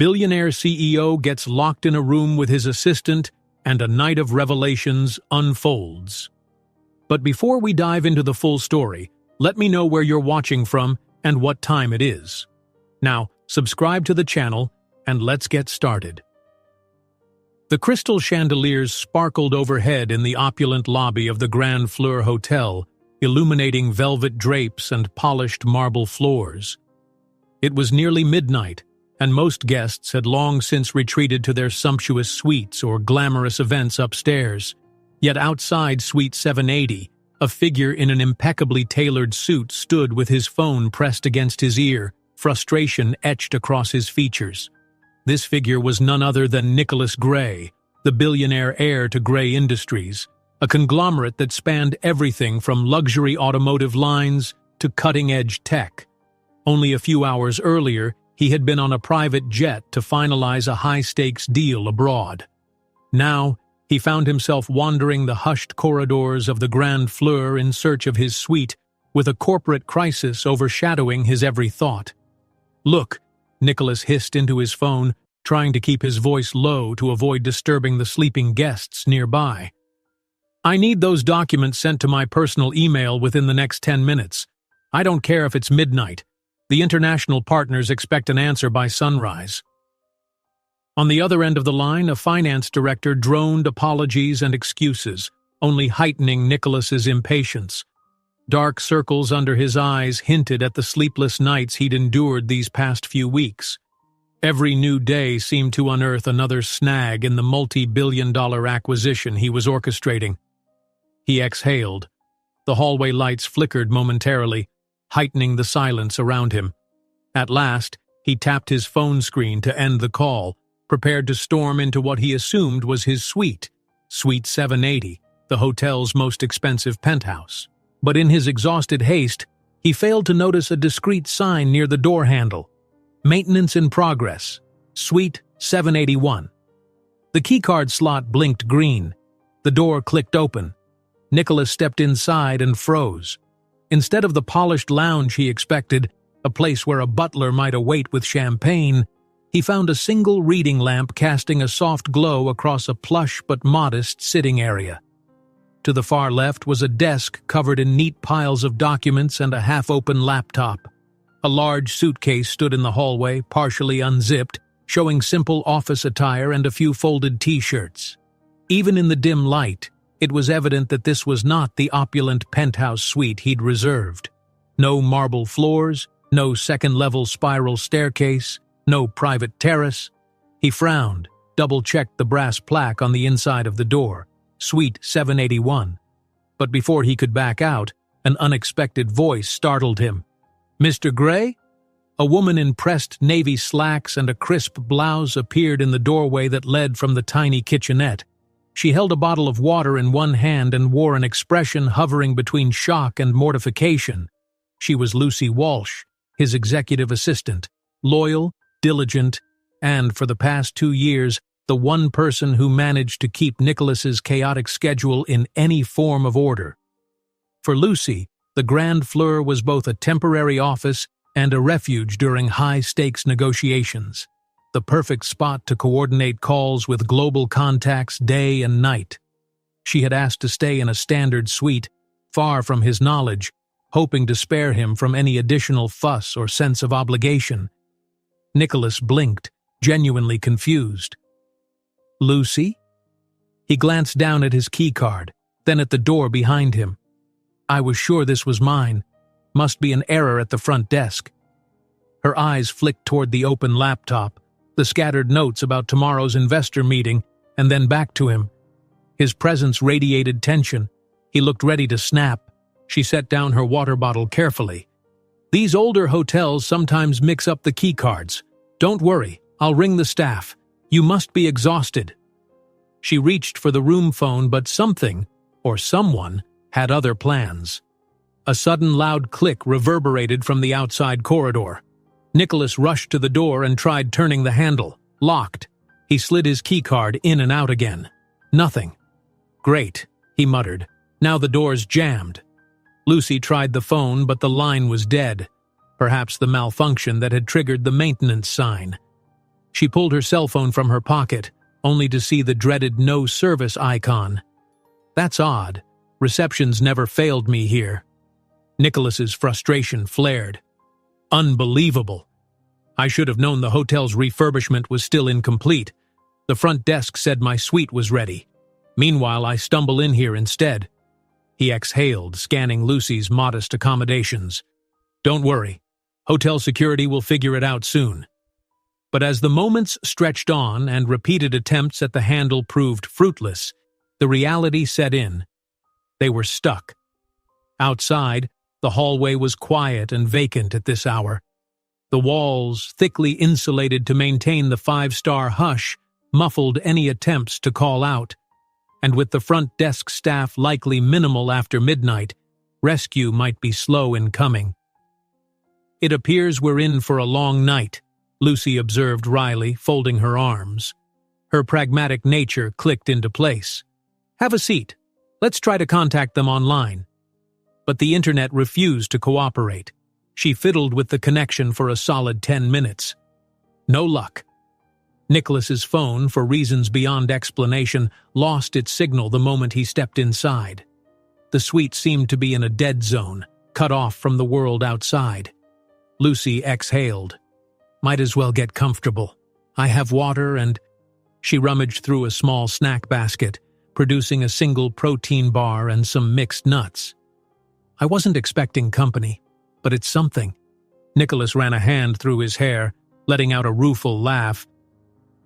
Billionaire CEO gets locked in a room with his assistant and a night of revelations unfolds. But before we dive into the full story, let me know where you're watching from and what time it is. Now, subscribe to the channel and let's get started. The crystal chandeliers sparkled overhead in the opulent lobby of the Grand Fleur Hotel, illuminating velvet drapes and polished marble floors. It was nearly midnight, and most guests had long since retreated to their sumptuous suites or glamorous events upstairs. Yet outside Suite 780, a figure in an impeccably tailored suit stood with his phone pressed against his ear, frustration etched across his features. This figure was none other than Nicholas Gray, the billionaire heir to Gray Industries, a conglomerate that spanned everything from luxury automotive lines to cutting-edge tech. Only a few hours earlier, he had been on a private jet to finalize a high-stakes deal abroad. Now, he found himself wandering the hushed corridors of the Grand Fleur in search of his suite, with a corporate crisis overshadowing his every thought. "Look," Nicholas hissed into his phone, trying to keep his voice low to avoid disturbing the sleeping guests nearby. "I need those documents sent to my personal email within the next 10 minutes. I don't care if it's midnight. The international partners expect an answer by sunrise." On the other end of the line, a finance director droned apologies and excuses, only heightening Nicholas's impatience. Dark circles under his eyes hinted at the sleepless nights he'd endured these past few weeks. Every new day seemed to unearth another snag in the multi-billion-dollar acquisition he was orchestrating. He exhaled. The hallway lights flickered momentarily, heightening the silence around him. At last, he tapped his phone screen to end the call, prepared to storm into what he assumed was his suite, Suite 780, the hotel's most expensive penthouse. But in his exhausted haste, he failed to notice a discreet sign near the door handle. "Maintenance in progress, Suite 781. The keycard slot blinked green. The door clicked open. Nicholas stepped inside and froze. Instead of the polished lounge he expected, a place where a butler might await with champagne, he found a single reading lamp casting a soft glow across a plush but modest sitting area. To the far left was a desk covered in neat piles of documents and a half-open laptop. A large suitcase stood in the hallway, partially unzipped, showing simple office attire and a few folded t-shirts. Even in the dim light, it was evident that this was not the opulent penthouse suite he'd reserved. No marble floors, no second-level spiral staircase, no private terrace. He frowned, double-checked the brass plaque on the inside of the door, Suite 781. But before he could back out, an unexpected voice startled him. "Mr. Gray?" A woman in pressed navy slacks and a crisp blouse appeared in the doorway that led from the tiny kitchenette. She held a bottle of water in one hand and wore an expression hovering between shock and mortification. She was Lucy Walsh, his executive assistant, loyal, diligent, and, for the past 2 years, the one person who managed to keep Nicholas's chaotic schedule in any form of order. For Lucy, the Grand Fleur was both a temporary office and a refuge during high-stakes negotiations, the perfect spot to coordinate calls with global contacts day and night. She had asked to stay in a standard suite, far from his knowledge, hoping to spare him from any additional fuss or sense of obligation. Nicholas blinked, genuinely confused. "Lucy?" He glanced down at his keycard, then at the door behind him. "I was sure this was mine. Must be an error at the front desk." Her eyes flicked toward the open laptop, the scattered notes about tomorrow's investor meeting, and then back to him. His presence radiated tension. He looked ready to snap. She set down her water bottle carefully. "These older hotels sometimes mix up the keycards. Don't worry, I'll ring the staff. You must be exhausted." She reached for the room phone, but something, or someone, had other plans. A sudden loud click reverberated from the outside corridor. Nicholas rushed to the door and tried turning the handle. Locked. He slid his keycard in and out again. Nothing. "Great," he muttered. "Now the door's jammed." Lucy tried the phone, but the line was dead. Perhaps the malfunction that had triggered the maintenance sign. She pulled her cell phone from her pocket, only to see the dreaded no service icon. That's odd. Reception's never failed me here. Nicholas's frustration flared. Unbelievable. I should have known the hotel's refurbishment was still incomplete. The front desk said my suite was ready. Meanwhile, I stumble in here instead. He exhaled, scanning Lucy's modest accommodations. Don't worry. Hotel security will figure it out soon. But as the moments stretched on and repeated attempts at the handle proved fruitless, the reality set in. They were stuck. Outside, the hallway was quiet and vacant at this hour. The walls, thickly insulated to maintain the five-star hush, muffled any attempts to call out. And with the front desk staff likely minimal after midnight, rescue might be slow in coming. It appears we're in for a long night, Lucy observed wryly, folding her arms. Her pragmatic nature clicked into place. Have a seat. Let's try to contact them online. But the internet refused to cooperate. She fiddled with the connection for a solid 10 minutes. No luck. Nicholas's phone, for reasons beyond explanation, lost its signal the moment he stepped inside. The suite seemed to be in a dead zone, cut off from the world outside. Lucy exhaled. Might as well get comfortable. I have water and... She rummaged through a small snack basket, producing a single protein bar and some mixed nuts. I wasn't expecting company, but it's something. Nicholas ran a hand through his hair, letting out a rueful laugh.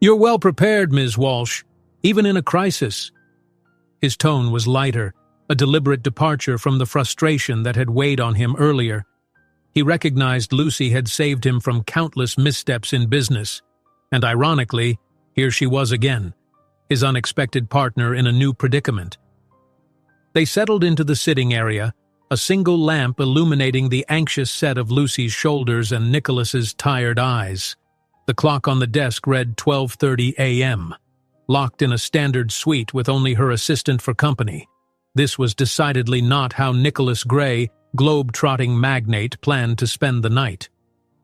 You're well prepared, Ms. Walsh, even in a crisis. His tone was lighter, a deliberate departure from the frustration that had weighed on him earlier. He recognized Lucy had saved him from countless missteps in business, and ironically, here she was again, his unexpected partner in a new predicament. They settled into the sitting area, a single lamp illuminating the anxious set of Lucy's shoulders and Nicholas's tired eyes. The clock on the desk read 12:30 a.m., locked in a standard suite with only her assistant for company. This was decidedly not how Nicholas Gray, globe-trotting magnate, planned to spend the night.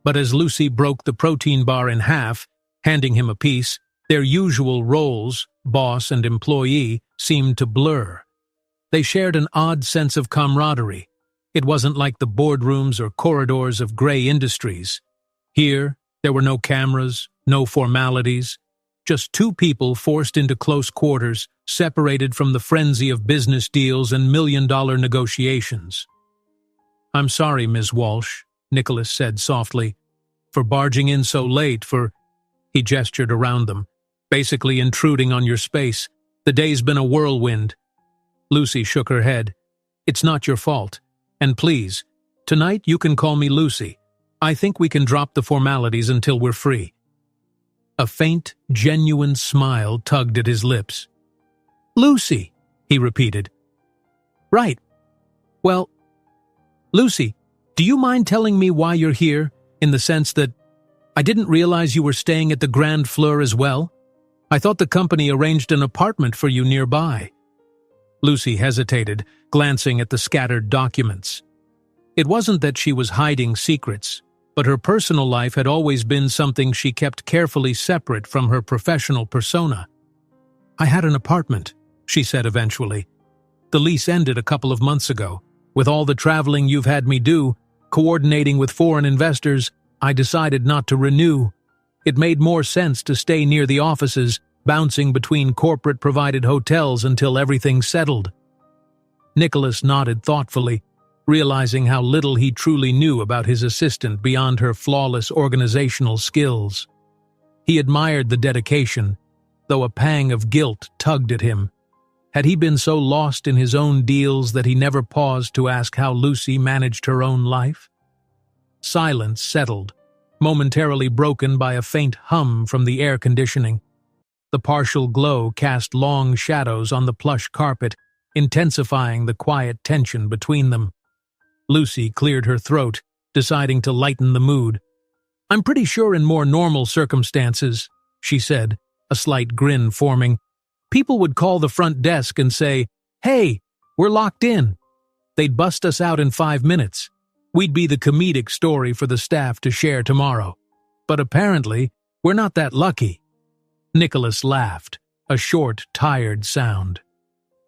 But as Lucy broke the protein bar in half, handing him a piece, their usual roles, boss and employee, seemed to blur. They shared an odd sense of camaraderie. It wasn't like the boardrooms or corridors of Gray Industries. Here, there were no cameras, no formalities, just two people forced into close quarters, separated from the frenzy of business deals and million-dollar negotiations. I'm sorry, Ms. Walsh, Nicholas said softly, for barging in so late, he gestured around them, basically intruding on your space. The day's been a whirlwind. Lucy shook her head. It's not your fault. And please, tonight you can call me Lucy. I think we can drop the formalities until we're free. A faint, genuine smile tugged at his lips. Lucy, he repeated. Right. Well, Lucy, do you mind telling me why you're here, in the sense that I didn't realize you were staying at the Grand Fleur as well? I thought the company arranged an apartment for you nearby. Lucy hesitated, glancing at the scattered documents. It wasn't that she was hiding secrets, but her personal life had always been something she kept carefully separate from her professional persona. I had an apartment, she said eventually. The lease ended a couple of months ago. With all the traveling you've had me do, coordinating with foreign investors, I decided not to renew. It made more sense to stay near the offices, bouncing between corporate-provided hotels until everything settled. Nicholas nodded thoughtfully, realizing how little he truly knew about his assistant beyond her flawless organizational skills. He admired the dedication, though a pang of guilt tugged at him. Had he been so lost in his own deals that he never paused to ask how Lucy managed her own life? Silence settled, momentarily broken by a faint hum from the air conditioning. The partial glow cast long shadows on the plush carpet, intensifying the quiet tension between them. Lucy cleared her throat, deciding to lighten the mood. I'm pretty sure in more normal circumstances, she said, a slight grin forming, people would call the front desk and say, hey, we're locked in. They'd bust us out in 5 minutes. We'd be the comedic story for the staff to share tomorrow. But apparently, We're not that lucky." Nicholas laughed, a short, tired sound.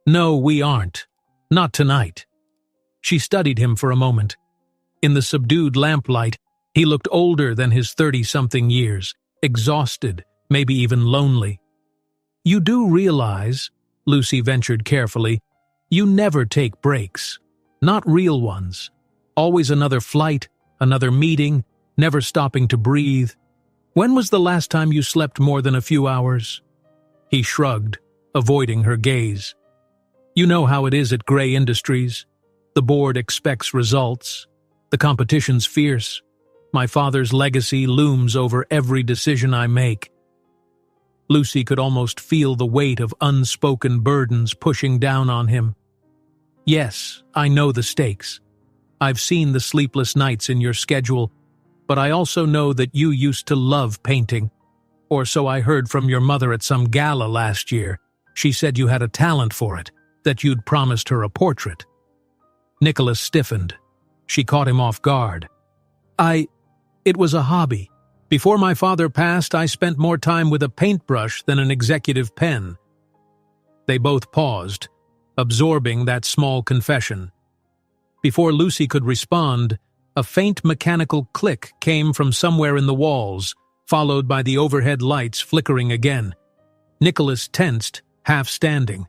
"No, we aren't. Not tonight." She studied him for a moment. In the subdued lamplight, he looked older than his 30-something years, exhausted, maybe even lonely. "You do realize," Lucy ventured carefully, "you never take breaks. Not real ones. Always another flight, another meeting, never stopping to breathe. When was the last time you slept more than a few hours?" He shrugged, avoiding her gaze. "You know how it is at Gray Industries. The board expects results. The competition's fierce. My father's legacy looms over every decision I make." Lucy could almost feel the weight of unspoken burdens pushing down on him. "Yes, I know the stakes. I've seen the sleepless nights in your schedule, but I also know that you used to love painting. Or so I heard from your mother at some gala last year. She said you had a talent for it, that you'd promised her a portrait." Nicholas stiffened. She caught him off guard. It was a hobby. Before my father passed, I spent more time with a paintbrush than an executive pen." They both paused, absorbing that small confession. Before Lucy could respond, a faint mechanical click came from somewhere in the walls, followed by the overhead lights flickering again. Nicholas tensed, half standing.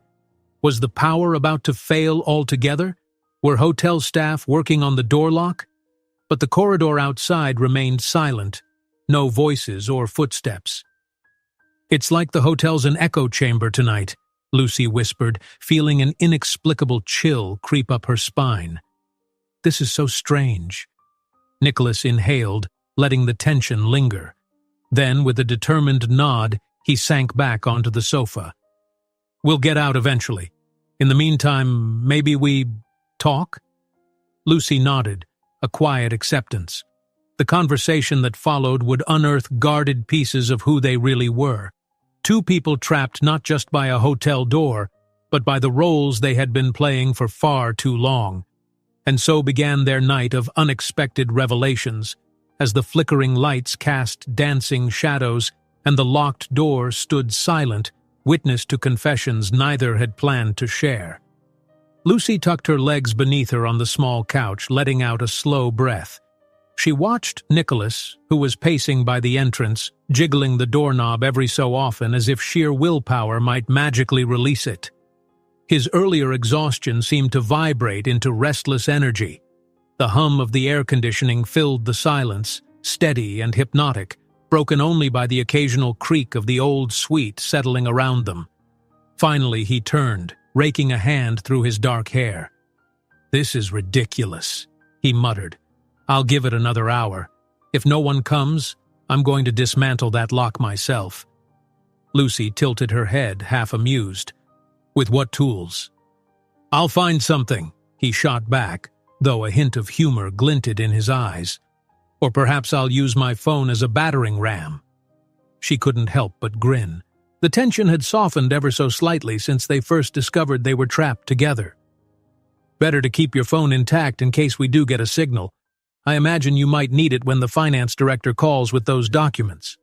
Was the power about to fail altogether? Were hotel staff working on the door lock? But the corridor outside remained silent, no voices or footsteps. "It's like the hotel's an echo chamber tonight," Lucy whispered, feeling an inexplicable chill creep up her spine. "This is so strange." Nicholas inhaled, letting the tension linger. Then, with a determined nod, he sank back onto the sofa. "We'll get out eventually. In the meantime, maybe we talk?" Lucy nodded, a quiet acceptance. The conversation that followed would unearth guarded pieces of who they really were. Two people trapped not just by a hotel door, but by the roles they had been playing for far too long. And so began their night of unexpected revelations, as the flickering lights cast dancing shadows and the locked door stood silent, witness to confessions neither had planned to share. Lucy tucked her legs beneath her on the small couch, letting out a slow breath. She watched Nicholas, who was pacing by the entrance, jiggling the doorknob every so often as if sheer willpower might magically release it. His earlier exhaustion seemed to vibrate into restless energy. The hum of the air conditioning filled the silence, steady and hypnotic, broken only by the occasional creak of the old suite settling around them. Finally he turned, raking a hand through his dark hair. "This is ridiculous," he muttered. "I'll give it another hour. If no one comes, I'm going to dismantle that lock myself." Lucy tilted her head, half amused. "With what tools?" "I'll find something," he shot back, though a hint of humor glinted in his eyes. "Or perhaps I'll use my phone as a battering ram." She couldn't help but grin. The tension had softened ever so slightly since they first discovered they were trapped together. "Better to keep your phone intact in case we do get a signal. I imagine you might need it when the finance director calls with those documents."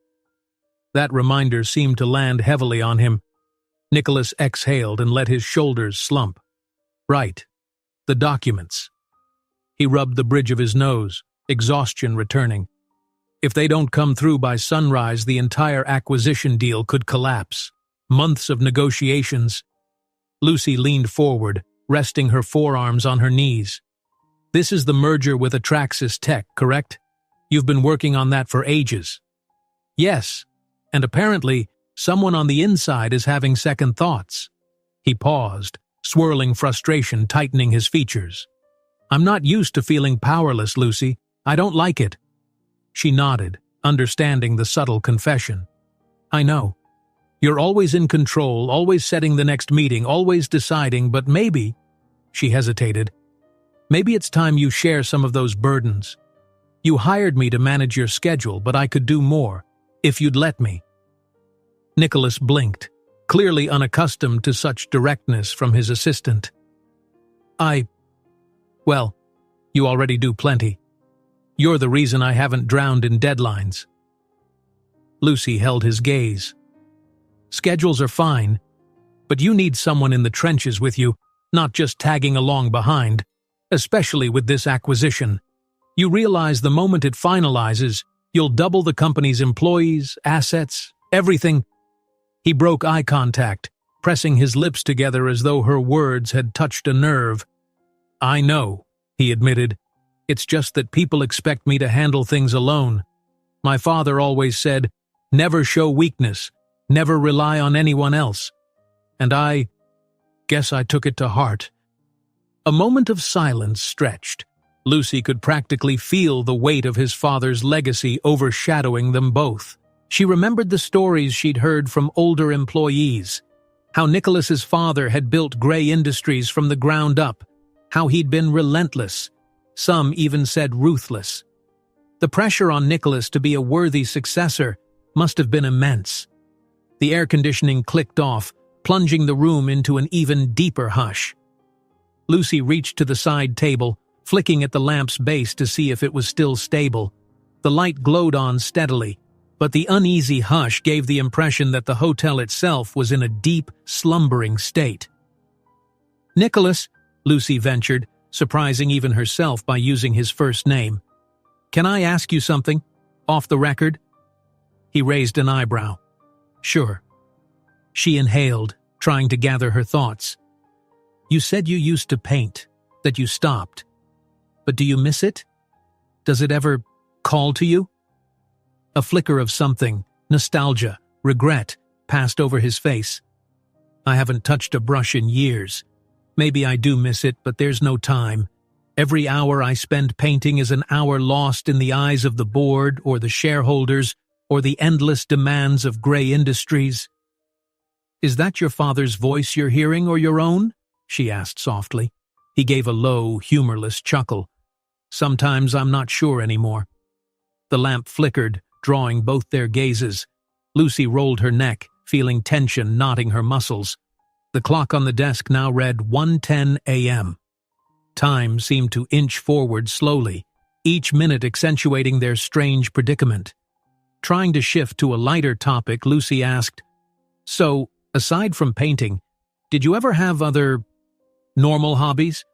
That reminder seemed to land heavily on him. Nicholas exhaled and let his shoulders slump. "Right. The documents." He rubbed the bridge of his nose, exhaustion returning. If they don't come through by sunrise, the entire acquisition deal could collapse. Months of negotiations. Lucy leaned forward, resting her forearms on her knees. "This is the merger with Atraxis Tech, correct? You've been working on that for ages." "Yes, and apparently someone on the inside is having second thoughts." He paused, swirling frustration tightening his features. "I'm not used to feeling powerless, Lucy. I don't like it." She nodded, understanding the subtle confession. "I know. You're always in control, always setting the next meeting, always deciding, but maybe," she hesitated, "maybe it's time you share some of those burdens. You hired me to manage your schedule, but I could do more, if you'd let me." Nicholas blinked, clearly unaccustomed to such directness from his assistant. Well, you already do plenty. You're the reason I haven't drowned in deadlines." Lucy held his gaze. Schedules are fine, but you need someone in the trenches with you, not just tagging along behind, especially with this acquisition. You realize the moment it finalizes, you'll double the company's employees, assets, everything. He broke eye contact, pressing his lips together as though her words had touched a nerve. I know, he admitted. It's just that people expect me to handle things alone. My father always said, never show weakness, never rely on anyone else. And I guess I took it to heart. A moment of silence stretched. Lucy could practically feel the weight of his father's legacy overshadowing them both. She remembered the stories she'd heard from older employees, how Nicholas's father had built Gray Industries from the ground up, how he'd been relentless, some even said ruthless. The pressure on Nicholas to be a worthy successor must have been immense. The air conditioning clicked off, plunging the room into an even deeper hush. Lucy reached to the side table, flicking at the lamp's base to see if it was still stable. The light glowed on steadily, but the uneasy hush gave the impression that the hotel itself was in a deep, slumbering state. Nicholas, Lucy ventured, surprising even herself by using his first name. Can I ask you something? Off the record? He raised an eyebrow. Sure. She inhaled, trying to gather her thoughts. You said you used to paint, that you stopped. But do you miss it? Does it ever call to you? A flicker of something, nostalgia, regret, passed over his face. I haven't touched a brush in years. Maybe I do miss it, but there's no time. Every hour I spend painting is an hour lost in the eyes of the board or the shareholders or the endless demands of Gray Industries. Is that your father's voice you're hearing or your own? She asked softly. He gave a low, humorless chuckle. Sometimes I'm not sure anymore. The lamp flickered, drawing both their gazes. Lucy rolled her neck, feeling tension knotting her muscles. The clock on the desk now read 1:10 a.m. Time seemed to inch forward slowly, each minute accentuating their strange predicament. Trying to shift to a lighter topic, Lucy asked, So, aside from painting, did you ever have other normal hobbies?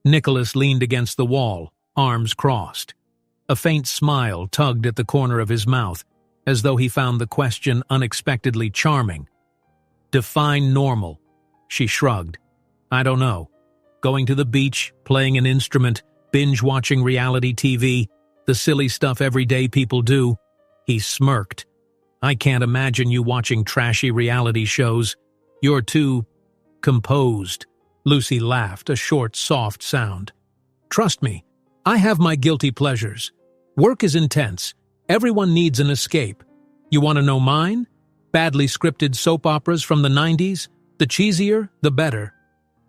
Nicholas leaned against the wall, arms crossed. A faint smile tugged at the corner of his mouth, as though he found the question unexpectedly charming. Define normal. She shrugged. I don't know. Going to the beach, playing an instrument, binge-watching reality TV, the silly stuff everyday people do. He smirked. I can't imagine you watching trashy reality shows. You're too composed. Lucy laughed, a short, soft sound. Trust me, I have my guilty pleasures. Work is intense. Everyone needs an escape. You want to know mine? Badly scripted soap operas from the 90s? The cheesier, the better.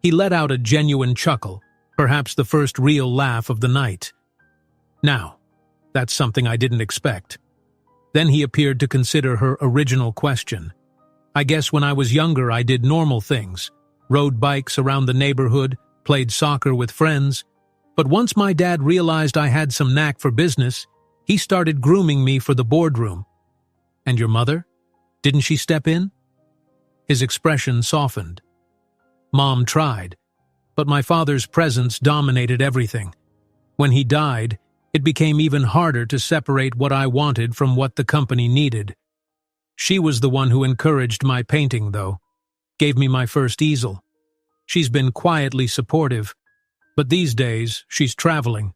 He let out a genuine chuckle, perhaps the first real laugh of the night. Now, that's something I didn't expect. Then he appeared to consider her original question. I guess when I was younger I did normal things. Rode bikes around the neighborhood, played soccer with friends. But once my dad realized I had some knack for business, he started grooming me for the boardroom. And your mother? Didn't she step in? His expression softened. Mom tried, but my father's presence dominated everything. When he died, it became even harder to separate what I wanted from what the company needed. She was the one who encouraged my painting, though. Gave me my first easel. She's been quietly supportive, but these days she's traveling.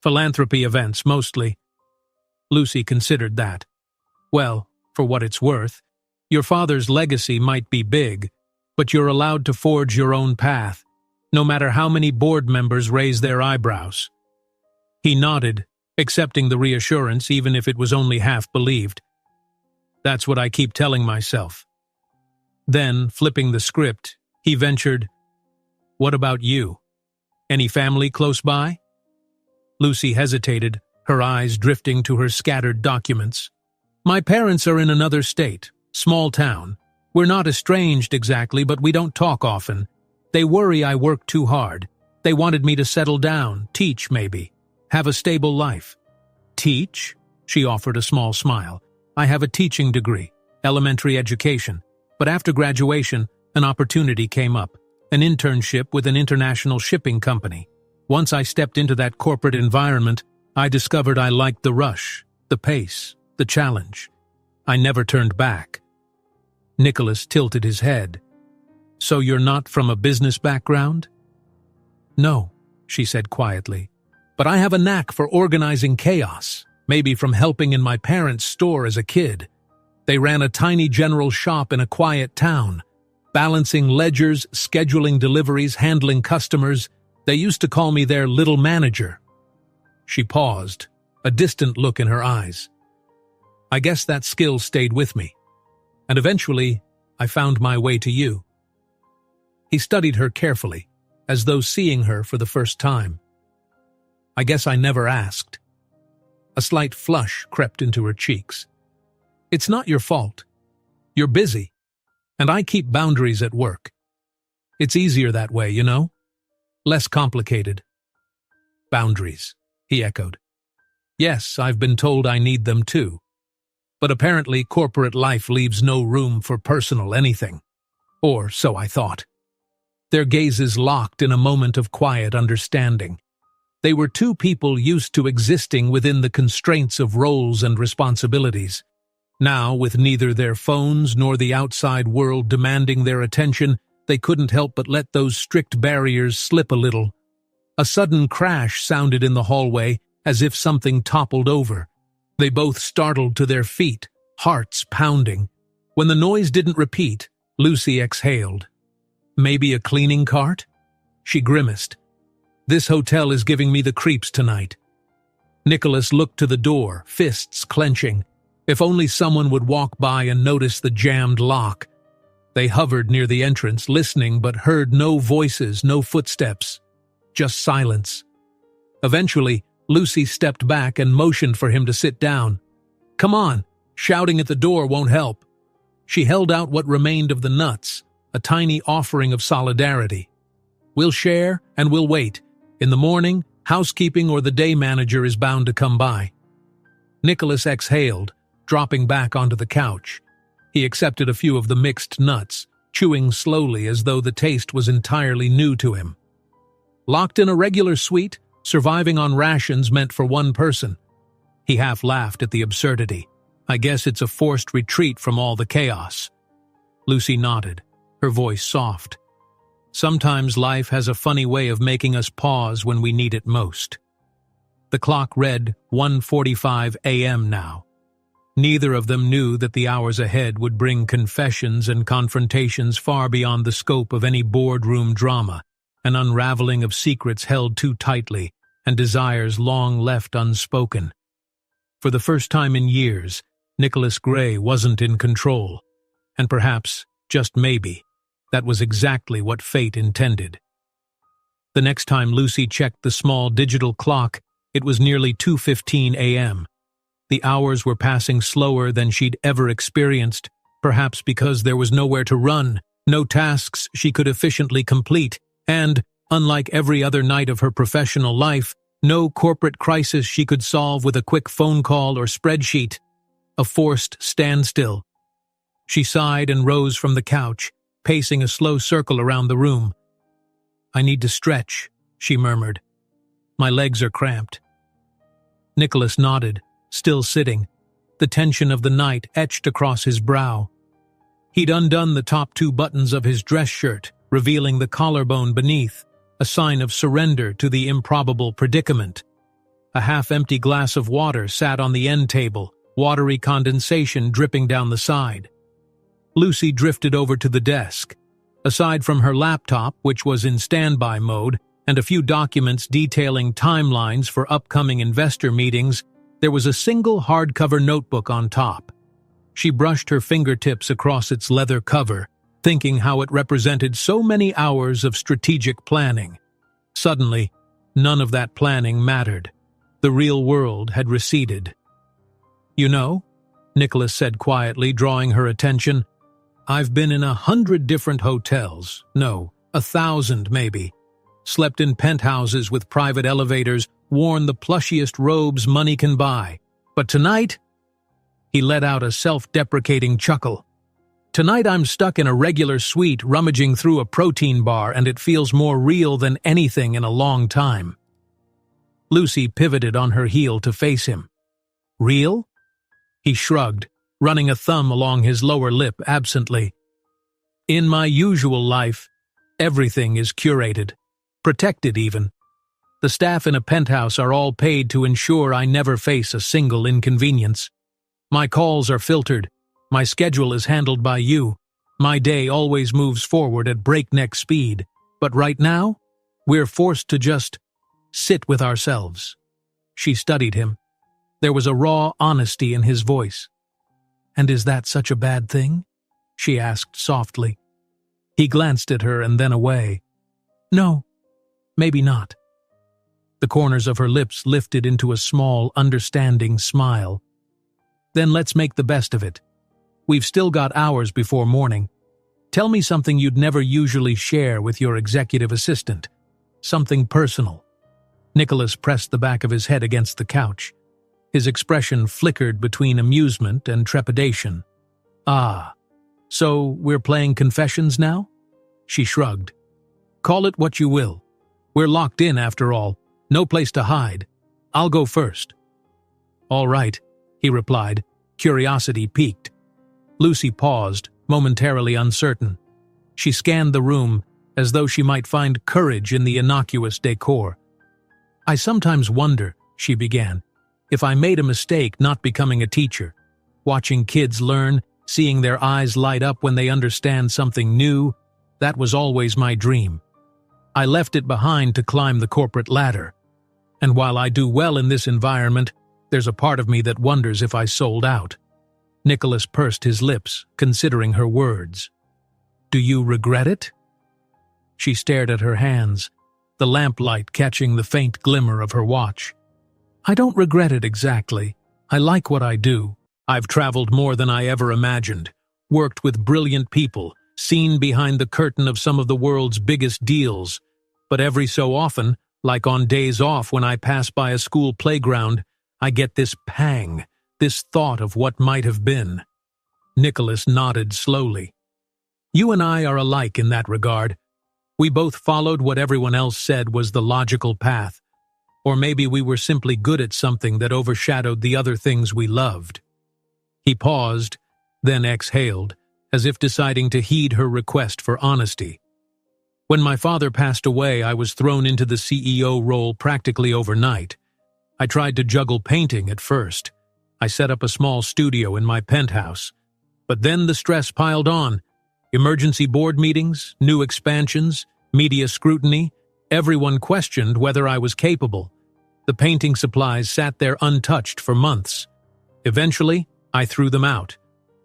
Philanthropy events, mostly. Lucy considered that. Well, for what it's worth, your father's legacy might be big, but you're allowed to forge your own path, no matter how many board members raise their eyebrows. He nodded, accepting the reassurance even if it was only half believed. That's what I keep telling myself. Then, flipping the script, he ventured, What about you? Any family close by? Lucy hesitated, her eyes drifting to her scattered documents. My parents are in another state, small town. We're not estranged exactly, but we don't talk often. They worry I work too hard. They wanted me to settle down, teach maybe, have a stable life. Teach? She offered a small smile. I have a teaching degree, elementary education, but after graduation, an opportunity came up, an internship with an international shipping company. Once I stepped into that corporate environment, I discovered I liked the rush, the pace, the challenge. I never turned back. Nicholas tilted his head. So you're not from a business background? No, she said quietly, but I have a knack for organizing chaos, maybe from helping in my parents' store as a kid. They ran a tiny general shop in a quiet town, balancing ledgers, scheduling deliveries, handling customers. They used to call me their little manager. She paused, a distant look in her eyes. I guess that skill stayed with me, and eventually I found my way to you. He studied her carefully, as though seeing her for the first time. I guess I never asked. A slight flush crept into her cheeks. It's not your fault. You're busy, and I keep boundaries at work. It's easier that way, you know? Less complicated. Boundaries, he echoed. Yes, I've been told I need them too. But apparently corporate life leaves no room for personal anything. Or so I thought. Their gazes locked in a moment of quiet understanding. They were two people used to existing within the constraints of roles and responsibilities. Now, with neither their phones nor the outside world demanding their attention, they couldn't help but let those strict barriers slip a little. A sudden crash sounded in the hallway, as if something toppled over. They both startled to their feet, hearts pounding. When the noise didn't repeat, Lucy exhaled. Maybe a cleaning cart? She grimaced. This hotel is giving me the creeps tonight. Nicholas looked to the door, fists clenching. If only someone would walk by and notice the jammed lock. They hovered near the entrance, listening, but heard no voices, no footsteps. Just silence. Eventually, Lucy stepped back and motioned for him to sit down. Come on, shouting at the door won't help. She held out what remained of the nuts, a tiny offering of solidarity. We'll share and we'll wait. In the morning, housekeeping or the day manager is bound to come by. Nicholas exhaled, dropping back onto the couch. He accepted a few of the mixed nuts, chewing slowly as though the taste was entirely new to him. Locked in a regular suite, surviving on rations meant for one person. He half laughed at the absurdity. I guess it's a forced retreat from all the chaos. Lucy nodded, her voice soft. Sometimes life has a funny way of making us pause when we need it most. The clock read 1:45 a.m. now. Neither of them knew that the hours ahead would bring confessions and confrontations far beyond the scope of any boardroom drama, an unraveling of secrets held too tightly and desires long left unspoken. For the first time in years, Nicholas Gray wasn't in control, and perhaps, just maybe, that was exactly what fate intended. The next time Lucy checked the small digital clock, it was nearly 2:15 a.m. The hours were passing slower than she'd ever experienced, perhaps because there was nowhere to run, no tasks she could efficiently complete, and, unlike every other night of her professional life, no corporate crisis she could solve with a quick phone call or spreadsheet. A forced standstill. She sighed and rose from the couch, pacing a slow circle around the room. I need to stretch, she murmured. My legs are cramped. Nicholas nodded, still sitting, the tension of the night etched across his brow. He'd undone the top 2 buttons of his dress shirt, revealing the collarbone beneath, a sign of surrender to the improbable predicament. A half-empty glass of water sat on the end table, watery condensation dripping down the side. Lucy drifted over to the desk. Aside from her laptop, which was in standby mode, and a few documents detailing timelines for upcoming investor meetings, there was a single hardcover notebook on top. She brushed her fingertips across its leather cover, thinking how it represented so many hours of strategic planning. Suddenly, none of that planning mattered. The real world had receded. You know, Nicholas said quietly, drawing her attention, I've been in 100 different hotels, no, 1,000 maybe. Slept in penthouses with private elevators, worn the plushiest robes money can buy. But tonight, He let out a self-deprecating chuckle. Tonight I'm stuck in a regular suite rummaging through a protein bar, and it feels more real than anything in a long time. Lucy pivoted on her heel to face him. Real? He shrugged, running a thumb along his lower lip absently. In my usual life, everything is curated, protected even. The staff in a penthouse are all paid to ensure I never face a single inconvenience. My calls are filtered. My schedule is handled by you. My day always moves forward at breakneck speed. But right now, we're forced to just sit with ourselves. She studied him. There was a raw honesty in his voice. And is that such a bad thing? She asked softly. He glanced at her and then away. No, maybe not. The corners of her lips lifted into a small, understanding smile. Then let's make the best of it. We've still got hours before morning. Tell me something you'd never usually share with your executive assistant. Something personal. Nicholas pressed the back of his head against the couch. His expression flickered between amusement and trepidation. Ah, so we're playing confessions now? She shrugged. Call it what you will. We're locked in after all. No place to hide. I'll go first. All right, he replied, curiosity piqued. Lucy paused, momentarily uncertain. She scanned the room, as though she might find courage in the innocuous decor. I sometimes wonder, she began, if I made a mistake not becoming a teacher. Watching kids learn, seeing their eyes light up when they understand something new, that was always my dream. I left it behind to climb the corporate ladder. And while I do well in this environment, there's a part of me that wonders if I sold out. Nicholas pursed his lips, considering her words. Do you regret it? She stared at her hands, the lamplight catching the faint glimmer of her watch. I don't regret it exactly. I like what I do. I've traveled more than I ever imagined, worked with brilliant people, seen behind the curtain of some of the world's biggest deals. But every so often, like on days off when I pass by a school playground, I get this pang, this thought of what might have been. Nicholas nodded slowly. You and I are alike in that regard. We both followed what everyone else said was the logical path. Or maybe we were simply good at something that overshadowed the other things we loved. He paused, then exhaled, as if deciding to heed her request for honesty. When my father passed away, I was thrown into the CEO role practically overnight. I tried to juggle painting at first. I set up a small studio in my penthouse. But then the stress piled on. Emergency board meetings, new expansions, media scrutiny. Everyone questioned whether I was capable. The painting supplies sat there untouched for months. Eventually, I threw them out.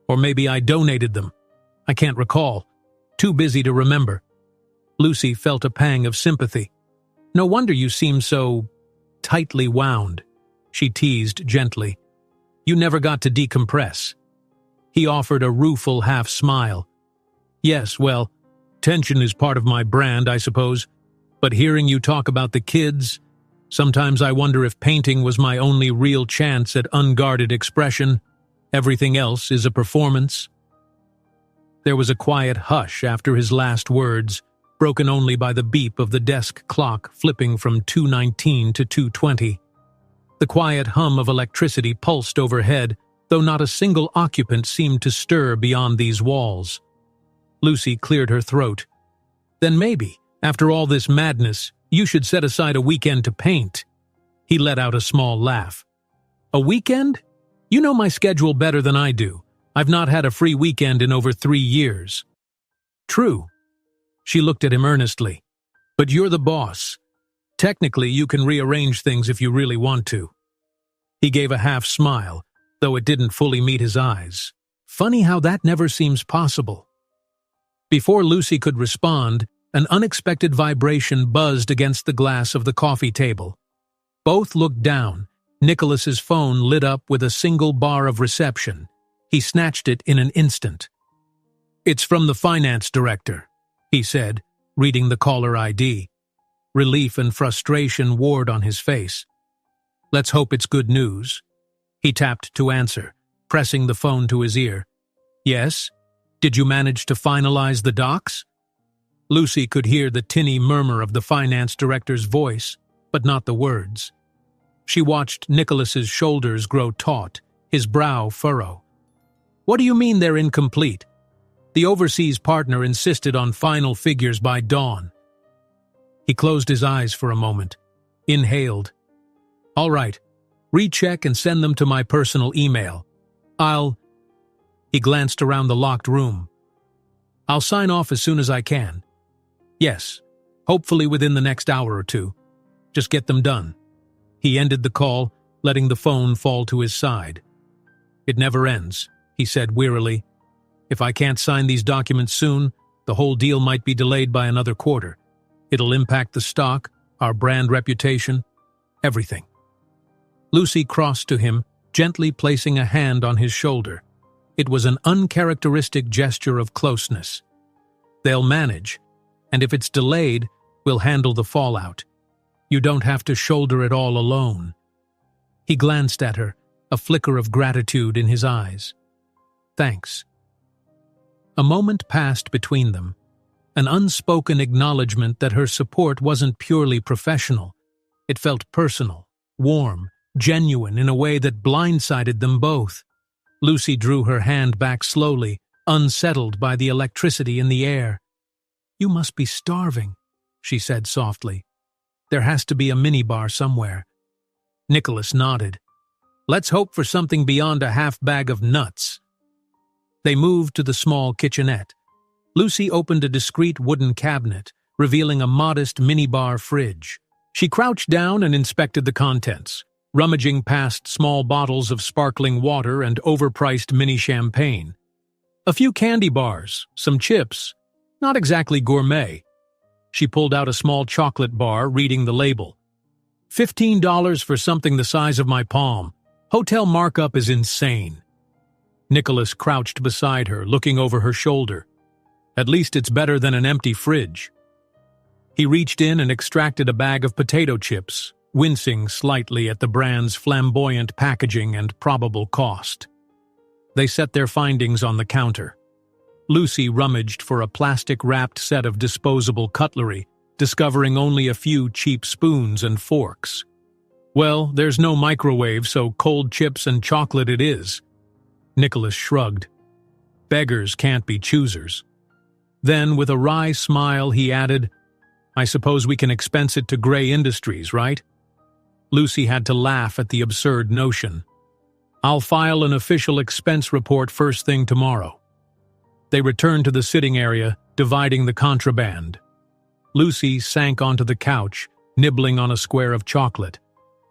Or maybe I donated them. I can't recall. Too busy to remember. Lucy felt a pang of sympathy. No wonder you seem so tightly wound, she teased gently. You never got to decompress. He offered a rueful half-smile. Yes, well, tension is part of my brand, I suppose. But hearing you talk about the kids, sometimes I wonder if painting was my only real chance at unguarded expression. Everything else is a performance. There was a quiet hush after his last words, broken only by the beep of the desk clock flipping from 2:19 to 2:20. The quiet hum of electricity pulsed overhead, though not a single occupant seemed to stir beyond these walls. Lucy cleared her throat. Then maybe, after all this madness, you should set aside a weekend to paint. He let out a small laugh. A weekend? You know my schedule better than I do. I've not had a free weekend in over 3 years. True. She looked at him earnestly. But you're the boss. Technically, you can rearrange things if you really want to. He gave a half-smile, though it didn't fully meet his eyes. Funny how that never seems possible. Before Lucy could respond, an unexpected vibration buzzed against the glass of the coffee table. Both looked down. Nicholas's phone lit up with a single bar of reception. He snatched it in an instant. It's from the finance director, he said, reading the caller ID. Relief and frustration warred on his face. Let's hope it's good news. He tapped to answer, pressing the phone to his ear. "Yes? Did you manage to finalize the docs?" Lucy could hear the tinny murmur of the finance director's voice, but not the words. She watched Nicholas's shoulders grow taut, his brow furrow. "What do you mean they're incomplete?" The overseas partner insisted on final figures by dawn. He closed his eyes for a moment, inhaled. "All right, recheck and send them to my personal email. He glanced around the locked room. "I'll sign off as soon as I can. Yes, hopefully within the next hour or two. Just get them done." He ended the call, letting the phone fall to his side. "It never ends," he said wearily. "If I can't sign these documents soon, the whole deal might be delayed by another quarter. It'll impact the stock, our brand reputation, everything." Lucy crossed to him, gently placing a hand on his shoulder. It was an uncharacteristic gesture of closeness. "They'll manage, and if it's delayed, we'll handle the fallout. You don't have to shoulder it all alone." He glanced at her, a flicker of gratitude in his eyes. "Thanks." A moment passed between them, an unspoken acknowledgement that her support wasn't purely professional. It felt personal, warm, genuine in a way that blindsided them both. Lucy drew her hand back slowly, unsettled by the electricity in the air. "You must be starving," she said softly. "There has to be a minibar somewhere." Nicholas nodded. "Let's hope for something beyond a half bag of nuts." They moved to the small kitchenette. Lucy opened a discreet wooden cabinet, revealing a modest minibar fridge. She crouched down and inspected the contents, rummaging past small bottles of sparkling water and overpriced mini champagne. A few candy bars, some chips, not exactly gourmet. She pulled out a small chocolate bar, reading the label. $15 for something the size of my palm. Hotel markup is insane. Nicholas crouched beside her, looking over her shoulder. "At least it's better than an empty fridge." He reached in and extracted a bag of potato chips, wincing slightly at the brand's flamboyant packaging and probable cost. They set their findings on the counter. Lucy rummaged for a plastic-wrapped set of disposable cutlery, discovering only a few cheap spoons and forks. "Well, there's no microwave, so cold chips and chocolate it is." Nicholas shrugged. "Beggars can't be choosers." Then, with a wry smile, he added, "I suppose we can expense it to Gray Industries, right?" Lucy had to laugh at the absurd notion. "I'll file an official expense report first thing tomorrow." They returned to the sitting area, dividing the contraband. Lucy sank onto the couch, nibbling on a square of chocolate.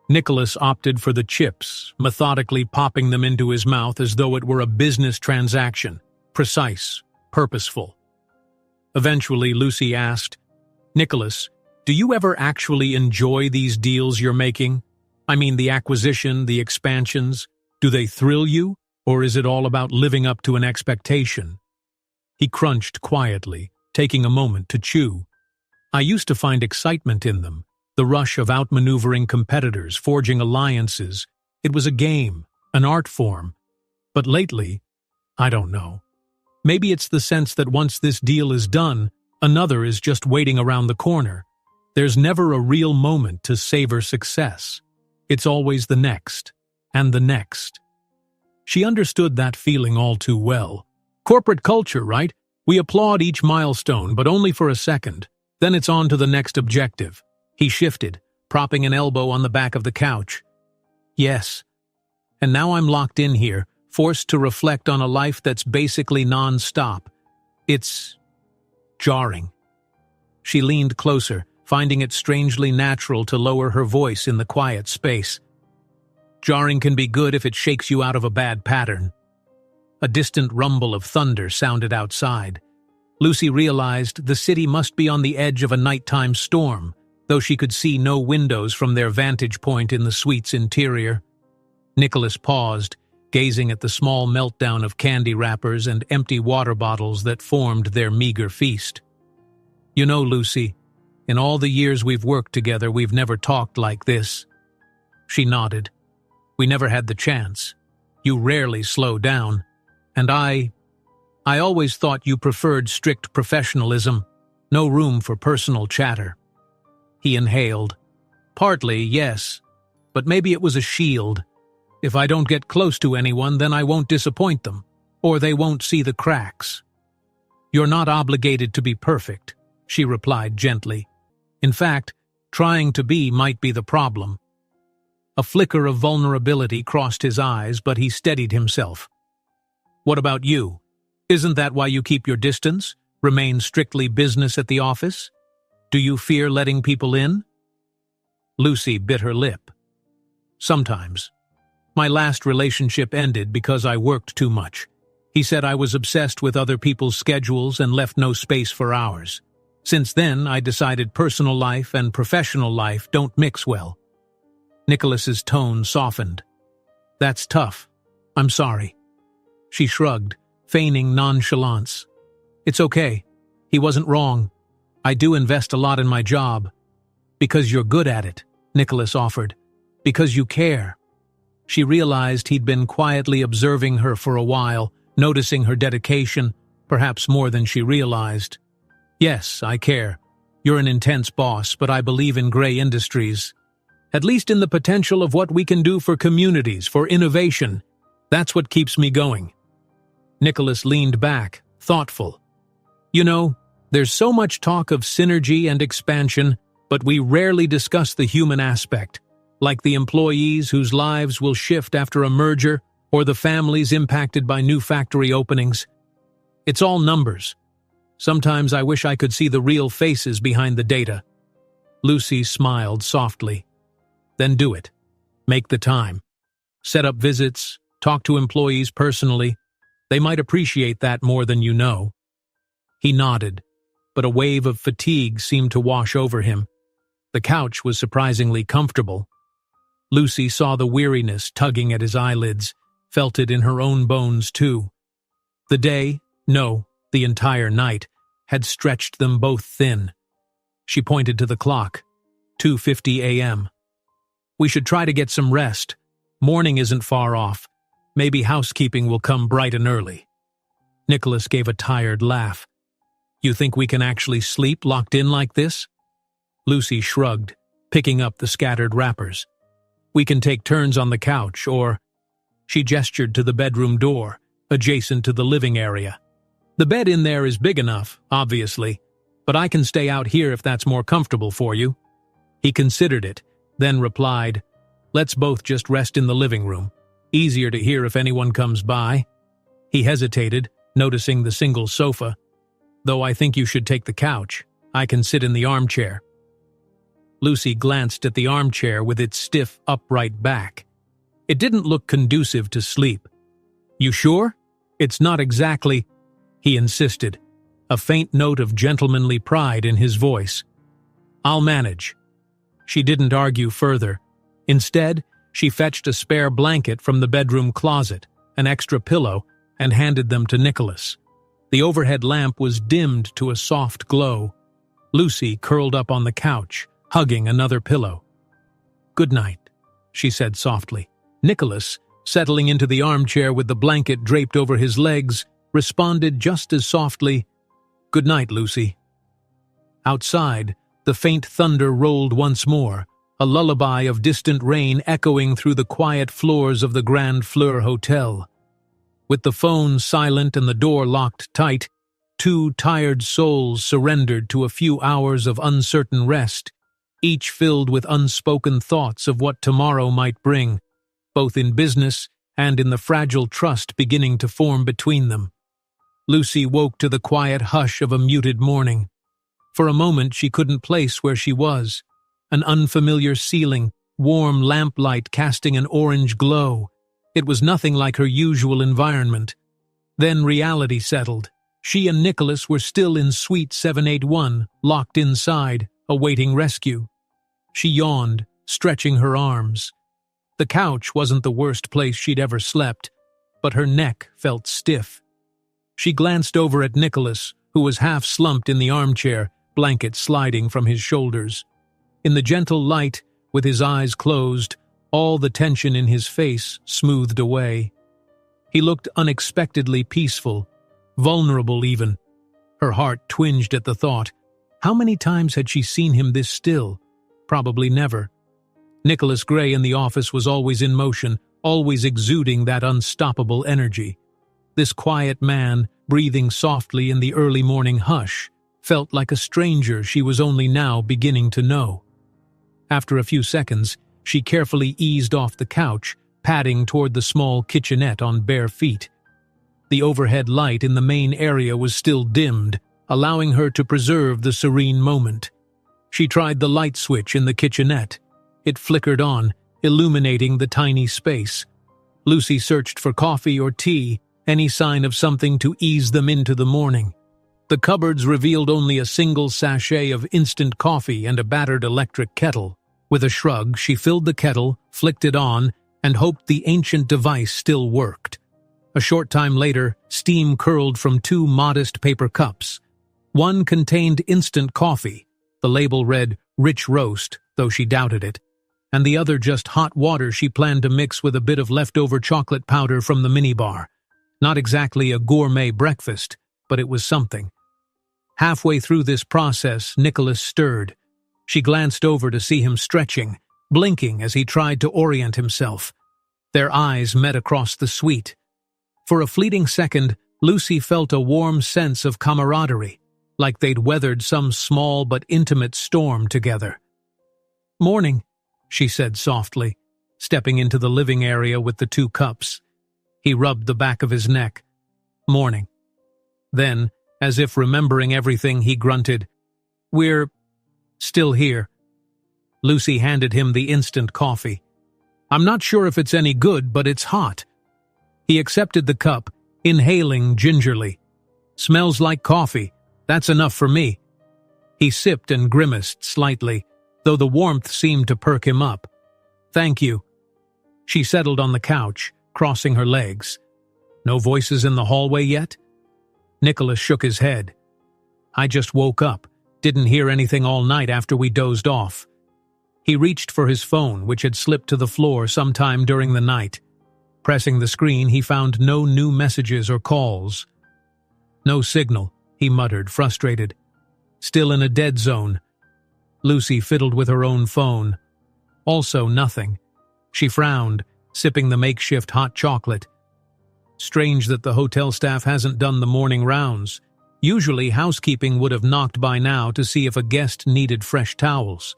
Nicholas opted for the chips, methodically popping them into his mouth as though it were a business transaction, precise, purposeful. Eventually, Lucy asked, "Nicholas, do you ever actually enjoy these deals you're making? I mean, the acquisition, the expansions. Do they thrill you, or is it all about living up to an expectation?" He crunched quietly, taking a moment to chew. "I used to find excitement in them, the rush of outmaneuvering competitors, forging alliances. It was a game, an art form. But lately, I don't know. Maybe it's the sense that once this deal is done, another is just waiting around the corner. There's never a real moment to savor success. It's always the next, and the next." She understood that feeling all too well. Corporate culture, right? We applaud each milestone, but only for a second. Then it's on to the next objective. He shifted, propping an elbow on the back of the couch. "Yes. And now I'm locked in here, forced to reflect on a life that's basically non-stop. It's jarring." She leaned closer, finding it strangely natural to lower her voice in the quiet space. "Jarring can be good if it shakes you out of a bad pattern." A distant rumble of thunder sounded outside. Lucy realized the city must be on the edge of a nighttime storm, though she could see no windows from their vantage point in the suite's interior. Nicholas paused, gazing at the small meltdown of candy wrappers and empty water bottles that formed their meager feast. "You know, Lucy, in all the years we've worked together, we've never talked like this." She nodded. "We never had the chance." You rarely slow down. And I always thought you preferred strict professionalism, no room for personal chatter." He inhaled. "Partly, yes. But maybe it was a shield. If I don't get close to anyone, then I won't disappoint them, or they won't see the cracks." "You're not obligated to be perfect," she replied gently. "In fact, trying to be might be the problem." A flicker of vulnerability crossed his eyes, but he steadied himself. "What about you? Isn't that why you keep your distance, remain strictly business at the office? Do you fear letting people in?" Lucy bit her lip. "Sometimes. My last relationship ended because I worked too much. He said I was obsessed with other people's schedules and left no space for ours. Since then, I decided personal life and professional life don't mix well." Nicholas's tone softened. "That's tough. I'm sorry." She shrugged, feigning nonchalance. "It's okay. He wasn't wrong. I do invest a lot in my job." "Because you're good at it," Nicholas offered. "Because you care." She realized he'd been quietly observing her for a while, noticing her dedication, perhaps more than she realized. "Yes, I care. You're an intense boss, but I believe in gray industries. At least in the potential of what we can do for communities, for innovation. That's what keeps me going." Nicholas leaned back, thoughtful. "You know, there's so much talk of synergy and expansion, but we rarely discuss the human aspect, like the employees whose lives will shift after a merger or the families impacted by new factory openings. It's all numbers. Sometimes I wish I could see the real faces behind the data." Lucy smiled softly. "Then do it. Make the time. Set up visits, talk to employees personally. They might appreciate that more than you know." He nodded, but a wave of fatigue seemed to wash over him. The couch was surprisingly comfortable. Lucy saw the weariness tugging at his eyelids, felt it in her own bones too. The day, no, the entire night, had stretched them both thin. She pointed to the clock. 2:50 a.m. "We should try to get some rest. Morning isn't far off. Maybe housekeeping will come bright and early." Nicholas gave a tired laugh. "You think we can actually sleep locked in like this?" Lucy shrugged, picking up the scattered wrappers. "We can take turns on the couch, or—" She gestured to the bedroom door, adjacent to the living area. "The bed in there is big enough, obviously, but I can stay out here if that's more comfortable for you." He considered it, then replied, "Let's both just rest in the living room. Easier to hear if anyone comes by." He hesitated, noticing the single sofa. "Though I think you should take the couch. I can sit in the armchair." Lucy glanced at the armchair with its stiff, upright back. It didn't look conducive to sleep. "You sure? It's not exactly—" he insisted, a faint note of gentlemanly pride in his voice. "I'll manage." She didn't argue further. Instead, she fetched a spare blanket from the bedroom closet, an extra pillow, and handed them to Nicholas. The overhead lamp was dimmed to a soft glow. Lucy curled up on the couch, hugging another pillow. "Good night," she said softly. Nicholas, settling into the armchair with the blanket draped over his legs, responded just as softly, "Good night, Lucy." Outside, the faint thunder rolled once more, a lullaby of distant rain echoing through the quiet floors of the Grand Fleur Hotel. With the phone silent and the door locked tight, two tired souls surrendered to a few hours of uncertain rest, each filled with unspoken thoughts of what tomorrow might bring, both in business and in the fragile trust beginning to form between them. Lucy woke to the quiet hush of a muted morning. For a moment she couldn't place where she was. An unfamiliar ceiling, warm lamplight casting an orange glow. It was nothing like her usual environment. Then reality settled. She and Nicholas were still in Suite 781, locked inside, awaiting rescue. She yawned, stretching her arms. The couch wasn't the worst place she'd ever slept, but her neck felt stiff. She glanced over at Nicholas, who was half slumped in the armchair, blanket sliding from his shoulders. In the gentle light, with his eyes closed, all the tension in his face smoothed away. He looked unexpectedly peaceful, vulnerable even. Her heart twinged at the thought. How many times had she seen him this still? Probably never. Nicholas Gray in the office was always in motion, always exuding that unstoppable energy. This quiet man, breathing softly in the early morning hush, felt like a stranger she was only now beginning to know. After a few seconds, she carefully eased off the couch, padding toward the small kitchenette on bare feet. The overhead light in the main area was still dimmed, allowing her to preserve the serene moment. She tried the light switch in the kitchenette. It flickered on, illuminating the tiny space. Lucy searched for coffee or tea, any sign of something to ease them into the morning. The cupboards revealed only a single sachet of instant coffee and a battered electric kettle. With a shrug, she filled the kettle, flicked it on, and hoped the ancient device still worked. A short time later, steam curled from two modest paper cups. One contained instant coffee. The label read, "Rich Roast," though she doubted it, and the other just hot water she planned to mix with a bit of leftover chocolate powder from the minibar. Not exactly a gourmet breakfast, but it was something. Halfway through this process, Nicholas stirred. She glanced over to see him stretching, blinking as he tried to orient himself. Their eyes met across the suite. For a fleeting second, Lucy felt a warm sense of camaraderie, like they'd weathered some small but intimate storm together. "Morning," she said softly, stepping into the living area with the two cups. He rubbed the back of his neck. "Morning." Then, as if remembering everything, he grunted, "We're still here." Lucy handed him the instant coffee. "I'm not sure if it's any good, but it's hot." He accepted the cup, inhaling gingerly. "Smells like coffee. That's enough for me." He sipped and grimaced slightly, though the warmth seemed to perk him up. "Thank you." She settled on the couch, crossing her legs. "No voices in the hallway yet?" Nicholas shook his head. "I just woke up. Didn't hear anything all night after we dozed off." He reached for his phone, which had slipped to the floor sometime during the night. Pressing the screen, he found no new messages or calls. "No signal," he muttered, frustrated. "Still in a dead zone." Lucy fiddled with her own phone. Also nothing. She frowned, sipping the makeshift hot chocolate. Strange that the hotel staff hasn't done the morning rounds. Usually housekeeping would have knocked by now to see if a guest needed fresh towels.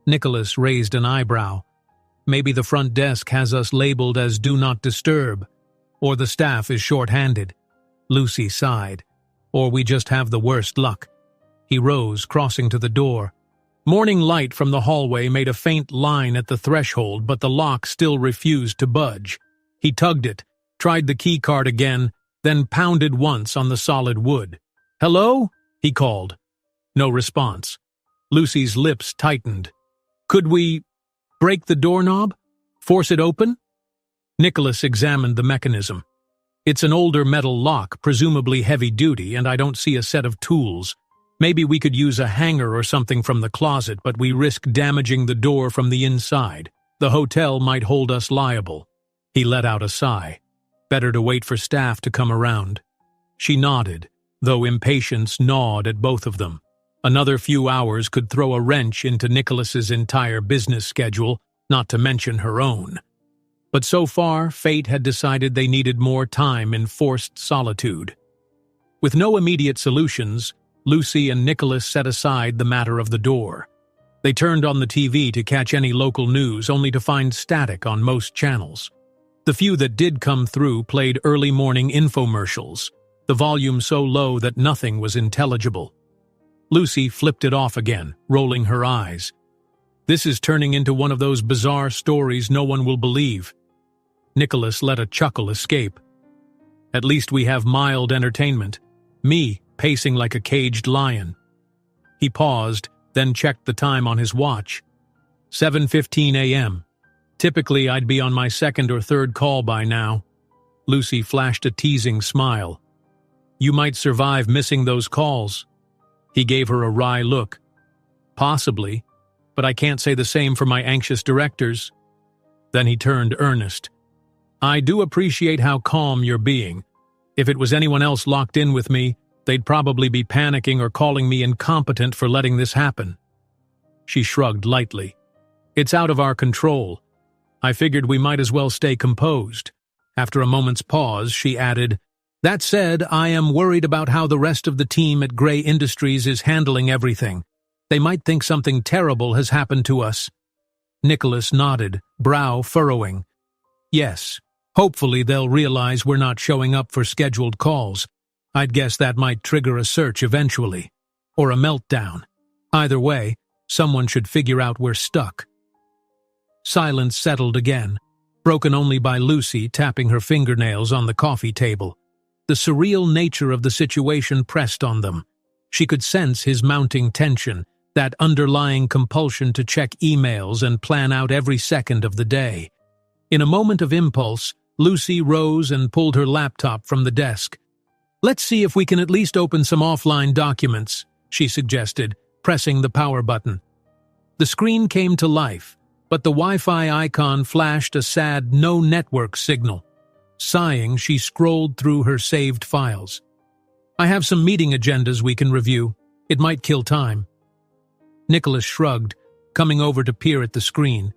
Nicholas raised an eyebrow. Maybe the front desk has us labeled as "Do Not Disturb," or the staff is short-handed. Lucy sighed. Or we just have the worst luck. He rose, crossing to the door. Morning light from the hallway made a faint line at the threshold, but the lock still refused to budge. He tugged it, tried the key card again, then pounded once on the solid wood. "Hello?" he called. No response. Lucy's lips tightened. "Could we break the doorknob? Force it open?" Nicholas examined the mechanism. "It's an older metal lock, presumably heavy-duty, and I don't see a set of tools. Maybe we could use a hanger or something from the closet, but we risk damaging the door from the inside. The hotel might hold us liable." He let out a sigh. Better to wait for staff to come around. She nodded, though impatience gnawed at both of them. Another few hours could throw a wrench into Nicholas's entire business schedule, not to mention her own. But so far, fate had decided they needed more time in forced solitude. With no immediate solutions, Lucy and Nicholas set aside the matter of the door. They turned on the TV to catch any local news, only to find static on most channels. The few that did come through played early morning infomercials, the volume so low that nothing was intelligible. Lucy flipped it off again, rolling her eyes. "This is turning into one of those bizarre stories no one will believe." Nicholas let a chuckle escape. "At least we have mild entertainment. Me pacing like a caged lion." He paused, then checked the time on his watch. 7:15 a.m. Typically, I'd be on my second or third call by now. Lucy flashed a teasing smile. "You might survive missing those calls." He gave her a wry look. "Possibly, but I can't say the same for my anxious directors." Then he turned earnest. I do appreciate how calm you're being. If it was anyone else locked in with me, they'd probably be panicking or calling me incompetent for letting this happen." She shrugged lightly. "It's out of our control. I figured we might as well stay composed." After a moment's pause, she added, "That said, I am worried about how the rest of the team at Gray Industries is handling everything. They might think something terrible has happened to us." Nicholas nodded, brow furrowing. "Yes, hopefully they'll realize we're not showing up for scheduled calls. I'd guess that might trigger a search eventually. Or a meltdown. Either way, someone should figure out we're stuck." Silence settled again, broken only by Lucy tapping her fingernails on the coffee table. The surreal nature of the situation pressed on them. She could sense his mounting tension, that underlying compulsion to check emails and plan out every second of the day. In a moment of impulse, Lucy rose and pulled her laptop from the desk. "Let's see if we can at least open some offline documents," she suggested, pressing the power button. The screen came to life, but the Wi-Fi icon flashed a sad no network signal. Sighing, she scrolled through her saved files. "I have some meeting agendas we can review. It might kill time." Nicholas shrugged, coming over to peer at the screen.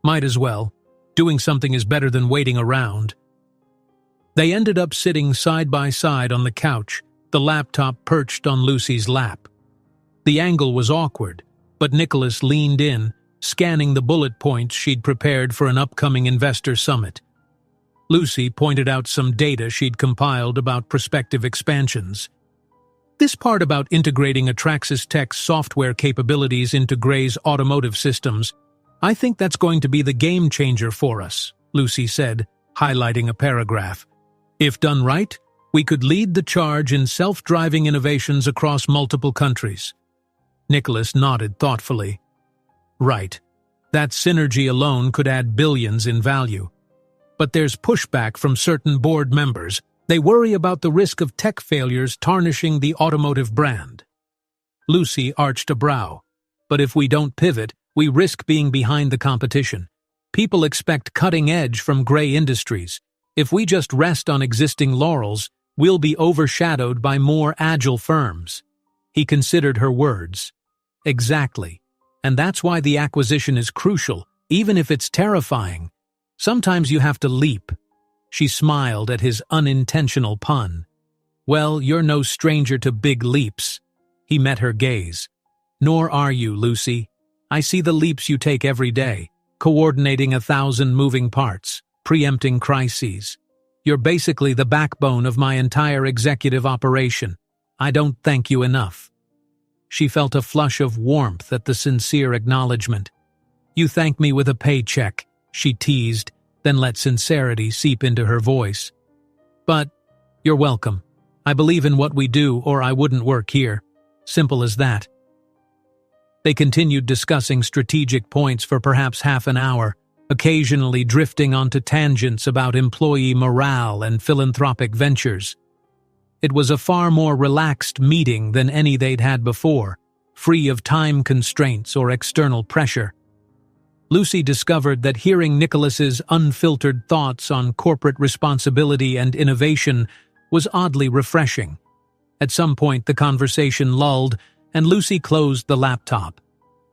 "Might as well. Doing something is better than waiting around." They ended up sitting side by side on the couch, the laptop perched on Lucy's lap. The angle was awkward, but Nicholas leaned in, scanning the bullet points she'd prepared for an upcoming investor summit. Lucy pointed out some data she'd compiled about prospective expansions. "This part about integrating Atraxis Tech's software capabilities into Gray's automotive systems, I think that's going to be the game changer for us," Lucy said, highlighting a paragraph. "If done right, we could lead the charge in self-driving innovations across multiple countries." Nicholas nodded thoughtfully. "Right. That synergy alone could add billions in value. But there's pushback from certain board members. They worry about the risk of tech failures tarnishing the automotive brand." Lucy arched a brow. "But if we don't pivot, we risk being behind the competition. People expect cutting edge from Gray Industries. If we just rest on existing laurels, we'll be overshadowed by more agile firms." He considered her words. "Exactly. And that's why the acquisition is crucial, even if it's terrifying. Sometimes you have to leap." She smiled at his unintentional pun. "Well, you're no stranger to big leaps." He met her gaze. "Nor are you, Lucy. I see the leaps you take every day, coordinating 1,000 moving parts, preempting crises. You're basically the backbone of my entire executive operation. I don't thank you enough." She felt a flush of warmth at the sincere acknowledgement. "You thank me with a paycheck," she teased, then let sincerity seep into her voice. "But you're welcome. I believe in what we do or I wouldn't work here. Simple as that." They continued discussing strategic points for perhaps half an hour, occasionally drifting onto tangents about employee morale and philanthropic ventures. It was a far more relaxed meeting than any they'd had before, free of time constraints or external pressure. Lucy discovered that hearing Nicholas's unfiltered thoughts on corporate responsibility and innovation was oddly refreshing. At some point the conversation lulled, and Lucy closed the laptop.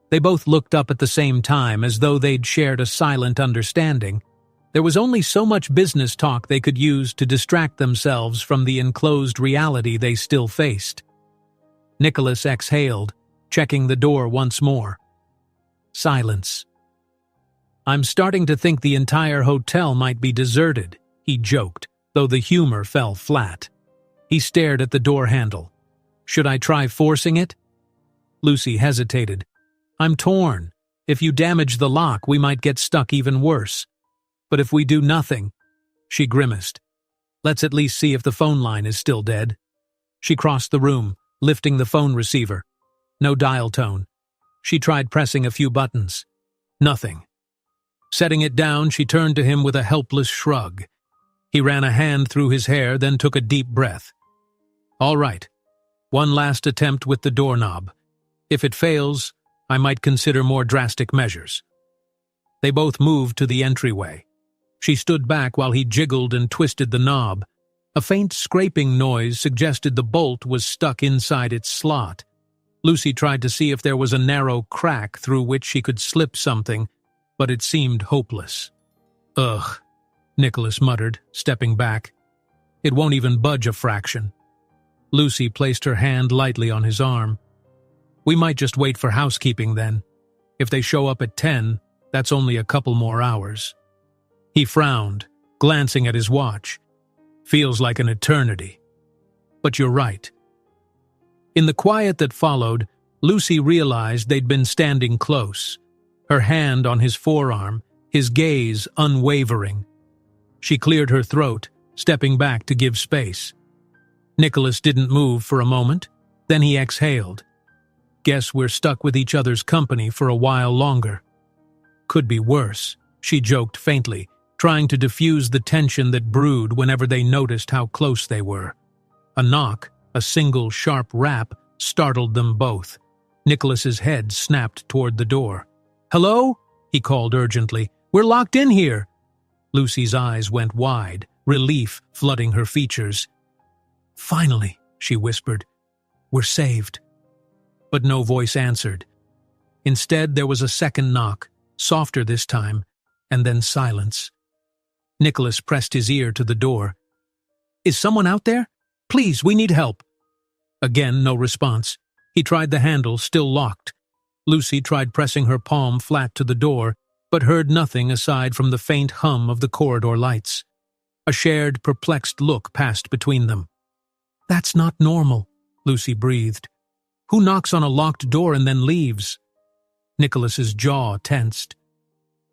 They both looked up at the same time as though they'd shared a silent understanding. There was only so much business talk they could use to distract themselves from the enclosed reality they still faced. Nicholas exhaled, checking the door once more. Silence. "I'm starting to think the entire hotel might be deserted," he joked, though the humor fell flat. He stared at the door handle. "Should I try forcing it?" Lucy hesitated. "I'm torn. If you damage the lock, we might get stuck even worse. But if we do nothing—" She grimaced. "Let's at least see if the phone line is still dead." She crossed the room, lifting the phone receiver. No dial tone. She tried pressing a few buttons. Nothing. Setting it down, she turned to him with a helpless shrug. He ran a hand through his hair, then took a deep breath. "All right. One last attempt with the doorknob. If it fails, I might consider more drastic measures." They both moved to the entryway. She stood back while he jiggled and twisted the knob. A faint scraping noise suggested the bolt was stuck inside its slot. Lucy tried to see if there was a narrow crack through which she could slip something, but it seemed hopeless. "Ugh," Nicholas muttered, stepping back. "It won't even budge a fraction." Lucy placed her hand lightly on his arm. "We might just wait for housekeeping then. If they show up at 10, that's only a couple more hours." He frowned, glancing at his watch. "Feels like an eternity. But you're right." In the quiet that followed, Lucy realized they'd been standing close, her hand on his forearm, his gaze unwavering. She cleared her throat, stepping back to give space. Nicholas didn't move for a moment, then he exhaled. "Guess we're stuck with each other's company for a while longer." "Could be worse," she joked faintly, trying to diffuse the tension that brewed whenever they noticed how close they were. A knock, a single sharp rap, startled them both. Nicholas's head snapped toward the door. "Hello?" he called urgently. "We're locked in here." Lucy's eyes went wide, relief flooding her features. "Finally," she whispered. "We're saved." But no voice answered. Instead, there was a second knock, softer this time, and then silence. Nicholas pressed his ear to the door. "Is someone out there? Please, we need help." Again, no response. He tried the handle, still locked. Lucy tried pressing her palm flat to the door, but heard nothing aside from the faint hum of the corridor lights. A shared, perplexed look passed between them. "That's not normal," Lucy breathed. "Who knocks on a locked door and then leaves?" Nicholas's jaw tensed.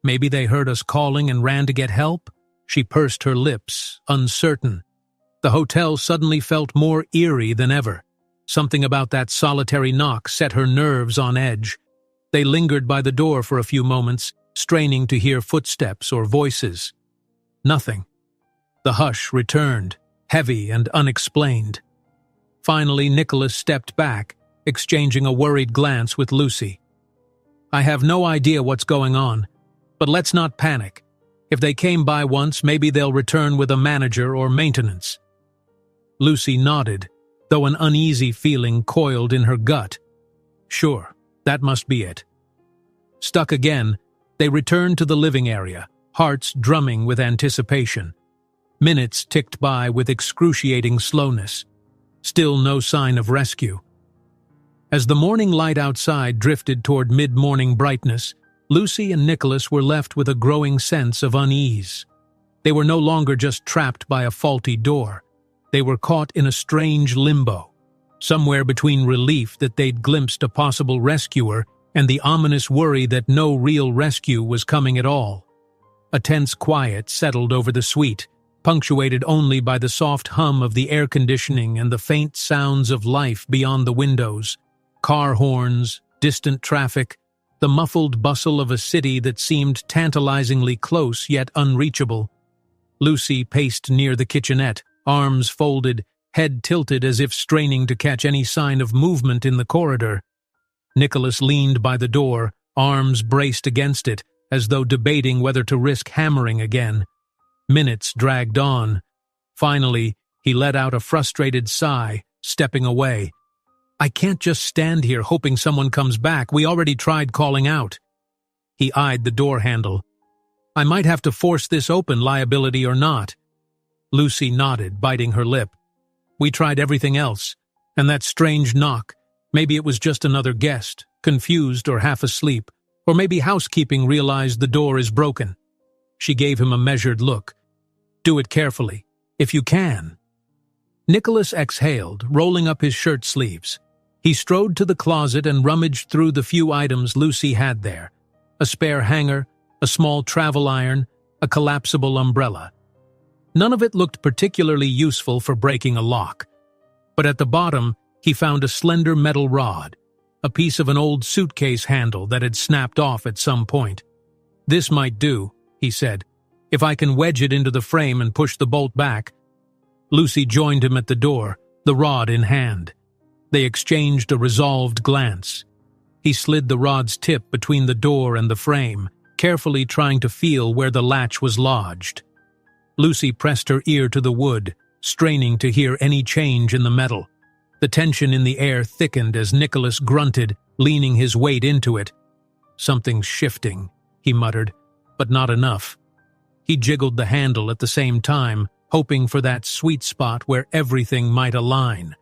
"Maybe they heard us calling and ran to get help?" She pursed her lips, uncertain. The hotel suddenly felt more eerie than ever. Something about that solitary knock set her nerves on edge. They lingered by the door for a few moments, straining to hear footsteps or voices. Nothing. The hush returned, heavy and unexplained. Finally, Nicholas stepped back, exchanging a worried glance with Lucy. "I have no idea what's going on, but let's not panic. If they came by once, maybe they'll return with a manager or maintenance." Lucy nodded, though an uneasy feeling coiled in her gut. Sure, that must be it. Stuck again, they returned to the living area, hearts drumming with anticipation. Minutes ticked by with excruciating slowness. Still no sign of rescue. As the morning light outside drifted toward mid-morning brightness, Lucy and Nicholas were left with a growing sense of unease. They were no longer just trapped by a faulty door. They were caught in a strange limbo, somewhere between relief that they'd glimpsed a possible rescuer and the ominous worry that no real rescue was coming at all. A tense quiet settled over the suite, punctuated only by the soft hum of the air conditioning and the faint sounds of life beyond the windows. Car horns, distant traffic, the muffled bustle of a city that seemed tantalizingly close yet unreachable. Lucy paced near the kitchenette, arms folded, head tilted as if straining to catch any sign of movement in the corridor. Nicholas leaned by the door, arms braced against it, as though debating whether to risk hammering again. Minutes dragged on. Finally, he let out a frustrated sigh, stepping away. "I can't just stand here hoping someone comes back. We already tried calling out." He eyed the door handle. "I might have to force this open, liability or not." Lucy nodded, biting her lip. "We tried everything else. And that strange knock. Maybe it was just another guest, confused or half asleep. Or maybe housekeeping realized the door is broken." She gave him a measured look. "Do it carefully, if you can." Nicholas exhaled, rolling up his shirt sleeves. He strode to the closet and rummaged through the few items Lucy had there. A spare hanger, a small travel iron, a collapsible umbrella. None of it looked particularly useful for breaking a lock. But at the bottom, he found a slender metal rod, a piece of an old suitcase handle that had snapped off at some point. "This might do," he said, "if I can wedge it into the frame and push the bolt back." Lucy joined him at the door, the rod in hand. They exchanged a resolved glance. He slid the rod's tip between the door and the frame, carefully trying to feel where the latch was lodged. Lucy pressed her ear to the wood, straining to hear any change in the metal. The tension in the air thickened as Nicholas grunted, leaning his weight into it. "Something's shifting," he muttered, "but not enough." He jiggled the handle at the same time, hoping for that sweet spot where everything might align.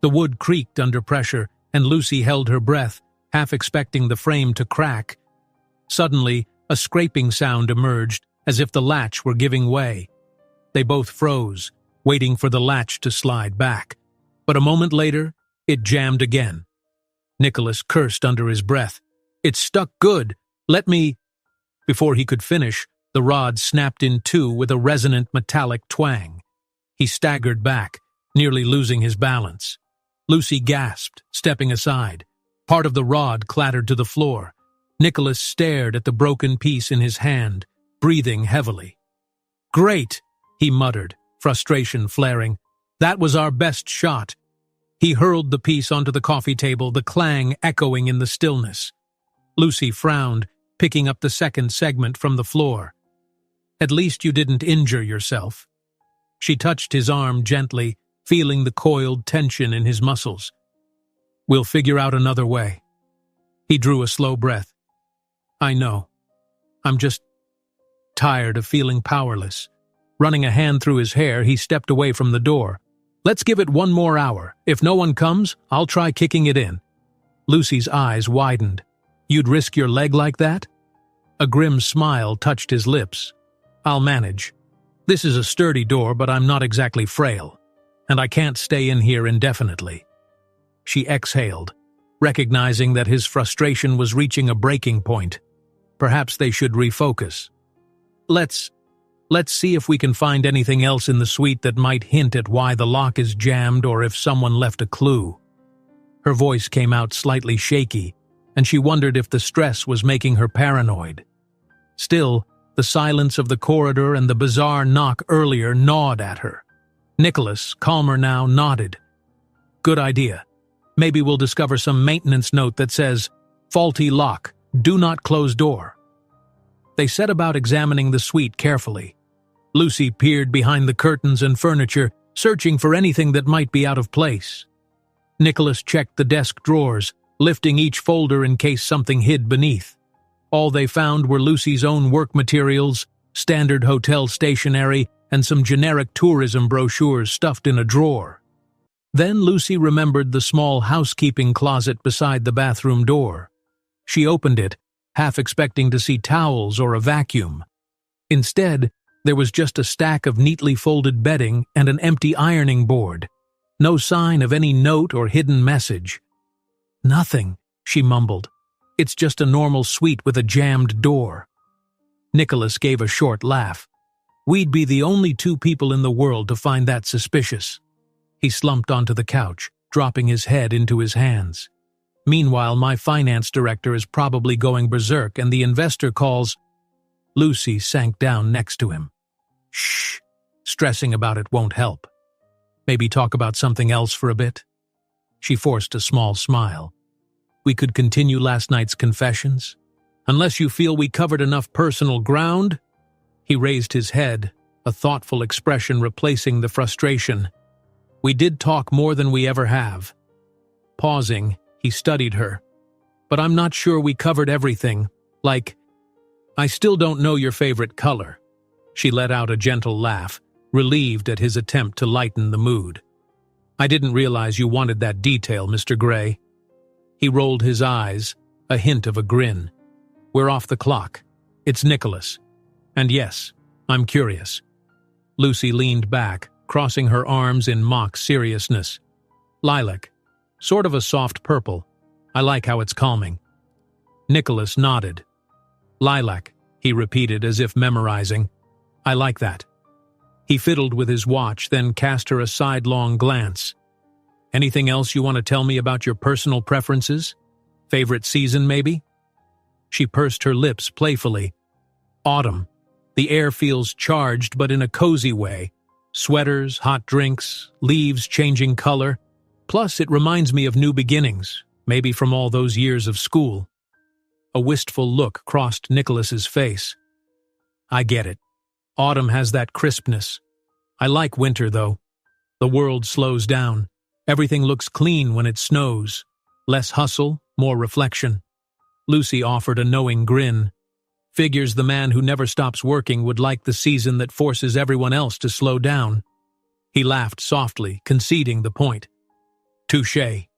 The wood creaked under pressure, and Lucy held her breath, half expecting the frame to crack. Suddenly, a scraping sound emerged, as if the latch were giving way. They both froze, waiting for the latch to slide back. But a moment later, it jammed again. Nicholas cursed under his breath. "It's stuck good. Let me—" Before he could finish, the rod snapped in two with a resonant metallic twang. He staggered back, nearly losing his balance. Lucy gasped, stepping aside. Part of the rod clattered to the floor. Nicholas stared at the broken piece in his hand, breathing heavily. "Great," he muttered, frustration flaring. "That was our best shot." He hurled the piece onto the coffee table, the clang echoing in the stillness. Lucy frowned, picking up the second segment from the floor. "At least you didn't injure yourself." She touched his arm gently, feeling the coiled tension in his muscles. "We'll figure out another way." He drew a slow breath. "I know. I'm just tired of feeling powerless." Running a hand through his hair, he stepped away from the door. "Let's give it one more hour. If no one comes, I'll try kicking it in." Lucy's eyes widened. "You'd risk your leg like that?" A grim smile touched his lips. "I'll manage. This is a sturdy door, but I'm not exactly frail. And I can't stay in here indefinitely." She exhaled, recognizing that his frustration was reaching a breaking point. Perhaps they should refocus. Let's see if we can find anything else in the suite that might hint at why the lock is jammed or if someone left a clue." Her voice came out slightly shaky, and she wondered if the stress was making her paranoid. Still, the silence of the corridor and the bizarre knock earlier gnawed at her. Nicholas, calmer now, nodded. "Good idea. Maybe we'll discover some maintenance note that says, 'Faulty lock, do not close door.'" They set about examining the suite carefully. Lucy peered behind the curtains and furniture, searching for anything that might be out of place. Nicholas checked the desk drawers, lifting each folder in case something hid beneath. All they found were Lucy's own work materials, standard hotel stationery, and some generic tourism brochures stuffed in a drawer. Then Lucy remembered the small housekeeping closet beside the bathroom door. She opened it, half expecting to see towels or a vacuum. Instead, there was just a stack of neatly folded bedding and an empty ironing board. No sign of any note or hidden message. "Nothing," she mumbled. "It's just a normal suite with a jammed door." Nicholas gave a short laugh. "We'd be the only two people in the world to find that suspicious." He slumped onto the couch, dropping his head into his hands. "Meanwhile, my finance director is probably going berserk and the investor calls—" Lucy sank down next to him. "Shh. Stressing about it won't help. Maybe talk about something else for a bit?" She forced a small smile. "We could continue last night's confessions? Unless you feel we covered enough personal ground?" He raised his head, a thoughtful expression replacing the frustration. "We did talk more than we ever have." Pausing, he studied her. "But I'm not sure we covered everything. Like, I still don't know your favorite color." She let out a gentle laugh, relieved at his attempt to lighten the mood. "I didn't realize you wanted that detail, Mr. Gray." He rolled his eyes, a hint of a grin. "We're off the clock. It's Nicholas. And yes, I'm curious." Lucy leaned back, crossing her arms in mock seriousness. "Lilac. Sort of a soft purple. I like how it's calming." Nicholas nodded. "Lilac," he repeated as if memorizing. "I like that." He fiddled with his watch, then cast her a sidelong glance. "Anything else you want to tell me about your personal preferences? Favorite season, maybe?" She pursed her lips playfully. "Autumn. The air feels charged, but in a cozy way. Sweaters, hot drinks, leaves changing color. Plus, it reminds me of new beginnings, maybe from all those years of school." A wistful look crossed Nicholas's face. I get it. Autumn has that crispness. I like winter, though. The world slows down. Everything looks clean when it snows. Less hustle, more reflection. Lucy offered a knowing grin. Figures the man who never stops working would like the season that forces everyone else to slow down. He laughed softly, conceding the point. Touché.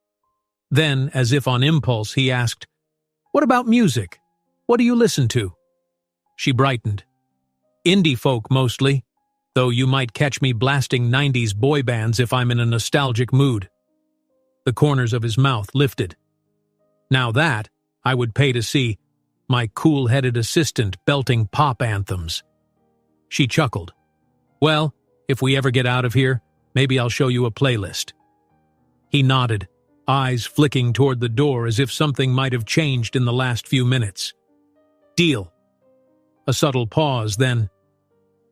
Then, as if on impulse, he asked, "What about music? What do you listen to?" She brightened. Indie folk mostly, though you might catch me blasting 90s boy bands if I'm in a nostalgic mood. The corners of his mouth lifted. Now that, I would pay to see, my cool-headed assistant belting pop anthems. She chuckled. Well, if we ever get out of here, maybe I'll show you a playlist. He nodded, eyes flicking toward the door as if something might have changed in the last few minutes. Deal. A subtle pause, then.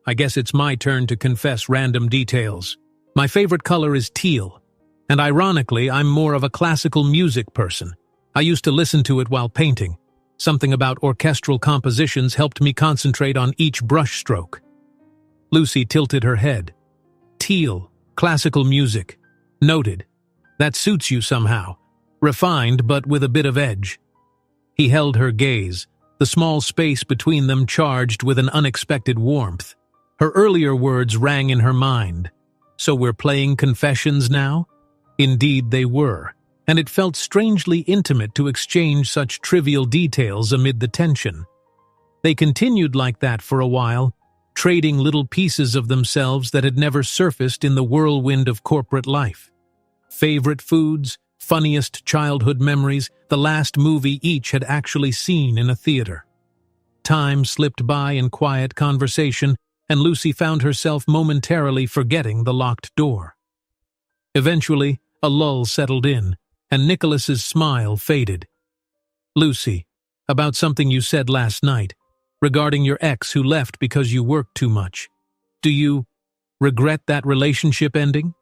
I guess it's my turn to confess random details. My favorite color is teal, and ironically, I'm more of a classical music person. I used to listen to it while painting. Something about orchestral compositions helped me concentrate on each brushstroke. Lucy tilted her head. Teal, classical music. Noted. That suits you somehow. Refined, but with a bit of edge. He held her gaze, the small space between them charged with an unexpected warmth. Her earlier words rang in her mind. So we're playing confessions now? Indeed they were, and it felt strangely intimate to exchange such trivial details amid the tension. They continued like that for a while, trading little pieces of themselves that had never surfaced in the whirlwind of corporate life. Favorite foods, funniest childhood memories, the last movie each had actually seen in a theater. Time slipped by in quiet conversation, and Lucy found herself momentarily forgetting the locked door. Eventually, a lull settled in, and Nicholas's smile faded. Lucy, about something you said last night, regarding your ex who left because you worked too much. Do you regret that relationship ending?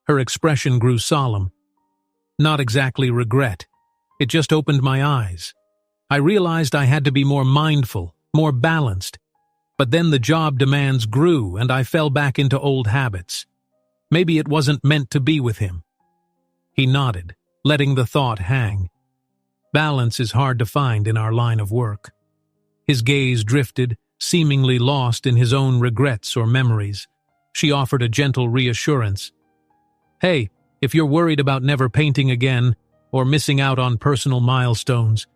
Her expression grew solemn. Not exactly regret. It just opened my eyes. I realized I had to be more mindful, more balanced. But then the job demands grew and I fell back into old habits. Maybe it wasn't meant to be with him. He nodded, letting the thought hang. Balance is hard to find in our line of work. His gaze drifted, seemingly lost in his own regrets or memories. She offered a gentle reassurance. Hey, if you're worried about never painting again or missing out on personal milestones,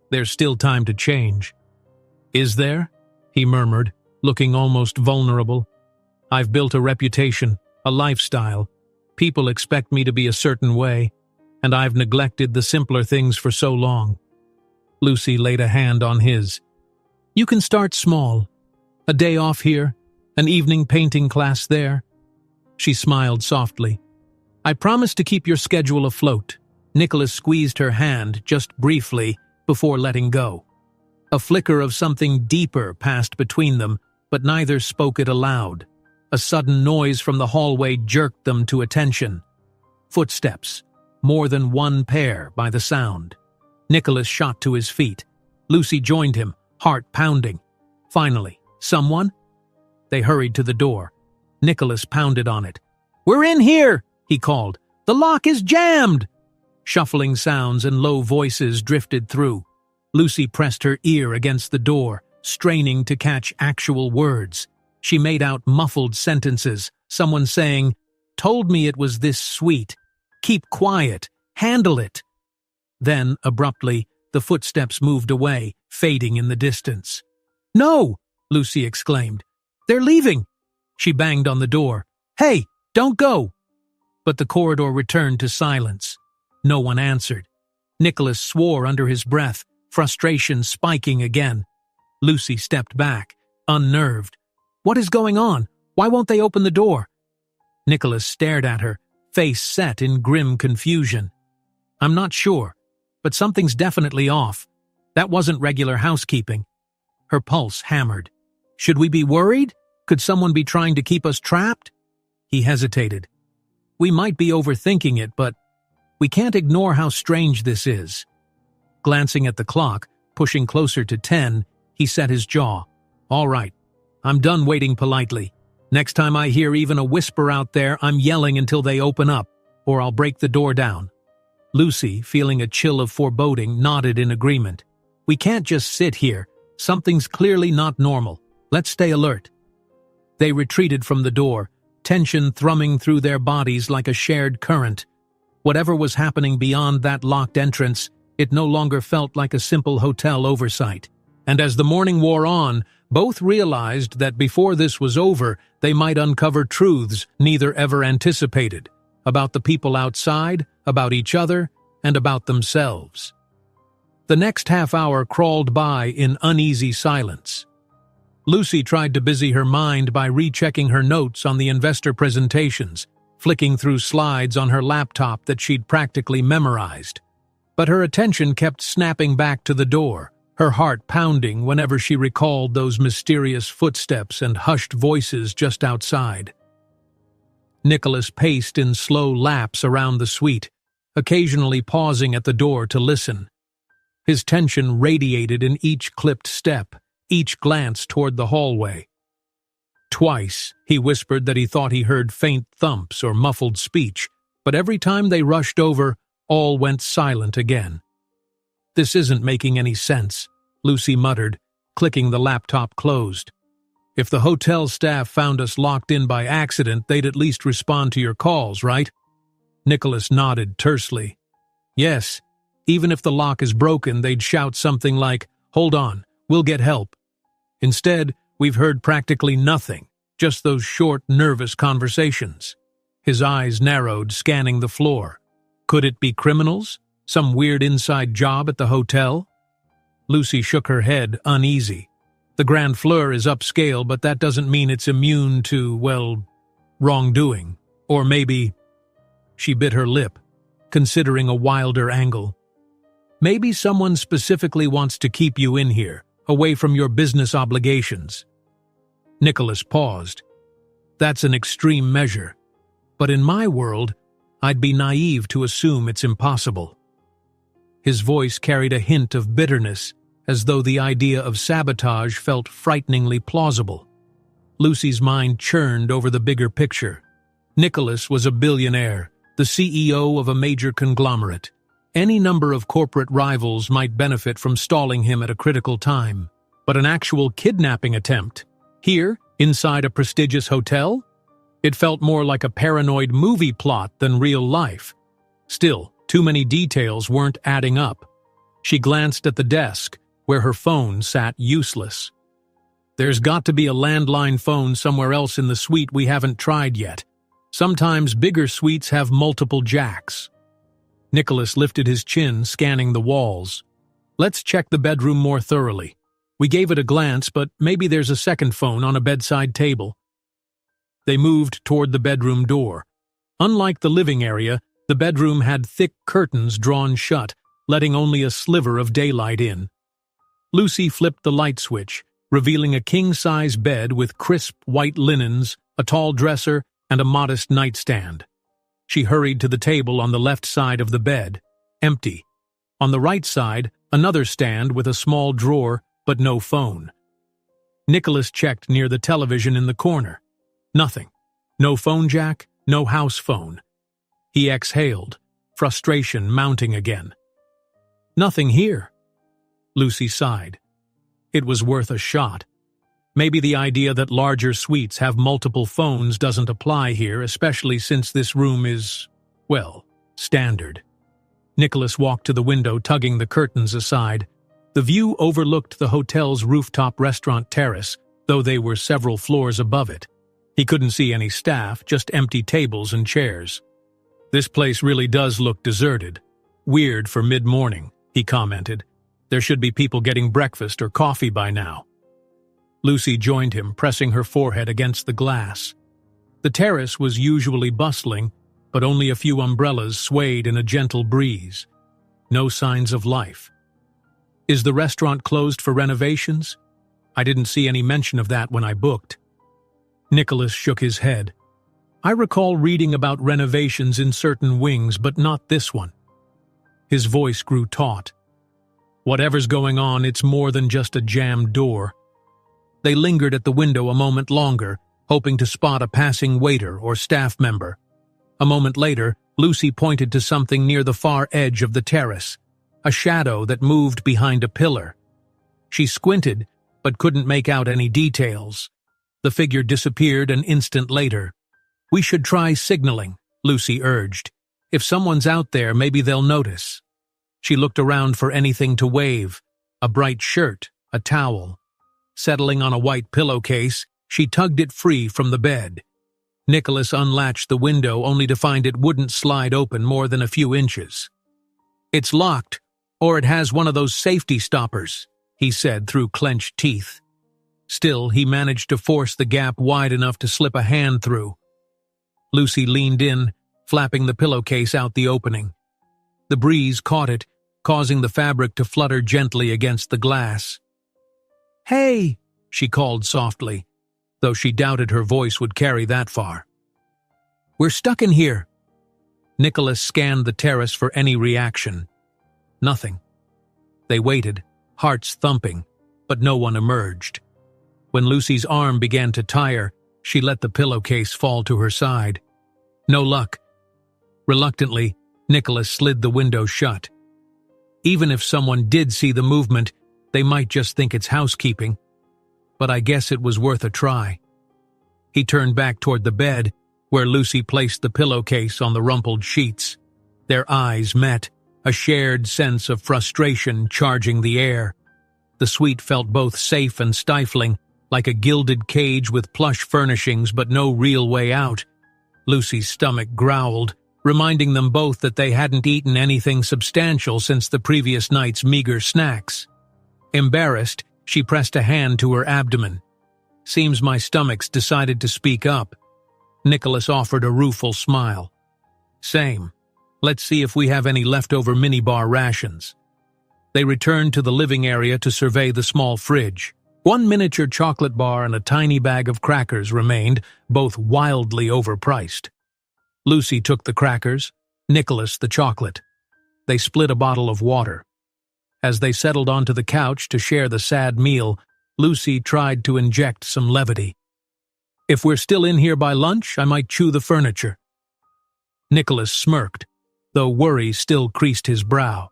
there's still time to change. Is there? He murmured, looking almost vulnerable. I've built a reputation, a lifestyle. People expect me to be a certain way, and I've neglected the simpler things for so long. Lucy laid a hand on his. You can start small. A day off here, an evening painting class there. She smiled softly. I promise to keep your schedule afloat. Nicholas squeezed her hand just briefly before letting go. A flicker of something deeper passed between them, but neither spoke it aloud. A sudden noise from the hallway jerked them to attention. Footsteps, more than one pair by the sound. Nicholas shot to his feet. Lucy joined him, heart pounding. Finally, someone? They hurried to the door. Nicholas pounded on it. We're in here, he called. The lock is jammed! Shuffling sounds and low voices drifted through. Lucy pressed her ear against the door, straining to catch actual words. She made out muffled sentences, someone saying, Told me it was this sweet. Keep quiet. Handle it. Then, abruptly, the footsteps moved away, fading in the distance. No! Lucy exclaimed. They're leaving! She banged on the door. Hey, don't go! But the corridor returned to silence. No one answered. Nicholas swore under his breath, frustration spiking again. Lucy stepped back, unnerved. What is going on? Why won't they open the door? Nicholas stared at her, face set in grim confusion. I'm not sure, but something's definitely off. That wasn't regular housekeeping. Her pulse hammered. Should we be worried? Could someone be trying to keep us trapped? He hesitated. We might be overthinking it, but we can't ignore how strange this is. Glancing at the clock, Pushing closer to 10, he set his jaw. "All right, I'm done waiting politely. Next time I hear even a whisper out there, I'm yelling until they open up, or I'll break the door down." Lucy, feeling a chill of foreboding, nodded in agreement. "We can't just sit here. Something's clearly not normal. Let's stay alert." They retreated from the door, tension thrumming through their bodies like a shared current. Whatever was happening beyond that locked entrance, it no longer felt like a simple hotel oversight. And as the morning wore on, both realized that before this was over, they might uncover truths neither ever anticipated, about the people outside, about each other, and about themselves. The next half hour crawled by in uneasy silence. Lucy tried to busy her mind by rechecking her notes on the investor presentations, flicking through slides on her laptop that she'd practically memorized. But her attention kept snapping back to the door, her heart pounding whenever she recalled those mysterious footsteps and hushed voices just outside. Nicholas paced in slow laps around the suite, occasionally pausing at the door to listen. His tension radiated in each clipped step, each glance toward the hallway. Twice, he whispered that he thought he heard faint thumps or muffled speech, but every time they rushed over, all went silent again. "This isn't making any sense," Lucy muttered, clicking the laptop closed. "If the hotel staff found us locked in by accident, they'd at least respond to your calls, right?" Nicholas nodded tersely. "Yes, even if the lock is broken, they'd shout something like, 'Hold on, we'll get help.' Instead, we've heard practically nothing, just those short, nervous conversations." His eyes narrowed, scanning the floor. Could it be criminals? Some weird inside job at the hotel? Lucy shook her head, uneasy. The Grand Fleur is upscale, but that doesn't mean it's immune to, well, wrongdoing. Or maybe... She bit her lip, considering a wilder angle. "Maybe someone specifically wants to keep you in here, away from your business obligations." Nicholas paused. "That's an extreme measure. But in my world, I'd be naive to assume it's impossible." His voice carried a hint of bitterness, as though the idea of sabotage felt frighteningly plausible. Lucy's mind churned over the bigger picture. Nicholas was a billionaire, the CEO of a major conglomerate. Any number of corporate rivals might benefit from stalling him at a critical time. But an actual kidnapping attempt? Here, inside a prestigious hotel? It felt more like a paranoid movie plot than real life. Still, too many details weren't adding up. She glanced at the desk, where her phone sat useless. "There's got to be a landline phone somewhere else in the suite we haven't tried yet. Sometimes bigger suites have multiple jacks." Nicholas lifted his chin, scanning the walls. "Let's check the bedroom more thoroughly. We gave it a glance, but maybe there's a second phone on a bedside table." They moved toward the bedroom door. Unlike the living area, the bedroom had thick curtains drawn shut, letting only a sliver of daylight in. Lucy flipped the light switch, revealing a king-size bed with crisp white linens, a tall dresser, and a modest nightstand. She hurried to the table on the left side of the bed, empty. On the right side, another stand with a small drawer, but no phone. Nicholas checked near the television in the corner. Nothing. No phone jack, no house phone. He exhaled, frustration mounting again. "Nothing here." Lucy sighed. It was worth a shot. Maybe the idea that larger suites have multiple phones doesn't apply here, especially since this room is, well, standard. Nicholas walked to the window, tugging the curtains aside. The view overlooked the hotel's rooftop restaurant terrace, though they were several floors above it. He couldn't see any staff, just empty tables and chairs. "This place really does look deserted. Weird for mid-morning," he commented. "There should be people getting breakfast or coffee by now." Lucy joined him, pressing her forehead against the glass. The terrace was usually bustling, but only a few umbrellas swayed in a gentle breeze. No signs of life. "Is the restaurant closed for renovations? I didn't see any mention of that when I booked." Nicholas shook his head. "I recall reading about renovations in certain wings, but not this one." His voice grew taut. Whatever's going on, it's more than just a jammed door. They lingered at the window a moment longer, hoping to spot a passing waiter or staff member. A moment later, Lucy pointed to something near the far edge of the terrace, a shadow that moved behind a pillar. She squinted, but couldn't make out any details. The figure disappeared an instant later. "We should try signaling," Lucy urged. "If someone's out there, maybe they'll notice." She looked around for anything to wave, a bright shirt, a towel. Settling on a white pillowcase, she tugged it free from the bed. Nicholas unlatched the window only to find it wouldn't slide open more than a few inches. "It's locked, or it has one of those safety stoppers," he said through clenched teeth. Still, he managed to force the gap wide enough to slip a hand through. Lucy leaned in, flapping the pillowcase out the opening. The breeze caught it, causing the fabric to flutter gently against the glass. "Hey!" she called softly, though she doubted her voice would carry that far. "We're stuck in here." Nicholas scanned the terrace for any reaction. Nothing. They waited, hearts thumping, but no one emerged. When Lucy's arm began to tire, she let the pillowcase fall to her side. No luck. Reluctantly, Nicholas slid the window shut. Even if someone did see the movement, they might just think it's housekeeping. But I guess it was worth a try. He turned back toward the bed, where Lucy placed the pillowcase on the rumpled sheets. Their eyes met, a shared sense of frustration charging the air. The suite felt both safe and stifling, like a gilded cage with plush furnishings but no real way out. Lucy's stomach growled, reminding them both that they hadn't eaten anything substantial since the previous night's meager snacks. Embarrassed, she pressed a hand to her abdomen. "Seems my stomach's decided to speak up." Nicholas offered a rueful smile. "Same. Let's see if we have any leftover minibar rations." They returned to the living area to survey the small fridge. One miniature chocolate bar and a tiny bag of crackers remained, both wildly overpriced. Lucy took the crackers, Nicholas the chocolate. They split a bottle of water. As they settled onto the couch to share the sad meal, Lucy tried to inject some levity. "If we're still in here by lunch, I might chew the furniture." Nicholas smirked, though worry still creased his brow.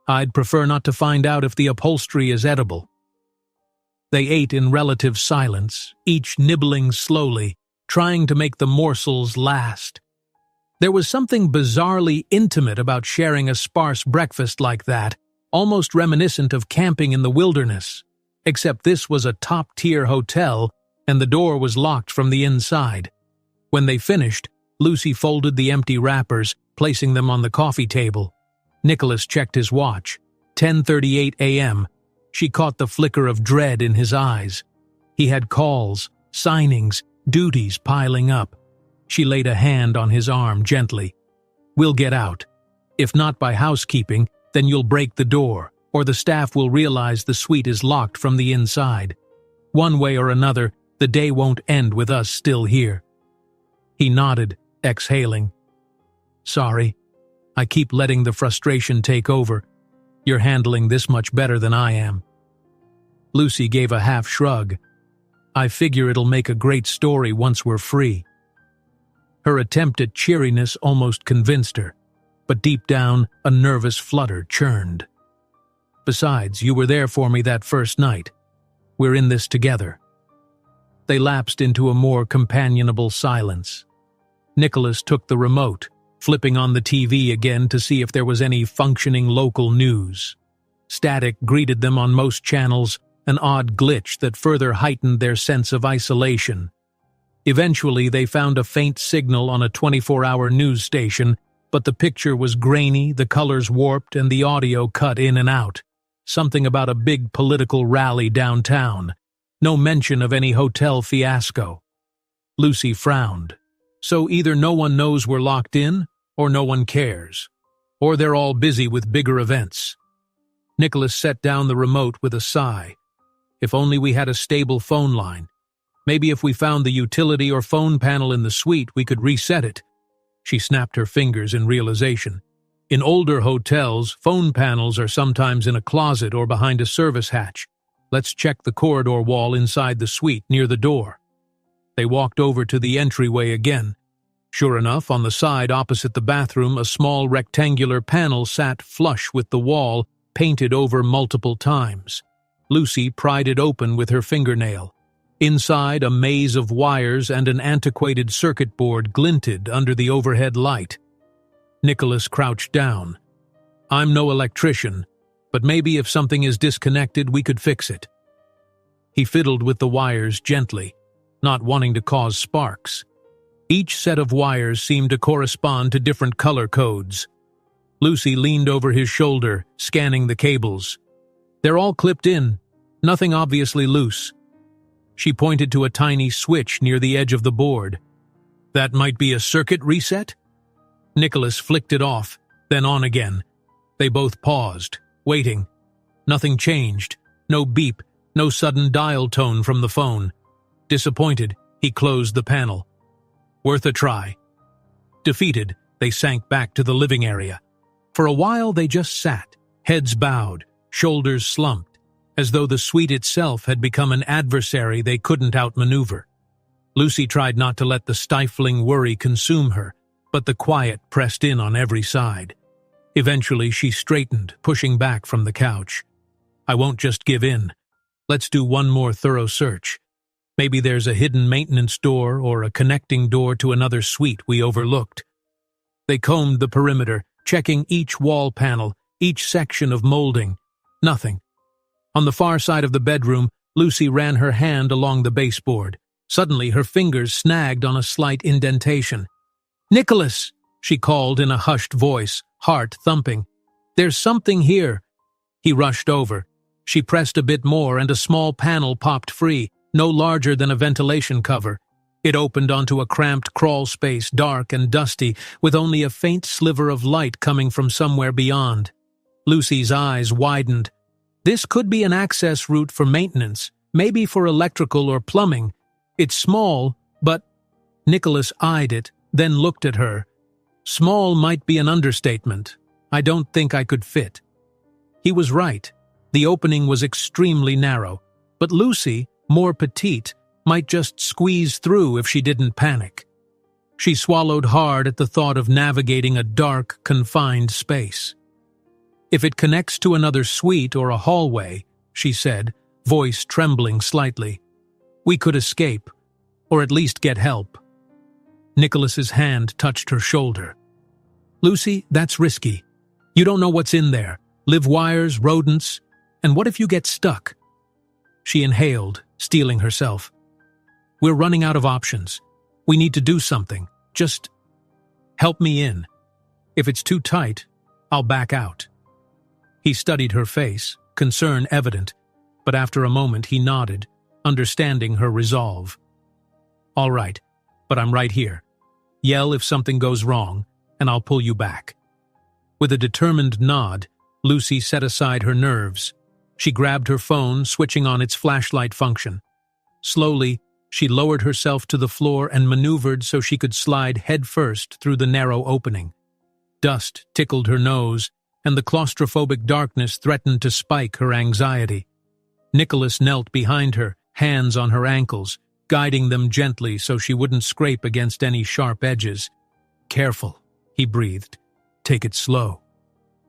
"I'd prefer not to find out if the upholstery is edible." They ate in relative silence, each nibbling slowly, trying to make the morsels last. There was something bizarrely intimate about sharing a sparse breakfast like that, almost reminiscent of camping in the wilderness, except this was a top-tier hotel and the door was locked from the inside. When they finished, Lucy folded the empty wrappers, placing them on the coffee table. Nicholas checked his watch. 10:38 a.m. She caught the flicker of dread in his eyes. He had calls, signings, duties piling up. She laid a hand on his arm gently. "We'll get out. If not by housekeeping, then you'll break the door, or the staff will realize the suite is locked from the inside. One way or another, the day won't end with us still here." He nodded, exhaling. "Sorry. I keep letting the frustration take over. You're handling this much better than I am." Lucy gave a half shrug. "I figure it'll make a great story once we're free." Her attempt at cheeriness almost convinced her, but deep down, a nervous flutter churned. "Besides, you were there for me that first night. We're in this together." They lapsed into a more companionable silence. Nicholas took the remote, flipping on the TV again to see if there was any functioning local news. Static greeted them on most channels, an odd glitch that further heightened their sense of isolation. Eventually, they found a faint signal on a 24-hour news station, but the picture was grainy, the colors warped, and the audio cut in and out. Something about a big political rally downtown. No mention of any hotel fiasco. Lucy frowned. So either no one knows we're locked in, or no one cares. Or they're all busy with bigger events. Nicholas set down the remote with a sigh. If only we had a stable phone line. Maybe if we found the utility or phone panel in the suite, we could reset it. She snapped her fingers in realization. In older hotels, phone panels are sometimes in a closet or behind a service hatch. Let's check the corridor wall inside the suite near the door. They walked over to the entryway again. Sure enough, on the side opposite the bathroom, a small rectangular panel sat flush with the wall, painted over multiple times. Lucy pried it open with her fingernail. Inside, a maze of wires and an antiquated circuit board glinted under the overhead light. Nicholas crouched down. "I'm no electrician, but maybe if something is disconnected, we could fix it." He fiddled with the wires gently, not wanting to cause sparks. Each set of wires seemed to correspond to different color codes. Lucy leaned over his shoulder, scanning the cables. "They're all clipped in, nothing obviously loose." She pointed to a tiny switch near the edge of the board. "That might be a circuit reset?" Nicholas flicked it off, then on again. They both paused, waiting. Nothing changed. No beep, no sudden dial tone from the phone. Disappointed, he closed the panel. Worth a try. Defeated, they sank back to the living area. For a while they just sat, heads bowed, shoulders slumped, as though the suite itself had become an adversary they couldn't outmaneuver. Lucy tried not to let the stifling worry consume her, but the quiet pressed in on every side. Eventually she straightened, pushing back from the couch. "I won't just give in. Let's do one more thorough search. Maybe there's a hidden maintenance door or a connecting door to another suite we overlooked." They combed the perimeter, checking each wall panel, each section of molding. Nothing. On the far side of the bedroom, Lucy ran her hand along the baseboard. Suddenly her fingers snagged on a slight indentation. "Nicholas!" she called in a hushed voice, heart thumping. "There's something here." He rushed over. She pressed a bit more and a small panel popped free, no larger than a ventilation cover. It opened onto a cramped crawl space, dark and dusty, with only a faint sliver of light coming from somewhere beyond. Lucy's eyes widened. This could be an access route for maintenance, maybe for electrical or plumbing. It's small, but... Nicholas eyed it, then looked at her. Small might be an understatement. I don't think I could fit. He was right. The opening was extremely narrow, but Lucy, more petite, might just squeeze through if she didn't panic. She swallowed hard at the thought of navigating a dark, confined space. "If it connects to another suite or a hallway," she said, voice trembling slightly, "we could escape, or at least get help." Nicholas's hand touched her shoulder. "Lucy, that's risky. You don't know what's in there. Live wires, rodents, and what if you get stuck?" She inhaled, steeling herself. "We're running out of options. We need to do something. Just help me in. If it's too tight, I'll back out." He studied her face, concern evident, but after a moment he nodded, understanding her resolve. "All right, but I'm right here. Yell if something goes wrong, and I'll pull you back." With a determined nod, Lucy set aside her nerves. She grabbed her phone, switching on its flashlight function. Slowly, she lowered herself to the floor and maneuvered so she could slide headfirst through the narrow opening. Dust tickled her nose, and the claustrophobic darkness threatened to spike her anxiety. Nicholas knelt behind her, hands on her ankles, guiding them gently so she wouldn't scrape against any sharp edges. "Careful," he breathed. "Take it slow."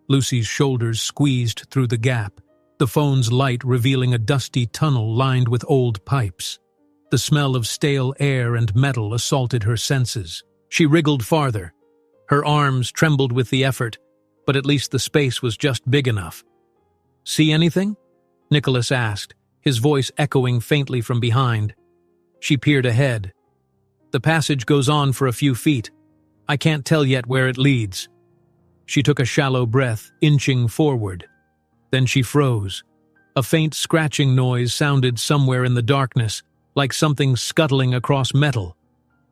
Lucy's shoulders squeezed through the gap, the phone's light revealing a dusty tunnel lined with old pipes. The smell of stale air and metal assaulted her senses. She wriggled farther. Her arms trembled with the effort, but at least the space was just big enough. "See anything?" Nicholas asked, his voice echoing faintly from behind. She peered ahead. "The passage goes on for a few feet. I can't tell yet where it leads." She took a shallow breath, inching forward. Then she froze. A faint scratching noise sounded somewhere in the darkness, like something scuttling across metal.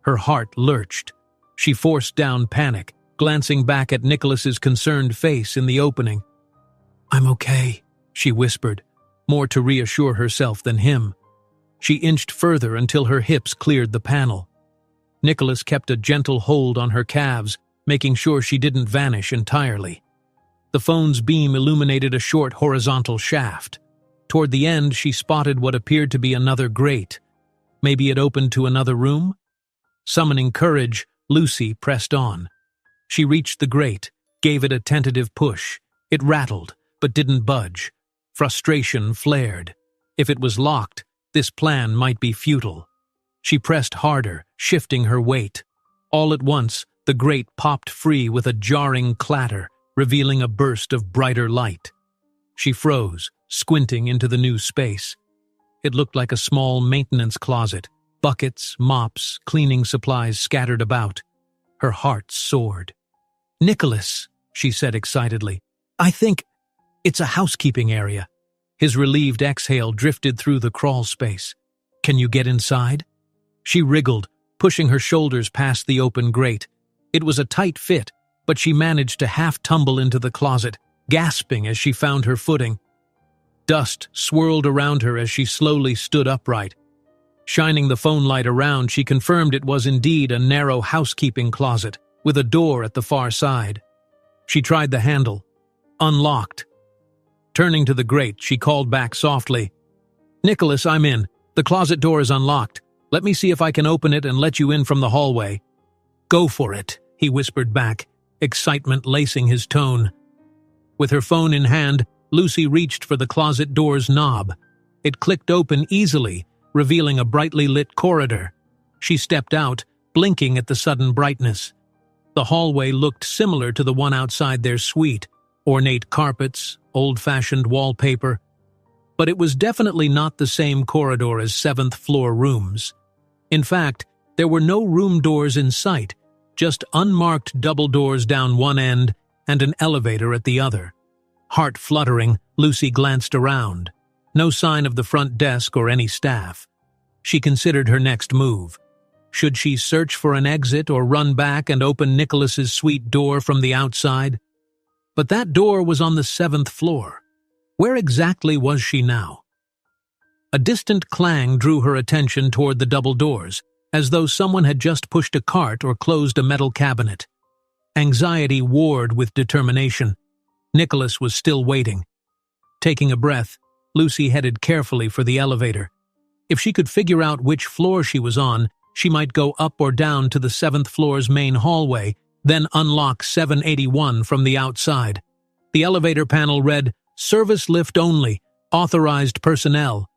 Her heart lurched. She forced down panic, glancing back at Nicholas's concerned face in the opening. "I'm okay," she whispered, more to reassure herself than him. She inched further until her hips cleared the panel. Nicholas kept a gentle hold on her calves, making sure she didn't vanish entirely. The phone's beam illuminated a short horizontal shaft. Toward the end, she spotted what appeared to be another grate. Maybe it opened to another room? Summoning courage, Lucy pressed on. She reached the grate, gave it a tentative push. It rattled, but didn't budge. Frustration flared. If it was locked, this plan might be futile. She pressed harder, shifting her weight. All at once, the grate popped free with a jarring clatter, revealing a burst of brighter light. She froze, squinting into the new space. It looked like a small maintenance closet, buckets, mops, cleaning supplies scattered about. Her heart soared. "Nicholas," she said excitedly. "I think it's a housekeeping area." His relieved exhale drifted through the crawl space. "Can you get inside?" She wriggled, pushing her shoulders past the open grate. It was a tight fit, but she managed to half-tumble into the closet, gasping as she found her footing. Dust swirled around her as she slowly stood upright. Shining the phone light around, she confirmed it was indeed a narrow housekeeping closet, with a door at the far side. She tried the handle. Unlocked. Turning to the grate, she called back softly. "Nicholas, I'm in. The closet door is unlocked. Let me see if I can open it and let you in from the hallway." "Go for it," he whispered back, excitement lacing his tone. With her phone in hand, Lucy reached for the closet door's knob. It clicked open easily, revealing a brightly lit corridor. She stepped out, blinking at the sudden brightness. The hallway looked similar to the one outside their suite, ornate carpets, old-fashioned wallpaper. But it was definitely not the same corridor as seventh-floor rooms. In fact, there were no room doors in sight, just unmarked double doors down one end and an elevator at the other. Heart fluttering, Lucy glanced around. No sign of the front desk or any staff. She considered her next move. Should she search for an exit or run back and open Nicholas's suite door from the outside? But that door was on the 7th floor. Where exactly was she now? A distant clang drew her attention toward the double doors, as though someone had just pushed a cart or closed a metal cabinet. Anxiety warred with determination. Nicholas was still waiting. Taking a breath, Lucy headed carefully for the elevator. If she could figure out which floor she was on, she might go up or down to the 7th floor's main hallway, then unlock 781 from the outside. The elevator panel read, "Service lift only, authorized personnel."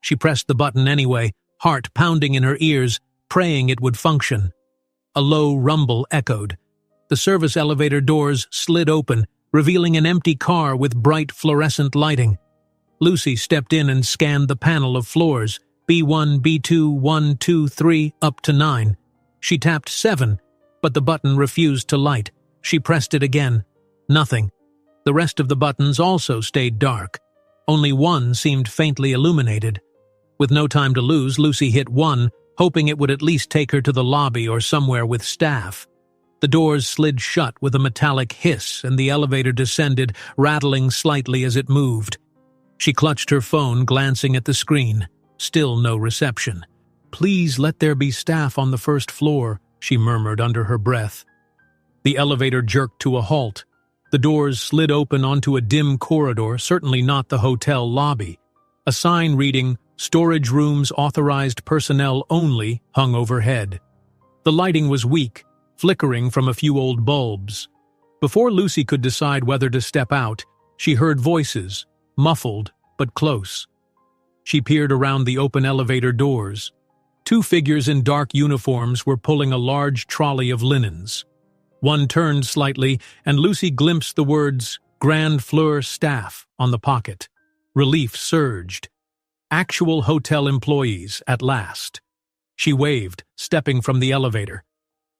She pressed the button anyway, heart pounding in her ears, praying it would function. A low rumble echoed. The service elevator doors slid open, revealing an empty car with bright fluorescent lighting. Lucy stepped in and scanned the panel of floors, B1, B2, 1, 2, 3, up to 9. She tapped 7, but the button refused to light. She pressed it again. Nothing. The rest of the buttons also stayed dark. Only one seemed faintly illuminated. With no time to lose, Lucy hit 1, hoping it would at least take her to the lobby or somewhere with staff. The doors slid shut with a metallic hiss, and the elevator descended, rattling slightly as it moved. She clutched her phone, glancing at the screen. Still no reception. "Please let there be staff on the 1st floor," she murmured under her breath. The elevator jerked to a halt. The doors slid open onto a dim corridor, certainly not the hotel lobby. A sign reading, "Storage rooms authorized personnel only," hung overhead. The lighting was weak, flickering from a few old bulbs. Before Lucy could decide whether to step out, she heard voices, muffled but close. She peered around the open elevator doors. 2 figures in dark uniforms were pulling a large trolley of linens. One turned slightly, and Lucy glimpsed the words, "Grand Fleur Staff," on the pocket. Relief surged. Actual hotel employees, at last. She waved, stepping from the elevator.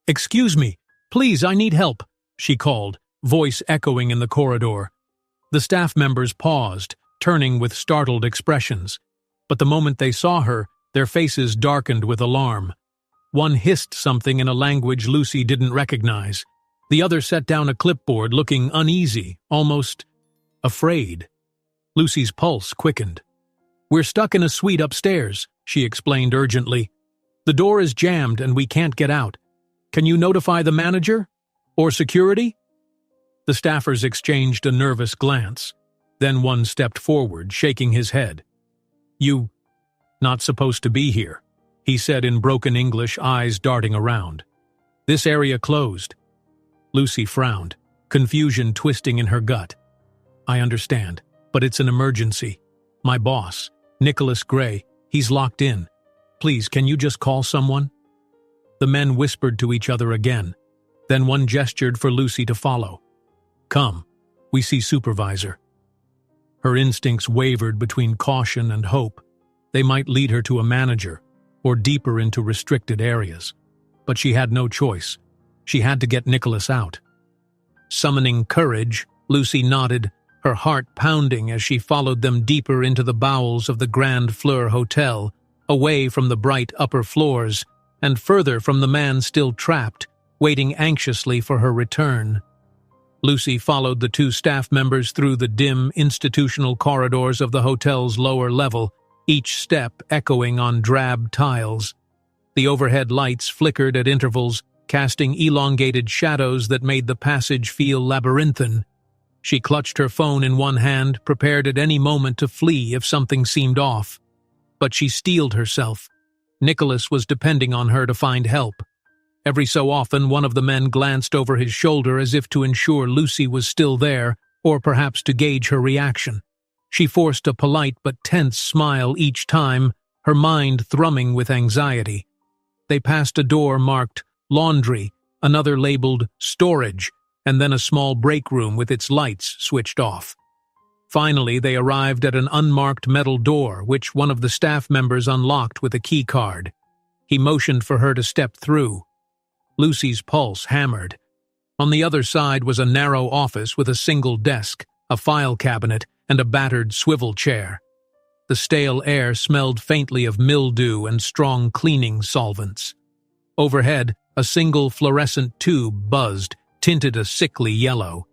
"Excuse me, please, I need help," she called, voice echoing in the corridor. The staff members paused, turning with startled expressions. But the moment they saw her, their faces darkened with alarm. One hissed something in a language Lucy didn't recognize. The other set down a clipboard, looking uneasy, almost afraid. Lucy's pulse quickened. "We're stuck in a suite upstairs," she explained urgently. "The door is jammed and we can't get out. Can you notify the manager?" Or security?" The staffers exchanged a nervous glance. Then one stepped forward, shaking his head. "You not supposed to be here," he said in broken English, eyes darting around. "This area closed." Lucy frowned, confusion twisting in her gut. "I understand, but it's an emergency. My boss, Nicholas Gray, he's locked in. Please, can you just call someone?" The men whispered to each other again. Then one gestured for Lucy to follow. "Come, we see Supervisor." Her instincts wavered between caution and hope. They might lead her to a manager, or deeper into restricted areas. But she had no choice. She had to get Nicholas out. Summoning courage, Lucy nodded, her heart pounding as she followed them deeper into the bowels of the Grand Fleur Hotel, away from the bright upper floors, and further from the man still trapped, waiting anxiously for her return. Lucy followed the two staff members through the dim, institutional corridors of the hotel's lower level, each step echoing on drab tiles. The overhead lights flickered at intervals, casting elongated shadows that made the passage feel labyrinthine. She clutched her phone in one hand, prepared at any moment to flee if something seemed off. But she steeled herself. Nicholas was depending on her to find help. Every so often, one of the men glanced over his shoulder as if to ensure Lucy was still there, or perhaps to gauge her reaction. She forced a polite but tense smile each time, her mind thrumming with anxiety. They passed a door marked laundry, another labeled storage, and then a small break room with its lights switched off. Finally, they arrived at an unmarked metal door, which one of the staff members unlocked with a key card. He motioned for her to step through. Lucy's pulse hammered. On the other side was a narrow office with a single desk, a file cabinet, and a battered swivel chair. The stale air smelled faintly of mildew and strong cleaning solvents. Overhead, a single fluorescent tube buzzed, tinted a sickly yellow.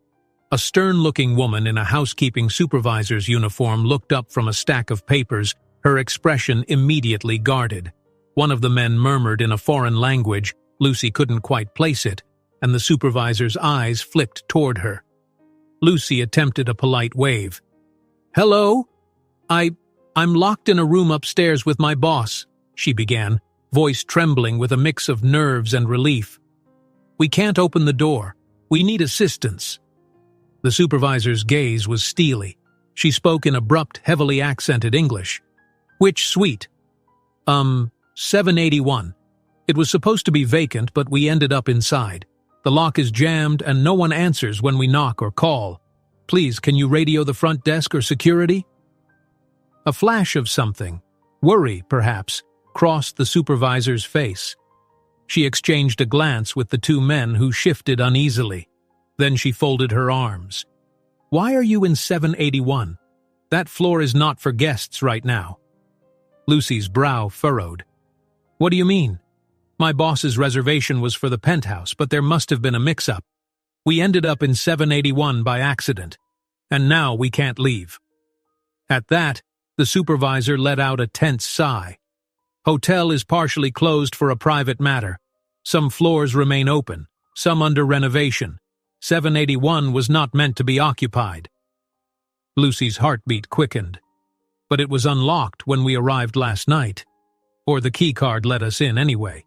A stern-looking woman in a housekeeping supervisor's uniform looked up from a stack of papers, her expression immediately guarded. One of the men murmured in a foreign language. Lucy couldn't quite place it, and the supervisor's eyes flipped toward her. Lucy attempted a polite wave. "Hello? I'm locked in a room upstairs with my boss," she began, voice trembling with a mix of nerves and relief. "We can't open the door. We need assistance." The supervisor's gaze was steely. She spoke in abrupt, heavily accented English. "Which suite?" 781. It was supposed to be vacant, but we ended up inside. The lock is jammed and no one answers when we knock or call. Please, can you radio the front desk or security?" A flash of something, worry perhaps, crossed the supervisor's face. She exchanged a glance with the two men who shifted uneasily. Then she folded her arms. "Why are you in 781? That floor is not for guests right now." Lucy's brow furrowed. "What do you mean?" "My boss's reservation was for the penthouse, but there must have been a mix-up. We ended up in 781 by accident, and now we can't leave." At that, the supervisor let out a tense sigh. "Hotel is partially closed for a private matter. Some floors remain open, some under renovation. 781 was not meant to be occupied." Lucy's heartbeat quickened. "But it was unlocked when we arrived last night. Or the key card let us in anyway.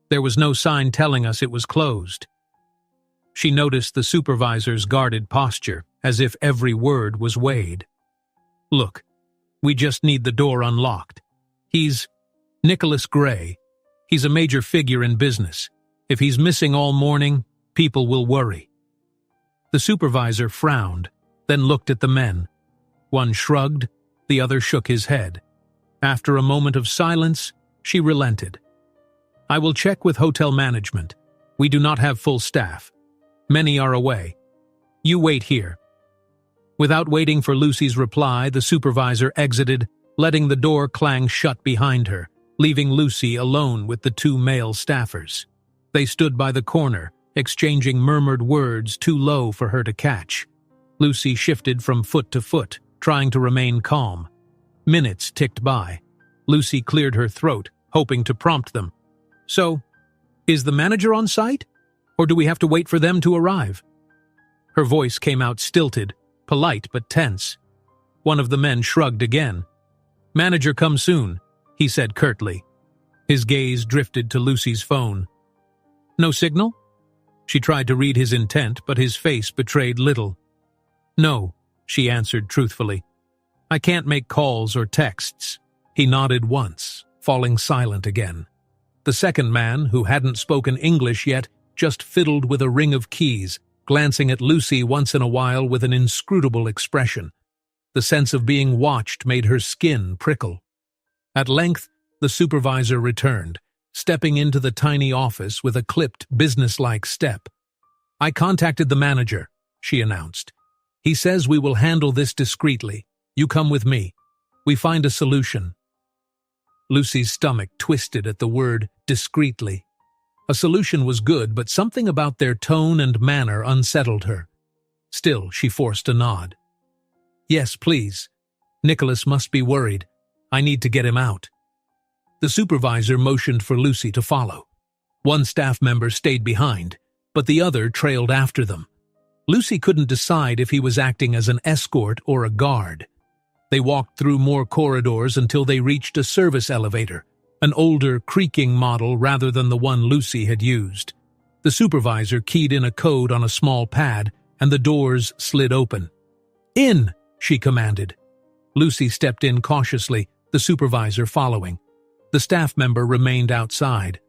There was no sign telling us it was closed." She noticed the supervisor's guarded posture, as if every word was weighed. "Look, we just need the door unlocked. He's Nicholas Gray. He's a major figure in business. If he's missing all morning, people will worry." The supervisor frowned, then looked at the men. One shrugged, the other shook his head. After a moment of silence, she relented. "I will check with hotel management. We do not have full staff. Many are away. You wait here." Without waiting for Lucy's reply, the supervisor exited, letting the door clang shut behind her, leaving Lucy alone with the two male staffers. They stood by the corner, exchanging murmured words too low for her to catch. Lucy shifted from foot to foot, trying to remain calm. Minutes ticked by. Lucy cleared her throat, hoping to prompt them. "So, is the manager on site?" Or do we have to wait for them to arrive? Her voice came out stilted, polite but tense. One of the men shrugged again. Manager come soon, he said curtly. His gaze drifted to Lucy's phone. No signal? She tried to read his intent, but his face betrayed little. No, she answered truthfully. I can't make calls or texts. He nodded once, falling silent again. The second man, who hadn't spoken English yet, just fiddled with a ring of keys, glancing at Lucy once in a while with an inscrutable expression. The sense of being watched made her skin prickle. At length, the supervisor returned, stepping into the tiny office with a clipped, businesslike step. I contacted the manager, she announced. He says we will handle this discreetly. You come with me. We find a solution. Lucy's stomach twisted at the word discreetly. A solution was good, but something about their tone and manner unsettled her. Still, she forced a nod. Yes, please. Nicholas must be worried. I need to get him out. The supervisor motioned for Lucy to follow. One staff member stayed behind, but the other trailed after them. Lucy couldn't decide if he was acting as an escort or a guard. They walked through more corridors until they reached a service elevator, an older, creaking model rather than the one Lucy had used. The supervisor keyed in a code on a small pad, and the doors slid open. In, she commanded. Lucy stepped in cautiously, the supervisor following. The staff member remained outside.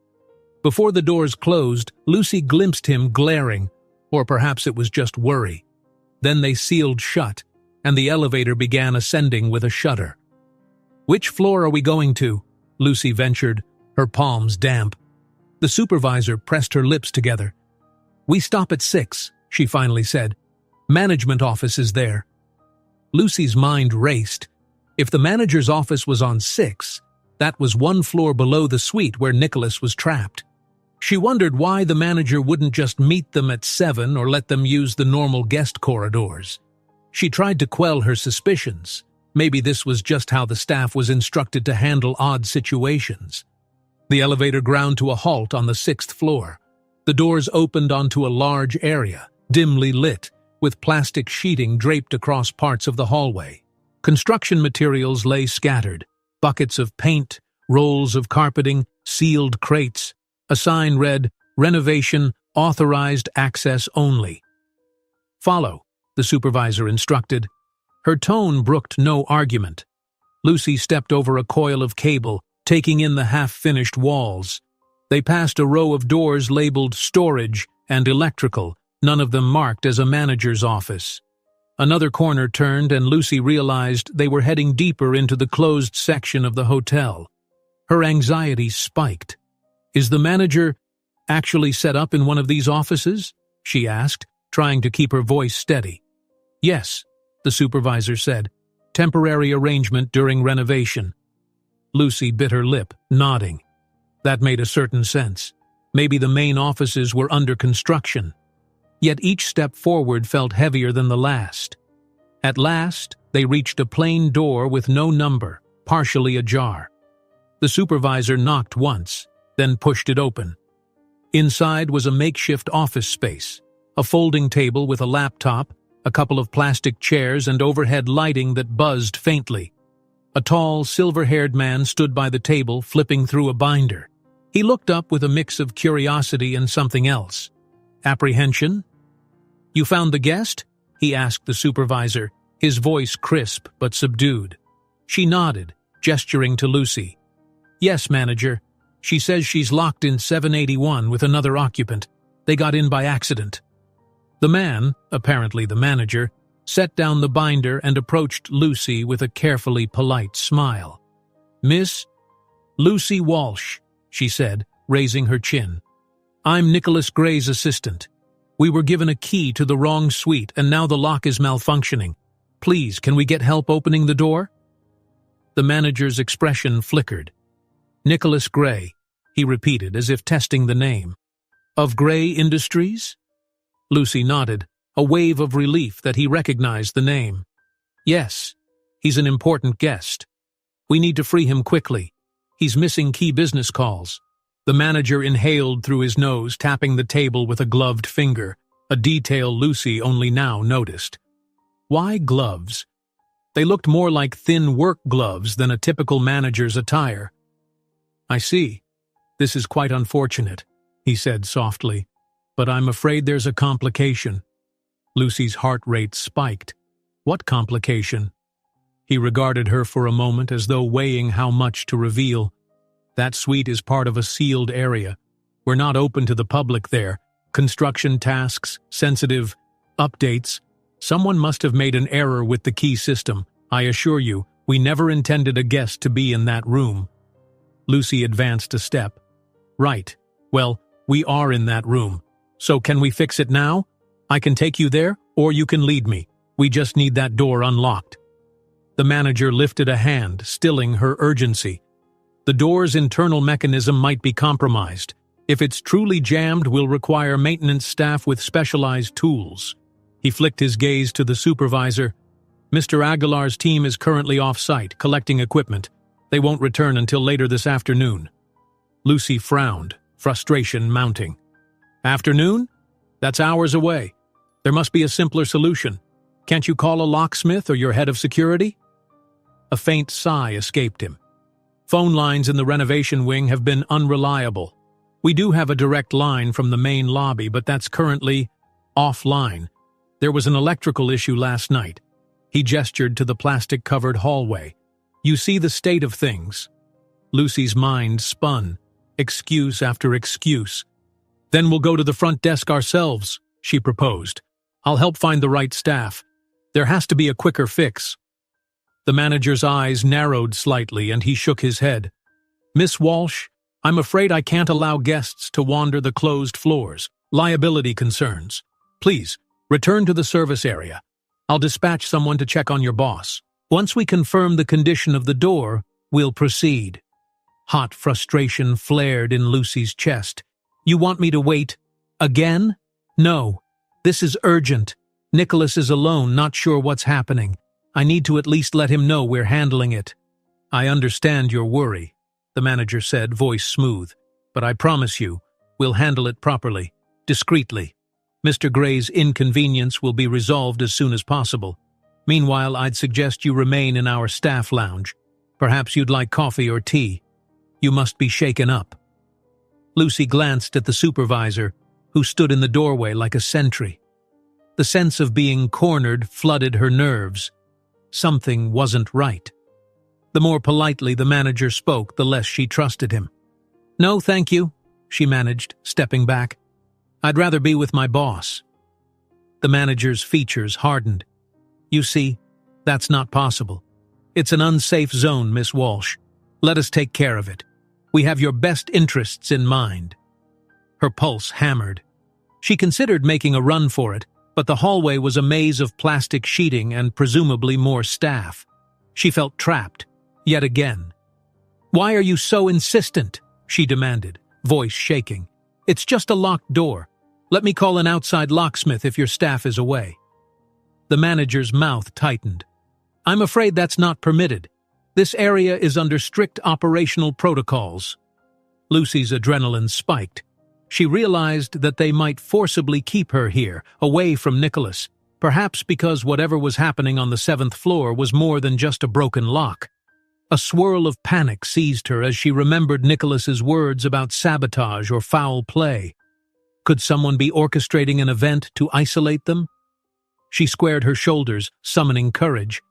Before the doors closed, Lucy glimpsed him glaring, or perhaps it was just worry. Then they sealed shut, and the elevator began ascending with a shudder. Which floor are we going to? Lucy ventured, her palms damp. The supervisor pressed her lips together. We stop at 6, she finally said. Management office is there. Lucy's mind raced. If the manager's office was on 6, that was one floor below the suite where Nicholas was trapped. She wondered why the manager wouldn't just meet them at 7 or let them use the normal guest corridors. She tried to quell her suspicions. Maybe this was just how the staff was instructed to handle odd situations. The elevator ground to a halt on the 6th floor. The doors opened onto a large area, dimly lit, with plastic sheeting draped across parts of the hallway. Construction materials lay scattered, buckets of paint, rolls of carpeting, sealed crates. A sign read, Renovation, Authorized Access Only. Follow, the supervisor instructed. Her tone brooked no argument. Lucy stepped over a coil of cable, taking in the half-finished walls. They passed a row of doors labeled Storage and Electrical, none of them marked as a manager's office. Another corner turned and Lucy realized they were heading deeper into the closed section of the hotel. Her anxiety spiked. Is the manager actually set up in one of these offices? She asked, trying to keep her voice steady. Yes, the supervisor said. Temporary arrangement during renovation. Lucy bit her lip, nodding. That made a certain sense. Maybe the main offices were under construction. Yet each step forward felt heavier than the last. At last, they reached a plain door with no number, partially ajar. The supervisor knocked once, then pushed it open. Inside was a makeshift office space, a folding table with a laptop, a couple of plastic chairs and overhead lighting that buzzed faintly. A tall, silver-haired man stood by the table, flipping through a binder. He looked up with a mix of curiosity and something else. Apprehension? You found the guest? He asked the supervisor, his voice crisp but subdued. She nodded, gesturing to Lucy. Yes, manager. She says she's locked in 781 with another occupant. They got in by accident. The man, apparently the manager, set down the binder and approached Lucy with a carefully polite smile. Miss Lucy Walsh, she said, raising her chin. I'm Nicholas Gray's assistant. We were given a key to the wrong suite and now the lock is malfunctioning. Please, can we get help opening the door? The manager's expression flickered. Nicholas Gray, he repeated as if testing the name. Of Gray Industries? Lucy nodded, a wave of relief that he recognized the name. Yes, he's an important guest. We need to free him quickly. He's missing key business calls. The manager inhaled through his nose, tapping the table with a gloved finger, a detail Lucy only now noticed. Why gloves? They looked more like thin work gloves than a typical manager's attire. "I see. This is quite unfortunate," he said softly, "but I'm afraid there's a complication." Lucy's heart rate spiked. What complication? He regarded her for a moment as though weighing how much to reveal. That suite is part of a sealed area. We're not open to the public there. Construction tasks, sensitive updates. Someone must have made an error with the key system. I assure you, we never intended a guest to be in that room. Lucy advanced a step. Right. Well, we are in that room. So can we fix it now? I can take you there, or you can lead me. We just need that door unlocked. The manager lifted a hand, stilling her urgency. The door's internal mechanism might be compromised. If it's truly jammed, we'll require maintenance staff with specialized tools. He flicked his gaze to the supervisor. Mr. Aguilar's team is currently off-site, collecting equipment. They won't return until later this afternoon. Lucy frowned, frustration mounting. Afternoon? That's hours away. There must be a simpler solution. Can't you call a locksmith or your head of security? A faint sigh escaped him. Phone lines in the renovation wing have been unreliable. We do have a direct line from the main lobby, but that's currently offline. There was an electrical issue last night. He gestured to the plastic-covered hallway. You see the state of things. Lucy's mind spun, excuse after excuse. Then we'll go to the front desk ourselves, she proposed. I'll help find the right staff. There has to be a quicker fix. The manager's eyes narrowed slightly and he shook his head. Miss Walsh, I'm afraid I can't allow guests to wander the closed floors. Liability concerns. Please, return to the service area. I'll dispatch someone to check on your boss. Once we confirm the condition of the door, we'll proceed. Hot frustration flared in Lucy's chest. You want me to wait? Again? No. This is urgent. Nicholas is alone, not sure what's happening. I need to at least let him know we're handling it. I understand your worry, the manager said, voice smooth. But I promise you, we'll handle it properly, discreetly. Mr. Gray's inconvenience will be resolved as soon as possible. Meanwhile, I'd suggest you remain in our staff lounge. Perhaps you'd like coffee or tea. You must be shaken up. Lucy glanced at the supervisor, who stood in the doorway like a sentry. The sense of being cornered flooded her nerves. Something wasn't right. The more politely the manager spoke, the less she trusted him. No, thank you, she managed, stepping back. I'd rather be with my boss. The manager's features hardened. You see, that's not possible. It's an unsafe zone, Miss Walsh. Let us take care of it. We have your best interests in mind. Her pulse hammered. She considered making a run for it, but the hallway was a maze of plastic sheeting and presumably more staff. She felt trapped, yet again. Why are you so insistent? She demanded, voice shaking. It's just a locked door. Let me call an outside locksmith if your staff is away. The manager's mouth tightened. I'm afraid that's not permitted. This area is under strict operational protocols. Lucy's adrenaline spiked. She realized that they might forcibly keep her here, away from Nicholas, perhaps because whatever was happening on the 7th floor was more than just a broken lock. A swirl of panic seized her as she remembered Nicholas's words about sabotage or foul play. Could someone be orchestrating an event to isolate them? She squared her shoulders, summoning courage.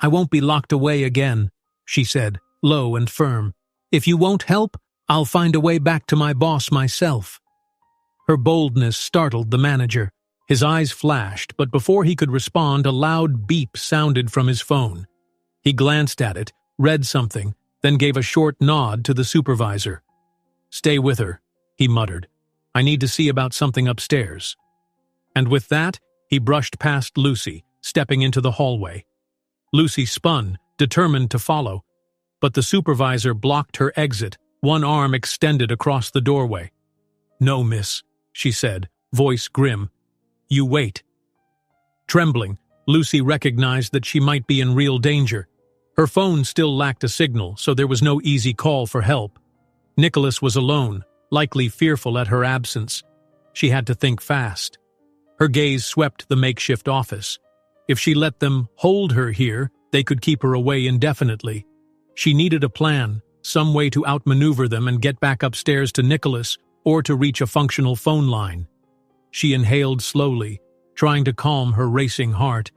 I won't be locked away again, she said, low and firm. If you won't help, I'll find a way back to my boss myself. Her boldness startled the manager. His eyes flashed, but before he could respond, a loud beep sounded from his phone. He glanced at it, read something, then gave a short nod to the supervisor. Stay with her, he muttered. I need to see about something upstairs. And with that, he brushed past Lucy, stepping into the hallway. Lucy spun, determined to follow, but the supervisor blocked her exit, one arm extended across the doorway. No, miss, she said, voice grim. You wait. Trembling, Lucy recognized that she might be in real danger. Her phone still lacked a signal, so there was no easy call for help. Nicholas was alone, likely fearful at her absence. She had to think fast. Her gaze swept the makeshift office. If she let them hold her here, they could keep her away indefinitely. She needed a plan, some way to outmaneuver them and get back upstairs to Nicholas or to reach a functional phone line. She inhaled slowly, trying to calm her racing heart.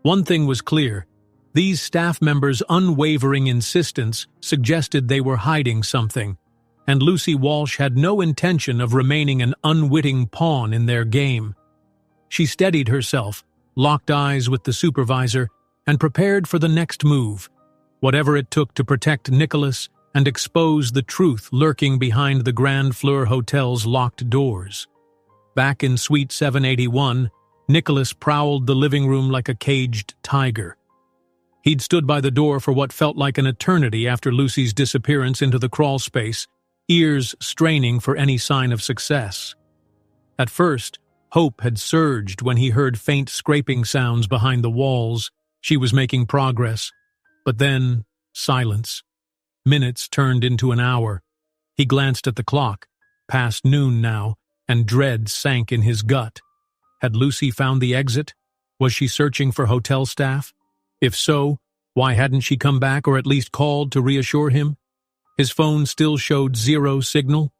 One thing was clear. These staff members' unwavering insistence suggested they were hiding something, and Lucy Walsh had no intention of remaining an unwitting pawn in their game. She steadied herself, locked eyes with the supervisor, and prepared for the next move, whatever it took to protect Nicholas and expose the truth lurking behind the Grand Fleur Hotel's locked doors. Back in Suite 781, Nicholas prowled the living room like a caged tiger. He'd stood by the door for what felt like an eternity after Lucy's disappearance into the crawl space, ears straining for any sign of success. At first, hope had surged when he heard faint scraping sounds behind the walls. She was making progress. But then, silence. Minutes turned into an hour. He glanced at the clock, past noon now, and dread sank in his gut. Had Lucy found the exit? Was she searching for hotel staff? If so, why hadn't she come back or at least called to reassure him? His phone still showed zero signal.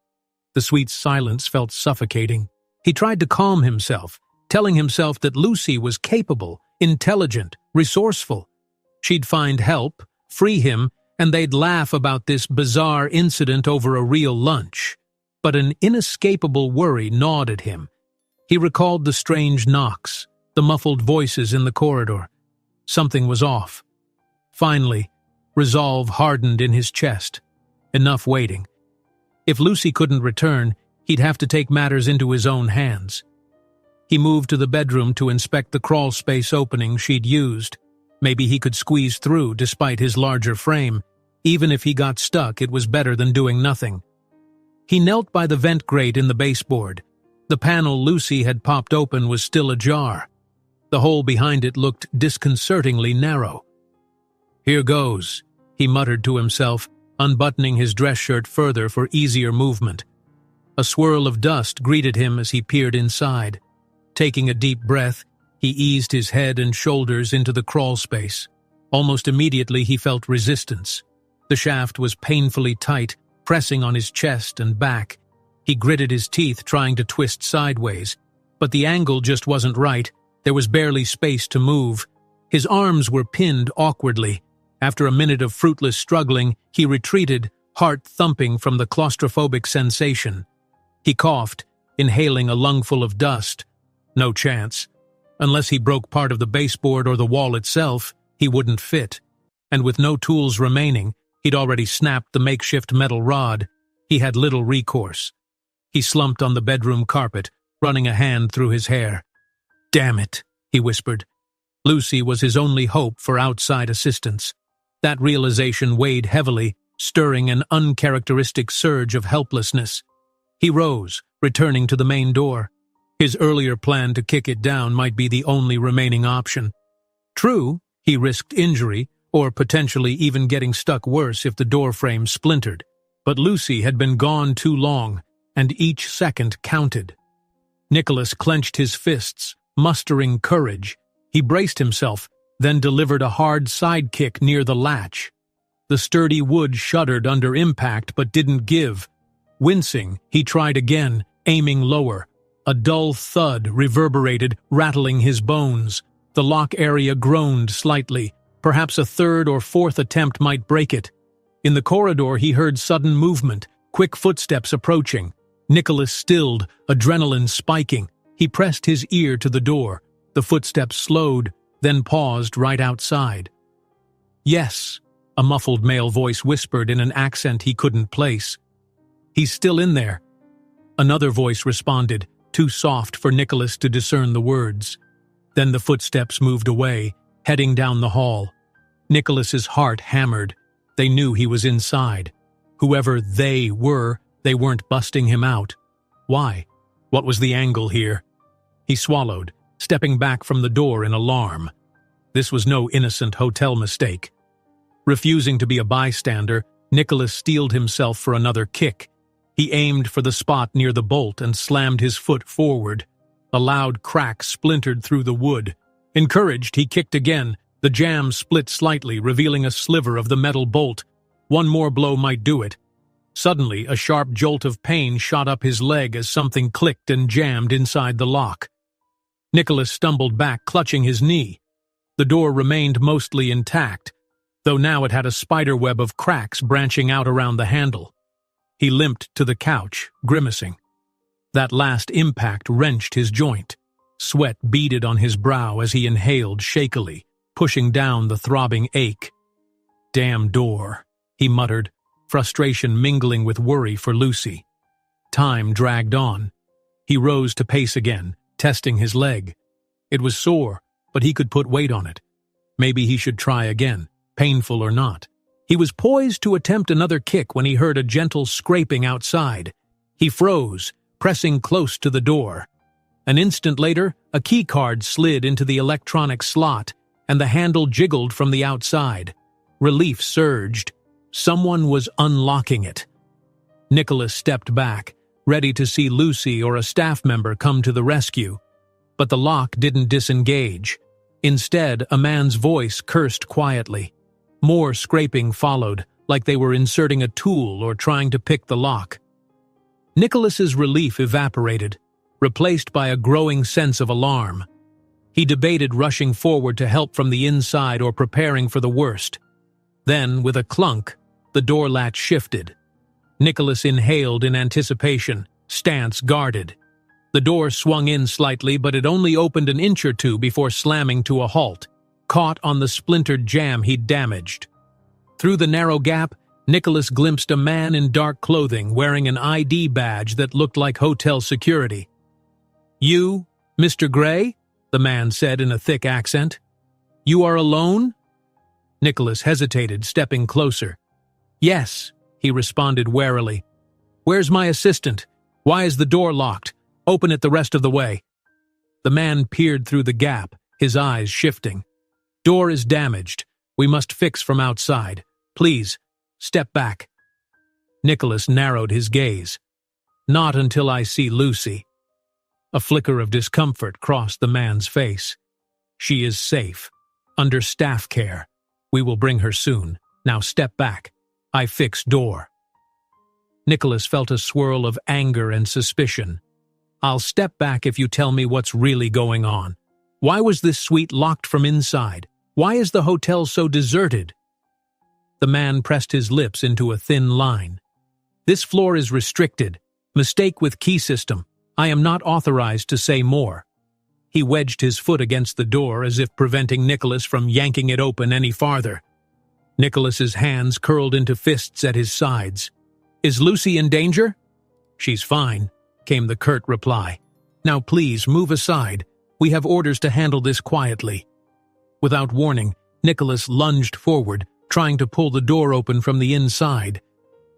The suite's silence felt suffocating. He tried to calm himself, telling himself that Lucy was capable, intelligent, resourceful. She'd find help, free him, and they'd laugh about this bizarre incident over a real lunch. But an inescapable worry gnawed at him. He recalled the strange knocks, the muffled voices in the corridor. Something was off. Finally, resolve hardened in his chest. Enough waiting. If Lucy couldn't return, he'd have to take matters into his own hands. He moved to the bedroom to inspect the crawl space opening she'd used. Maybe he could squeeze through despite his larger frame. Even if he got stuck, it was better than doing nothing. He knelt by the vent grate in the baseboard. The panel Lucy had popped open was still ajar. The hole behind it looked disconcertingly narrow. "Here goes," he muttered to himself, unbuttoning his dress shirt further for easier movement. A swirl of dust greeted him as he peered inside. Taking a deep breath, he eased his head and shoulders into the crawl space. Almost immediately he felt resistance. The shaft was painfully tight, pressing on his chest and back. He gritted his teeth trying to twist sideways, but the angle just wasn't right. There was barely space to move. His arms were pinned awkwardly. After a minute of fruitless struggling, he retreated, heart thumping from the claustrophobic sensation. He coughed, inhaling a lungful of dust. No chance. Unless he broke part of the baseboard or the wall itself, he wouldn't fit. And with no tools remaining, he'd already snapped the makeshift metal rod. He had little recourse. He slumped on the bedroom carpet, running a hand through his hair. "Damn it," he whispered. Lucy was his only hope for outside assistance. That realization weighed heavily, stirring an uncharacteristic surge of helplessness. He rose, returning to the main door. His earlier plan to kick it down might be the only remaining option. True, he risked injury, or potentially even getting stuck worse if the door frame splintered. But Lucy had been gone too long, and each second counted. Nicholas clenched his fists, mustering courage. He braced himself, then delivered a hard side kick near the latch. The sturdy wood shuddered under impact but didn't give. Wincing, he tried again, aiming lower. A dull thud reverberated, rattling his bones. The lock area groaned slightly. Perhaps a third or fourth attempt might break it. In the corridor he heard sudden movement, quick footsteps approaching. Nicholas stilled, adrenaline spiking. He pressed his ear to the door. The footsteps slowed, then paused right outside. "Yes," a muffled male voice whispered in an accent he couldn't place. "He's still in there." Another voice responded, too soft for Nicholas to discern the words. Then the footsteps moved away, heading down the hall. Nicholas's heart hammered. They knew he was inside. Whoever they weren't busting him out. Why? What was the angle here? He swallowed, stepping back from the door in alarm. This was no innocent hotel mistake. Refusing to be a bystander, Nicholas steeled himself for another kick. He aimed for the spot near the bolt and slammed his foot forward. A loud crack splintered through the wood. Encouraged, he kicked again. The jamb split slightly, revealing a sliver of the metal bolt. One more blow might do it. Suddenly, a sharp jolt of pain shot up his leg as something clicked and jammed inside the lock. Nicholas stumbled back, clutching his knee. The door remained mostly intact, though now it had a spiderweb of cracks branching out around the handle. He limped to the couch, grimacing. That last impact wrenched his joint. Sweat beaded on his brow as he inhaled shakily, pushing down the throbbing ache. "Damn door," he muttered, frustration mingling with worry for Lucy. Time dragged on. He rose to pace again, testing his leg. It was sore, but he could put weight on it. Maybe he should try again, painful or not. He was poised to attempt another kick when he heard a gentle scraping outside. He froze, pressing close to the door. An instant later, a keycard slid into the electronic slot, and the handle jiggled from the outside. Relief surged. Someone was unlocking it. Nicholas stepped back, ready to see Lucy or a staff member come to the rescue. But the lock didn't disengage. Instead, a man's voice cursed quietly. More scraping followed, like they were inserting a tool or trying to pick the lock. Nicholas's relief evaporated, replaced by a growing sense of alarm. He debated rushing forward to help from the inside or preparing for the worst. Then, with a clunk, the door latch shifted. Nicholas inhaled in anticipation, stance guarded. The door swung in slightly, but it only opened an inch or two before slamming to a halt, caught on the splintered jamb he'd damaged. Through the narrow gap, Nicholas glimpsed a man in dark clothing wearing an ID badge that looked like hotel security. "You, Mr. Gray?" the man said in a thick accent. "You are alone?" Nicholas hesitated, stepping closer. "Yes," he responded warily. "Where's my assistant? Why is the door locked? Open it the rest of the way." The man peered through the gap, his eyes shifting. "Door is damaged. We must fix from outside. Please, step back." Nicholas narrowed his gaze. "Not until I see Lucy." A flicker of discomfort crossed the man's face. "She is safe. Under staff care. We will bring her soon. Now step back. I fix door." Nicholas felt a swirl of anger and suspicion. "I'll step back if you tell me what's really going on. Why was this suite locked from inside? Why is the hotel so deserted?" The man pressed his lips into a thin line. "This floor is restricted. Mistake with key system. I am not authorized to say more." He wedged his foot against the door as if preventing Nicholas from yanking it open any farther. Nicholas's hands curled into fists at his sides. "Is Lucy in danger?" "She's fine," came the curt reply. "Now please move aside. We have orders to handle this quietly." Without warning, Nicholas lunged forward, trying to pull the door open from the inside.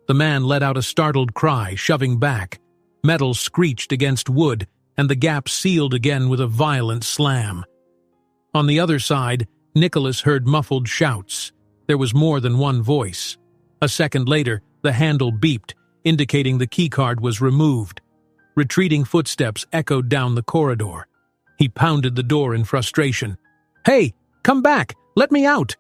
The man let out a startled cry, shoving back. Metal screeched against wood, and the gap sealed again with a violent slam. On the other side, Nicholas heard muffled shouts. There was more than one voice. A second later, the handle beeped, indicating the keycard was removed. Retreating footsteps echoed down the corridor. He pounded the door in frustration. "Hey, come back! Let me out!"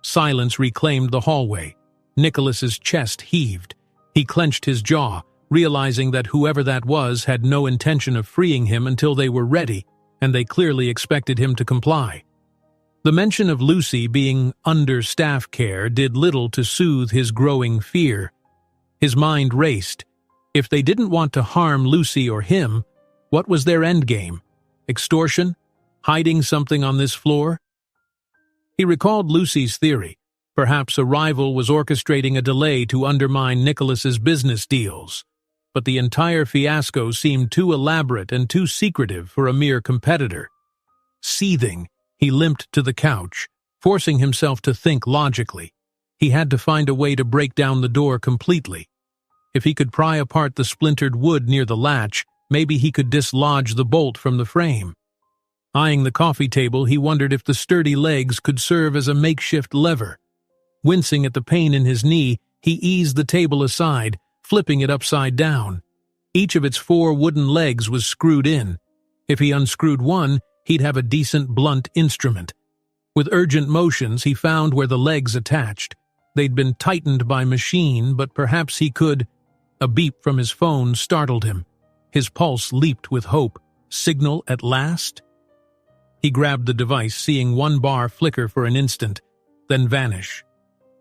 Silence reclaimed the hallway. Nicholas's chest heaved. He clenched his jaw, realizing that whoever that was had no intention of freeing him until they were ready, and they clearly expected him to comply. The mention of Lucy being under staff care did little to soothe his growing fear. His mind raced. If they didn't want to harm Lucy or him, what was their endgame? Extortion? Hiding something on this floor? He recalled Lucy's theory. Perhaps a rival was orchestrating a delay to undermine Nicholas's business deals. But the entire fiasco seemed too elaborate and too secretive for a mere competitor. Seething, he limped to the couch, forcing himself to think logically. He had to find a way to break down the door completely. If he could pry apart the splintered wood near the latch, maybe he could dislodge the bolt from the frame. Eyeing the coffee table, he wondered if the sturdy legs could serve as a makeshift lever. Wincing at the pain in his knee, He eased the table aside, flipping it upside down. Each of its 4 wooden legs was screwed in. If he unscrewed one, he'd have a decent blunt instrument. With urgent motions, he found where the legs attached. They'd been tightened by machine, but perhaps he could— A beep from his phone startled him. His pulse leaped with hope. Signal at last? He grabbed the device, seeing one bar flicker for an instant, then vanish.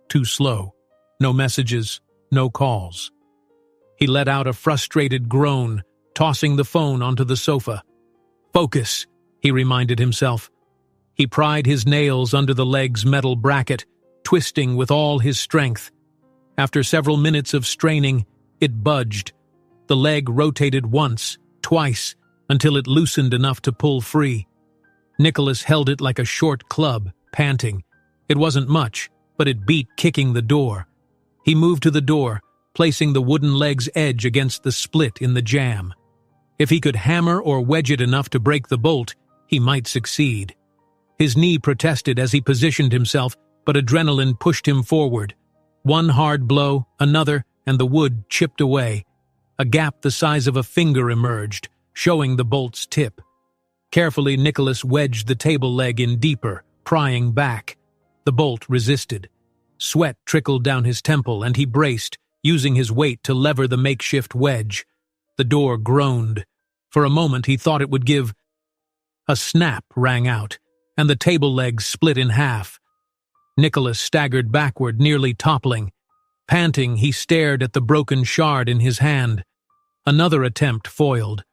Too slow. No messages, no calls. He let out a frustrated groan, tossing the phone onto the sofa. Focus, he reminded himself. He pried his nails under the leg's metal bracket, twisting with all his strength. After several minutes of straining, it budged. The leg rotated once, twice, until it loosened enough to pull free. Nicholas held it like a short club, panting. It wasn't much, but it beat kicking the door. He moved to the door, placing the wooden leg's edge against the split in the jamb. If he could hammer or wedge it enough to break the bolt, he might succeed. His knee protested as he positioned himself, but adrenaline pushed him forward. One hard blow, another, and the wood chipped away. A gap the size of a finger emerged, showing the bolt's tip. Carefully, Nicholas wedged the table leg in deeper, prying back. The bolt resisted. Sweat trickled down his temple, and he braced, using his weight to lever the makeshift wedge. The door groaned. For a moment, he thought it would give. A snap rang out, and the table leg split in half. Nicholas staggered backward, nearly toppling. Panting, he stared at the broken shard in his hand. Another attempt foiled.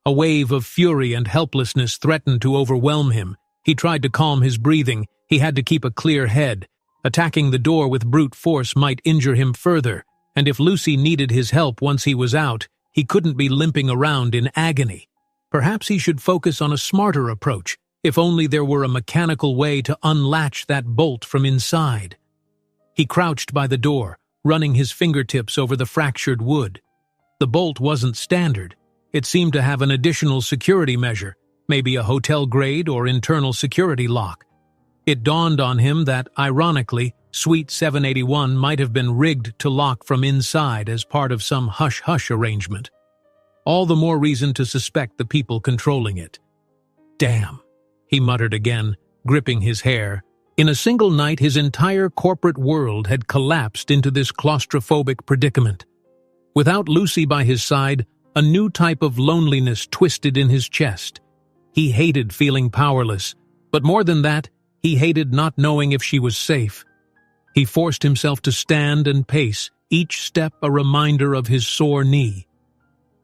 A wave of fury and helplessness threatened to overwhelm him. He tried to calm his breathing. He had to keep a clear head. Attacking the door with brute force might injure him further, and if Lucy needed his help once he was out, he couldn't be limping around in agony. Perhaps he should focus on a smarter approach, if only there were a mechanical way to unlatch that bolt from inside. He crouched by the door, running his fingertips over the fractured wood. The bolt wasn't standard. It seemed to have an additional security measure, maybe a hotel-grade or internal security lock. It dawned on him that, ironically, Suite 781 might have been rigged to lock from inside as part of some hush-hush arrangement. All the more reason to suspect the people controlling it. Damn, he muttered again, gripping his hair. In a single night, his entire corporate world had collapsed into this claustrophobic predicament. Without Lucy by his side, a new type of loneliness twisted in his chest. He hated feeling powerless, but more than that, he hated not knowing if she was safe. He forced himself to stand and pace, each step a reminder of his sore knee.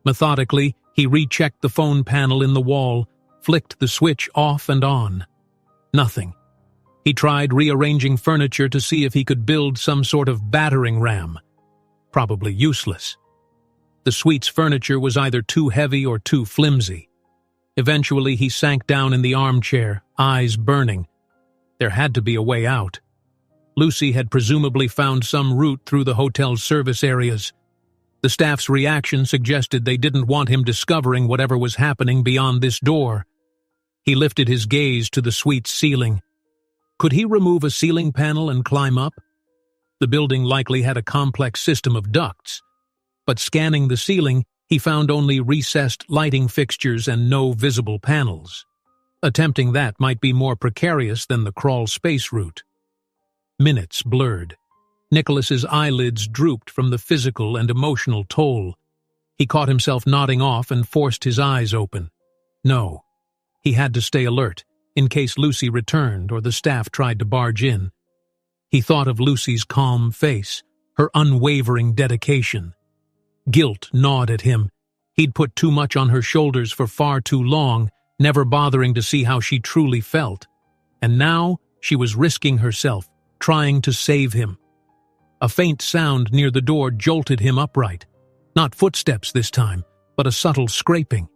Methodically, he rechecked the phone panel in the wall, flicked the switch off and on. Nothing. He tried rearranging furniture to see if he could build some sort of battering ram. Probably useless. The suite's furniture was either too heavy or too flimsy. Eventually, he sank down in the armchair, eyes burning. There had to be a way out. Lucy had presumably found some route through the hotel's service areas. The staff's reaction suggested they didn't want him discovering whatever was happening beyond this door. He lifted his gaze to the suite's ceiling. Could he remove a ceiling panel and climb up? The building likely had a complex system of ducts. But scanning the ceiling, he found only recessed lighting fixtures and no visible panels. Attempting that might be more precarious than the crawl space route. Minutes blurred. Nicholas's eyelids drooped from the physical and emotional toll. He caught himself nodding off and forced his eyes open. No. He had to stay alert, in case Lucy returned or the staff tried to barge in. He thought of Lucy's calm face, her unwavering dedication. Guilt gnawed at him. He'd put too much on her shoulders for far too long, never bothering to see how she truly felt. And now she was risking herself, trying to save him. A faint sound near the door jolted him upright. Not footsteps this time, but a subtle scraping.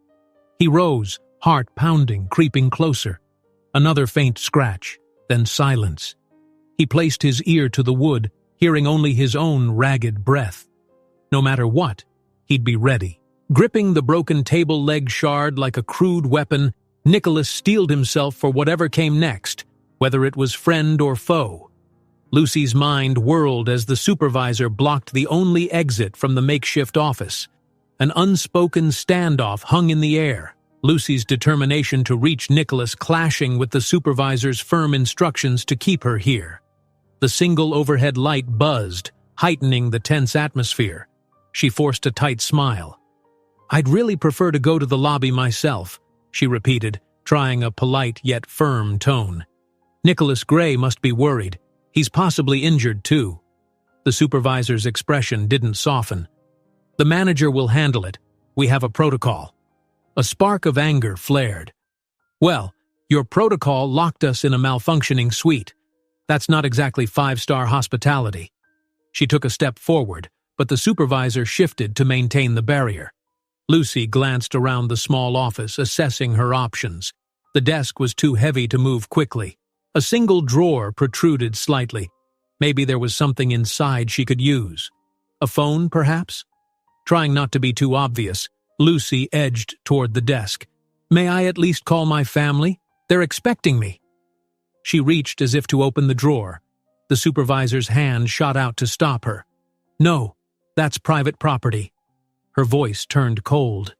He rose, heart pounding, creeping closer. Another faint scratch, then silence. He placed his ear to the wood, hearing only his own ragged breath. No matter what, he'd be ready. Gripping the broken table leg shard like a crude weapon, Nicholas steeled himself for whatever came next, whether it was friend or foe. Lucy's mind whirled as the supervisor blocked the only exit from the makeshift office. An unspoken standoff hung in the air, Lucy's determination to reach Nicholas clashing with the supervisor's firm instructions to keep her here. The single overhead light buzzed, heightening the tense atmosphere. She forced a tight smile. "I'd really prefer to go to the lobby myself," she repeated, trying a polite yet firm tone. "Nicholas Gray must be worried. He's possibly injured too." The supervisor's expression didn't soften. "The manager will handle it. We have a protocol." A spark of anger flared. "Well, your protocol locked us in a malfunctioning suite. That's not exactly five-star hospitality." She took a step forward, but the supervisor shifted to maintain the barrier. Lucy glanced around the small office, assessing her options. The desk was too heavy to move quickly. A single drawer protruded slightly. Maybe there was something inside she could use. A phone, perhaps? Trying not to be too obvious, Lucy edged toward the desk. "May I at least call my family? They're expecting me." She reached as if to open the drawer. The supervisor's hand shot out to stop her. "No, that's private property." Her voice turned cold.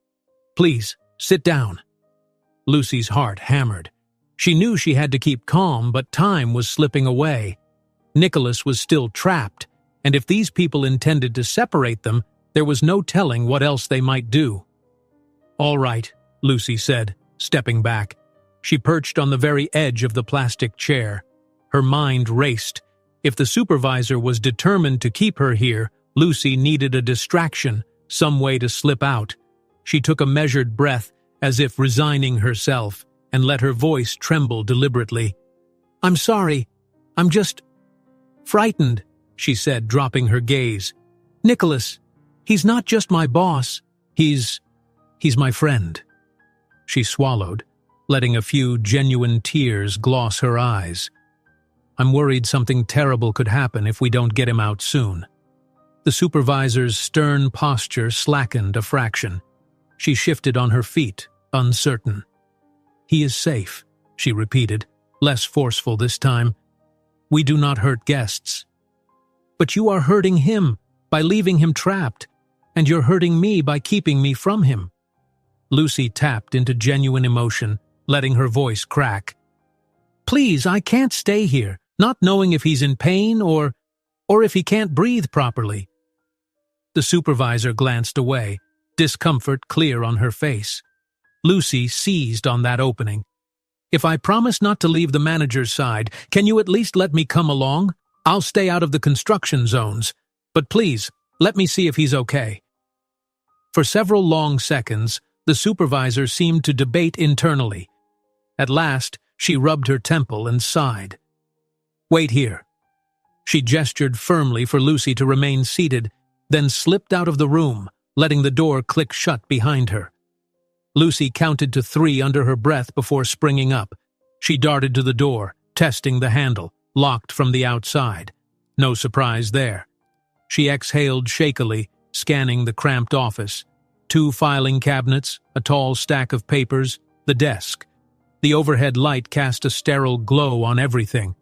"Please, sit down." Lucy's heart hammered. She knew she had to keep calm, but time was slipping away. Nicholas was still trapped, and if these people intended to separate them, there was no telling what else they might do. "All right," Lucy said, stepping back. She perched on the very edge of the plastic chair. Her mind raced. If the supervisor was determined to keep her here, Lucy needed a distraction, some way to slip out. She took a measured breath, as if resigning herself, and let her voice tremble deliberately. "I'm sorry. I'm just frightened," she said, dropping her gaze. "Nicholas, he's not just my boss. He's my friend." She swallowed, letting a few genuine tears gloss her eyes. "I'm worried something terrible could happen if we don't get him out soon." The supervisor's stern posture slackened a fraction. She shifted on her feet, uncertain. "He is safe," she repeated, less forceful this time. "We do not hurt guests." "But you are hurting him by leaving him trapped, and you're hurting me by keeping me from him." Lucy tapped into genuine emotion, letting her voice crack. "Please, I can't stay here, not knowing if he's in pain or if he can't breathe properly." The supervisor glanced away, discomfort clear on her face. Lucy seized on that opening. "If I promise not to leave the manager's side, can you at least let me come along? I'll stay out of the construction zones. But please, let me see if he's okay." For several long seconds, the supervisor seemed to debate internally. At last, she rubbed her temple and sighed. "Wait here." She gestured firmly for Lucy to remain seated, then slipped out of the room, letting the door click shut behind her. Lucy counted to 3 under her breath before springing up. She darted to the door, testing the handle, locked from the outside. No surprise there. She exhaled shakily, scanning the cramped office. 2 filing cabinets, a tall stack of papers, the desk. The overhead light cast a sterile glow on everything.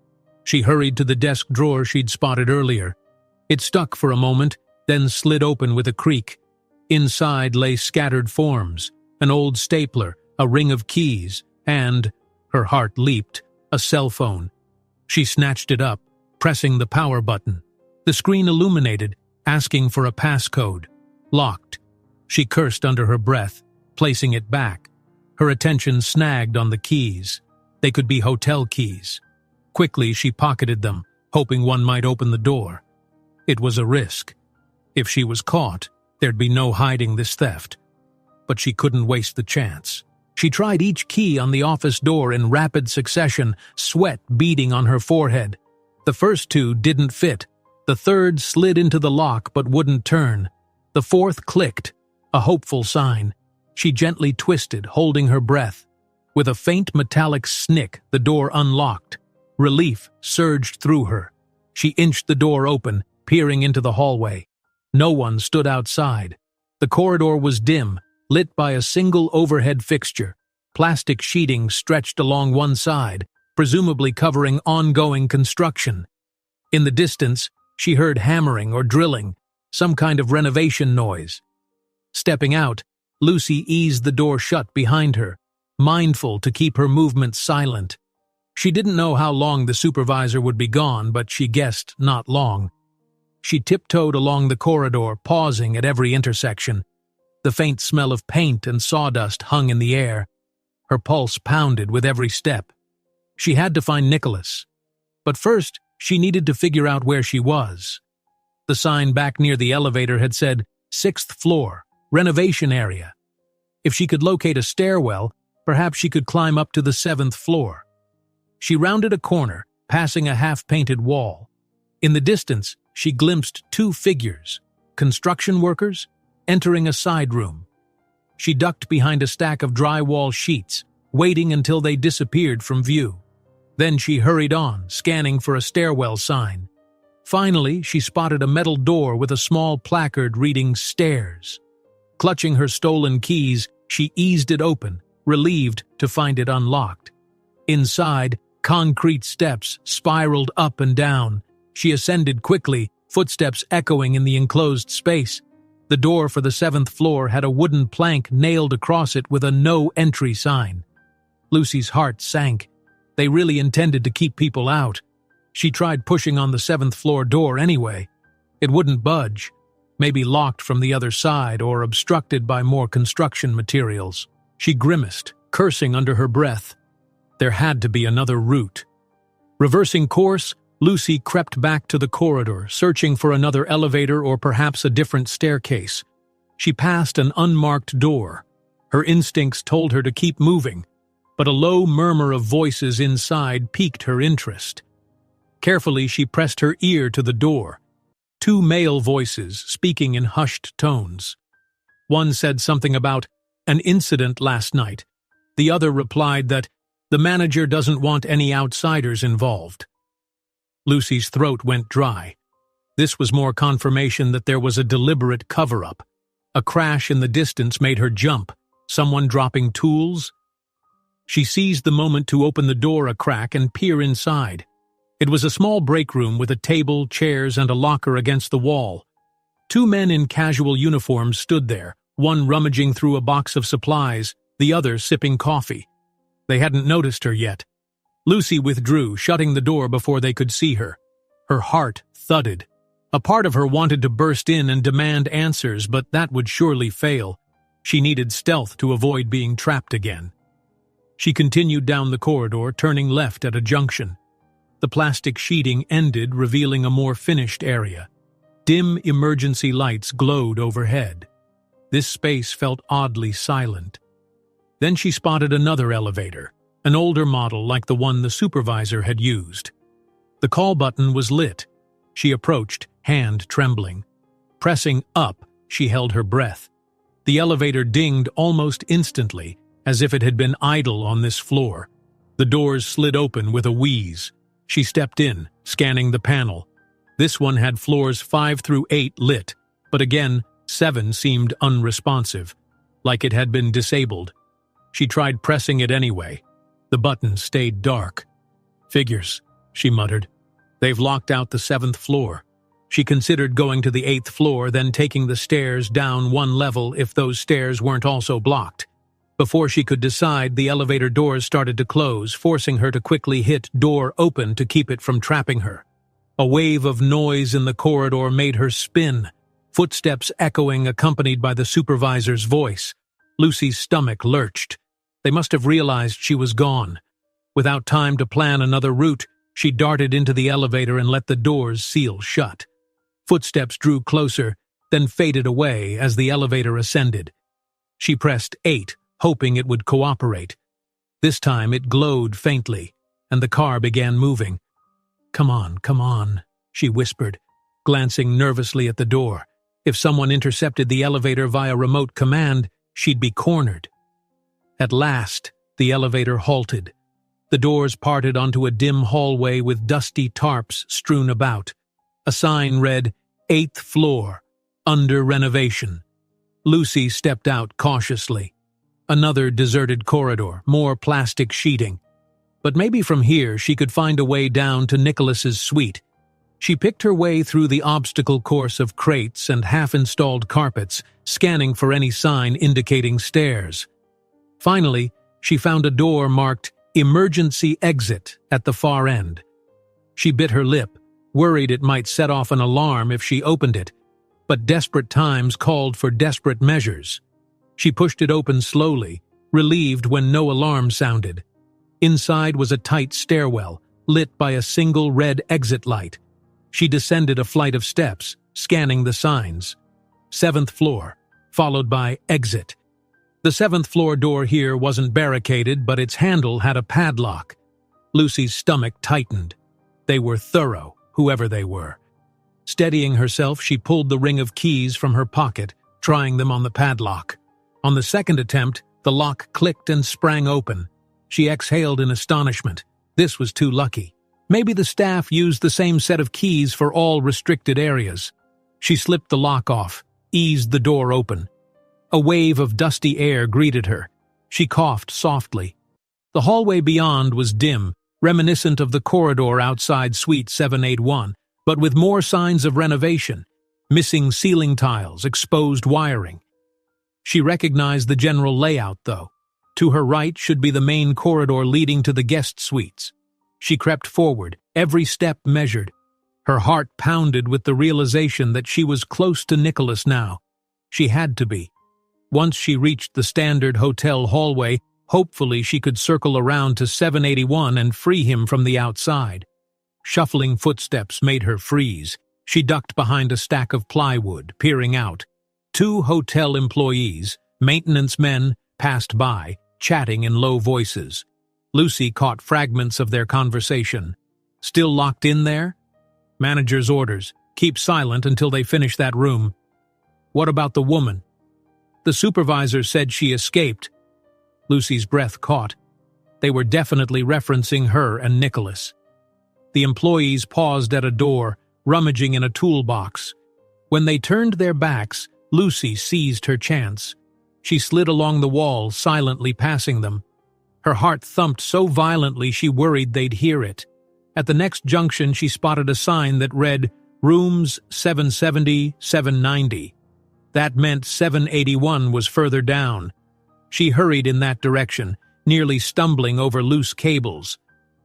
She hurried to the desk drawer she'd spotted earlier. It stuck for a moment, then slid open with a creak. Inside lay scattered forms, an old stapler, a ring of keys, and, her heart leaped, a cell phone. She snatched it up, pressing the power button. The screen illuminated, asking for a passcode. Locked. She cursed under her breath, placing it back. Her attention snagged on the keys. They could be hotel keys. Quickly she pocketed them, hoping one might open the door. It was a risk. If she was caught, there'd be no hiding this theft. But she couldn't waste the chance. She tried each key on the office door in rapid succession, sweat beading on her forehead. The first 2 didn't fit. The third slid into the lock but wouldn't turn. The fourth clicked, a hopeful sign. She gently twisted, holding her breath. With a faint metallic snick, the door unlocked. Relief surged through her. She inched the door open, peering into the hallway. No one stood outside. The corridor was dim, lit by a single overhead fixture. Plastic sheeting stretched along one side, presumably covering ongoing construction. In the distance, she heard hammering or drilling, some kind of renovation noise. Stepping out, Lucy eased the door shut behind her, mindful to keep her movements silent. She didn't know how long the supervisor would be gone, but she guessed not long. She tiptoed along the corridor, pausing at every intersection. The faint smell of paint and sawdust hung in the air. Her pulse pounded with every step. She had to find Nicholas. But first, she needed to figure out where she was. The sign back near the elevator had said, 6th floor, renovation area. If she could locate a stairwell, perhaps she could climb up to the 7th floor. She rounded a corner, passing a half-painted wall. In the distance, she glimpsed 2 figures, construction workers, entering a side room. She ducked behind a stack of drywall sheets, waiting until they disappeared from view. Then she hurried on, scanning for a stairwell sign. Finally, she spotted a metal door with a small placard reading stairs. Clutching her stolen keys, she eased it open, relieved to find it unlocked. Inside, concrete steps spiraled up and down. She ascended quickly, footsteps echoing in the enclosed space. The door for the 7th floor had a wooden plank nailed across it with a no entry sign. Lucy's heart sank. They really intended to keep people out. She tried pushing on the 7th floor door anyway. It wouldn't budge, maybe locked from the other side or obstructed by more construction materials. She grimaced, cursing under her breath. There had to be another route. Reversing course, Lucy crept back to the corridor, searching for another elevator or perhaps a different staircase. She passed an unmarked door. Her instincts told her to keep moving, but a low murmur of voices inside piqued her interest. Carefully, she pressed her ear to the door. 2 male voices speaking in hushed tones. One said something about an incident last night. The other replied that the manager doesn't want any outsiders involved. Lucy's throat went dry. This was more confirmation that there was a deliberate cover-up. A crash in the distance made her jump. Someone dropping tools? She seized the moment to open the door a crack and peer inside. It was a small break room with a table, chairs, and a locker against the wall. 2 men in casual uniforms stood there, one rummaging through a box of supplies, the other sipping coffee. They hadn't noticed her yet. Lucy withdrew, shutting the door before they could see her. Her heart thudded. A part of her wanted to burst in and demand answers, but that would surely fail. She needed stealth to avoid being trapped again. She continued down the corridor, turning left at a junction. The plastic sheeting ended, revealing a more finished area. Dim emergency lights glowed overhead. This space felt oddly silent. Then she spotted another elevator, an older model like the one the supervisor had used. The call button was lit. She approached, hand trembling. Pressing up, she held her breath. The elevator dinged almost instantly, as if it had been idle on this floor. The doors slid open with a wheeze. She stepped in, scanning the panel. This one had floors 5 through 8 lit, but again, 7 seemed unresponsive, like it had been disabled. She tried pressing it anyway. The button stayed dark. Figures, she muttered. They've locked out the 7th floor. She considered going to the 8th floor, then taking the stairs down 1 level if those stairs weren't also blocked. Before she could decide, the elevator doors started to close, forcing her to quickly hit door open to keep it from trapping her. A wave of noise in the corridor made her spin, footsteps echoing, accompanied by the supervisor's voice. Lucy's stomach lurched. They must have realized she was gone. Without time to plan another route, she darted into the elevator and let the doors seal shut. Footsteps drew closer, then faded away as the elevator ascended. She pressed 8, hoping it would cooperate. This time it glowed faintly, and the car began moving. Come on, she whispered, glancing nervously at the door. If someone intercepted the elevator via remote command, she'd be cornered. At last, the elevator halted. The doors parted onto a dim hallway with dusty tarps strewn about. A sign read, 8th floor, under renovation. Lucy stepped out cautiously. Another deserted corridor, more plastic sheeting. But maybe from here she could find a way down to Nicholas's suite. She picked her way through the obstacle course of crates and half-installed carpets, scanning for any sign indicating stairs. Finally, she found a door marked "Emergency Exit" at the far end. She bit her lip, worried it might set off an alarm if she opened it, but desperate times called for desperate measures. She pushed it open slowly, relieved when no alarm sounded. Inside was a tight stairwell, lit by a single red exit light. She descended a flight of steps, scanning the signs. 7th floor, followed by exit. The 7th floor door here wasn't barricaded, but its handle had a padlock. Lucy's stomach tightened. They were thorough, whoever they were. Steadying herself, she pulled the ring of keys from her pocket, trying them on the padlock. On the second attempt, the lock clicked and sprang open. She exhaled in astonishment. This was too lucky. Maybe the staff used the same set of keys for all restricted areas. She slipped the lock off, eased the door open. A wave of dusty air greeted her. She coughed softly. The hallway beyond was dim, reminiscent of the corridor outside Suite 781, but with more signs of renovation, missing ceiling tiles, exposed wiring. She recognized the general layout, though. To her right should be the main corridor leading to the guest suites. She crept forward, every step measured. Her heart pounded with the realization that she was close to Nicholas now. She had to be. Once she reached the standard hotel hallway, hopefully she could circle around to 781 and free him from the outside. Shuffling footsteps made her freeze. She ducked behind a stack of plywood, peering out. 2 hotel employees, maintenance men, passed by, chatting in low voices. Lucy caught fragments of their conversation. Still locked in there? Manager's orders. Keep silent until they finish that room. What about the woman? The supervisor said she escaped. Lucy's breath caught. They were definitely referencing her and Nicholas. The employees paused at a door, rummaging in a toolbox. When they turned their backs, Lucy seized her chance. She slid along the wall, silently passing them. Her heart thumped so violently she worried they'd hear it. At the next junction, she spotted a sign that read, Rooms 770, 790. That meant 781 was further down. She hurried in that direction, nearly stumbling over loose cables.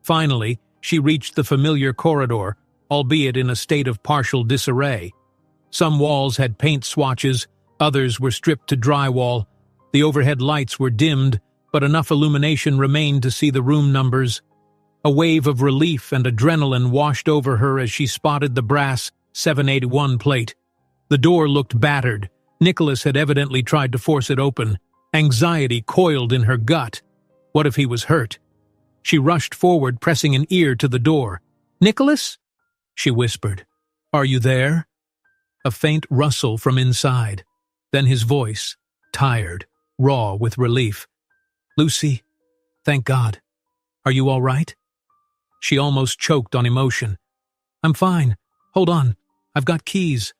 Finally, she reached the familiar corridor, albeit in a state of partial disarray. Some walls had paint swatches, others were stripped to drywall. The overhead lights were dimmed, but enough illumination remained to see the room numbers. A wave of relief and adrenaline washed over her as she spotted the brass 781 plate. The door looked battered. Nicholas had evidently tried to force it open. Anxiety coiled in her gut. What if he was hurt? She rushed forward, pressing an ear to the door. "Nicholas?" she whispered. "Are you there?" A faint rustle from inside. Then his voice, tired, raw with relief. "Lucy, thank God. Are you all right?" She almost choked on emotion. "I'm fine. Hold on. I've got keys."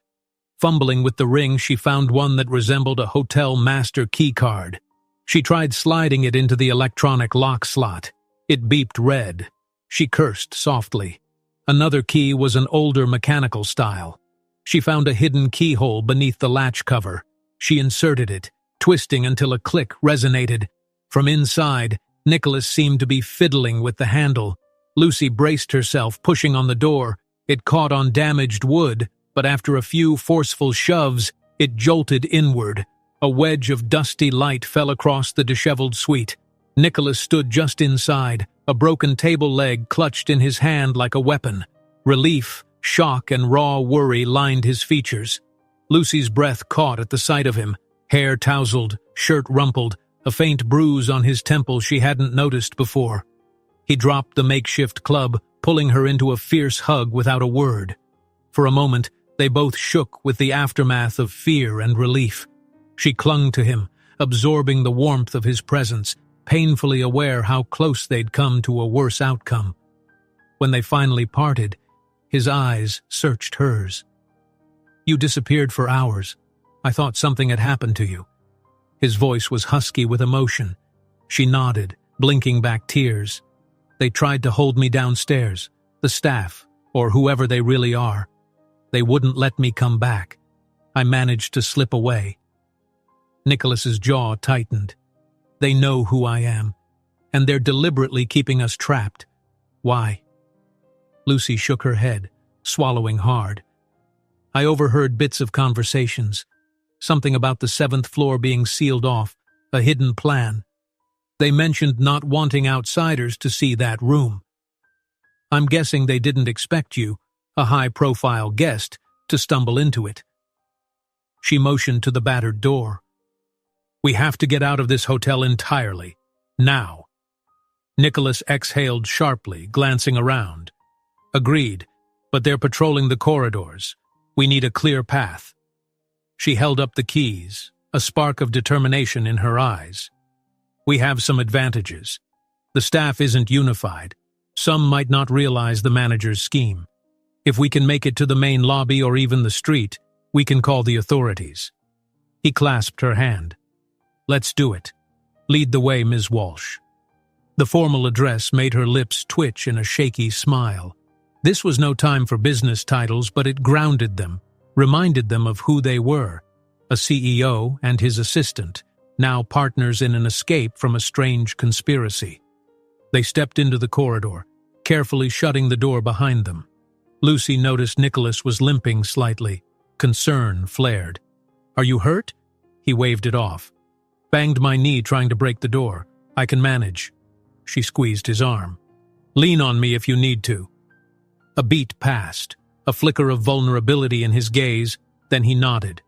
Fumbling with the ring, she found one that resembled a hotel master key card. She tried sliding it into the electronic lock slot. It beeped red. She cursed softly. Another key was an older mechanical style. She found a hidden keyhole beneath the latch cover. She inserted it, twisting until a click resonated. From inside, Nicholas seemed to be fiddling with the handle. Lucy braced herself, pushing on the door. It caught on damaged wood, but after a few forceful shoves, it jolted inward. A wedge of dusty light fell across the disheveled suite. Nicholas stood just inside, a broken table leg clutched in his hand like a weapon. Relief, shock, and raw worry lined his features. Lucy's breath caught at the sight of him, hair tousled, shirt rumpled, a faint bruise on his temple she hadn't noticed before. He dropped the makeshift club, pulling her into a fierce hug without a word. For a moment, they both shook with the aftermath of fear and relief. She clung to him, absorbing the warmth of his presence, painfully aware how close they'd come to a worse outcome. When they finally parted, his eyes searched hers. "You disappeared for hours. I thought something had happened to you." His voice was husky with emotion. She nodded, blinking back tears. "They tried to hold me downstairs. The staff. or whoever they really are. They wouldn't let me come back. I managed to slip away. Nicholas's jaw tightened. They know who I am, and they're deliberately keeping us trapped. Why? Lucy shook her head, swallowing hard. I overheard bits of conversations. Something about the 7th floor being sealed off, a hidden plan. They mentioned not wanting outsiders to see that room. I'm guessing they didn't expect you, a high-profile guest, to stumble into it. She motioned to the battered door. We have to get out of this hotel entirely. Now. Nicholas exhaled sharply, glancing around. Agreed, but they're patrolling the corridors. We need a clear path. She held up the keys, a spark of determination in her eyes. We have some advantages. The staff isn't unified. Some might not realize the manager's scheme. If we can make it to the main lobby or even the street, we can call the authorities. He clasped her hand. Let's do it. Lead the way, Ms. Walsh. The formal address made her lips twitch in a shaky smile. This was no time for business titles, but it grounded them, reminded them of who they were, a CEO and his assistant, now partners in an escape from a strange conspiracy. They stepped into the corridor, carefully shutting the door behind them. Lucy noticed Nicholas was limping slightly. Concern flared. Are you hurt? He waved it off. Banged my knee trying to break the door. I can manage. She squeezed his arm. Lean on me if you need to. A beat passed, a flicker of vulnerability in his gaze, then he nodded.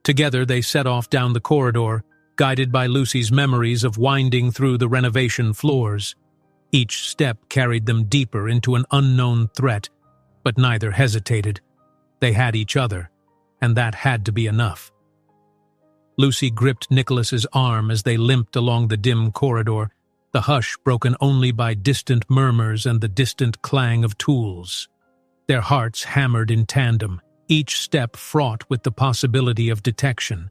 Together they set off down the corridor, guided by Lucy's memories of winding through the renovation floors. Each step carried them deeper into an unknown threat, but neither hesitated. They had each other, and that had to be enough. Lucy gripped Nicholas's arm as they limped along the dim corridor, the hush broken only by distant murmurs and the distant clang of tools. Their hearts hammered in tandem, each step fraught with the possibility of detection.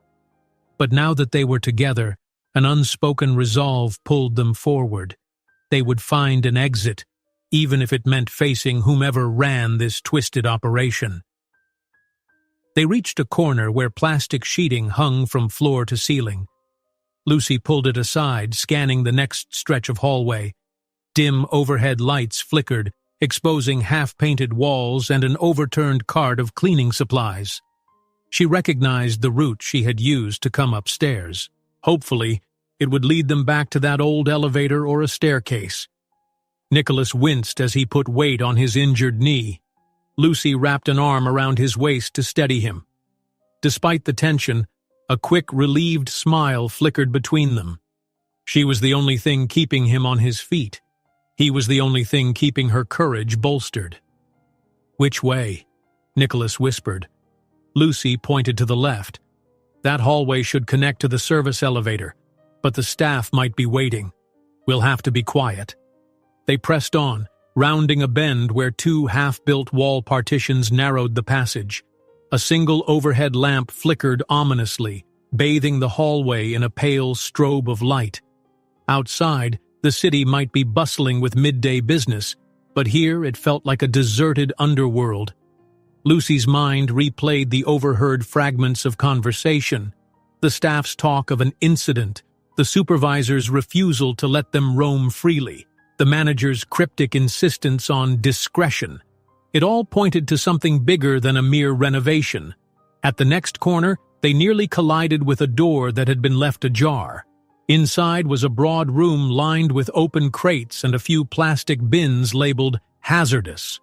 But now that they were together, an unspoken resolve pulled them forward. They would find an exit, even if it meant facing whomever ran this twisted operation. They reached a corner where plastic sheeting hung from floor to ceiling. Lucy pulled it aside, scanning the next stretch of hallway. Dim overhead lights flickered, exposing half-painted walls and an overturned cart of cleaning supplies. She recognized the route she had used to come upstairs. Hopefully, it would lead them back to that old elevator or a staircase. Nicholas winced as he put weight on his injured knee. Lucy wrapped an arm around his waist to steady him. Despite the tension, a quick, relieved smile flickered between them. She was the only thing keeping him on his feet. He was the only thing keeping her courage bolstered. "Which way?" Nicholas whispered. Lucy pointed to the left. "That hallway should connect to the service elevator, but the staff might be waiting. We'll have to be quiet." They pressed on, rounding a bend where two half-built wall partitions narrowed the passage. A single overhead lamp flickered ominously, bathing the hallway in a pale strobe of light. Outside, the city might be bustling with midday business, but here it felt like a deserted underworld. Lucy's mind replayed the overheard fragments of conversation, the staff's talk of an incident, the supervisor's refusal to let them roam freely, the manager's cryptic insistence on discretion. It all pointed to something bigger than a mere renovation. At the next corner, they nearly collided with a door that had been left ajar. Inside was a broad room lined with open crates and a few plastic bins labeled hazardous.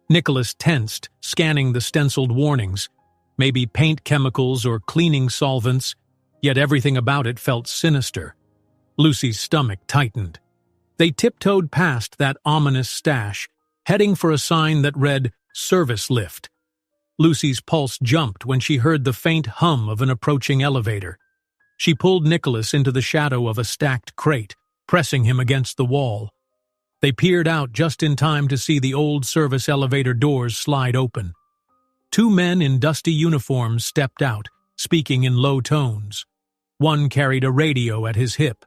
Nicholas tensed, scanning the stenciled warnings. Maybe paint chemicals or cleaning solvents, yet everything about it felt sinister. Lucy's stomach tightened. They tiptoed past that ominous stash, heading for a sign that read, "Service Lift." Lucy's pulse jumped when she heard the faint hum of an approaching elevator. She pulled Nicholas into the shadow of a stacked crate, pressing him against the wall. They peered out just in time to see the old service elevator doors slide open. Two men in dusty uniforms stepped out, speaking in low tones. One carried a radio at his hip.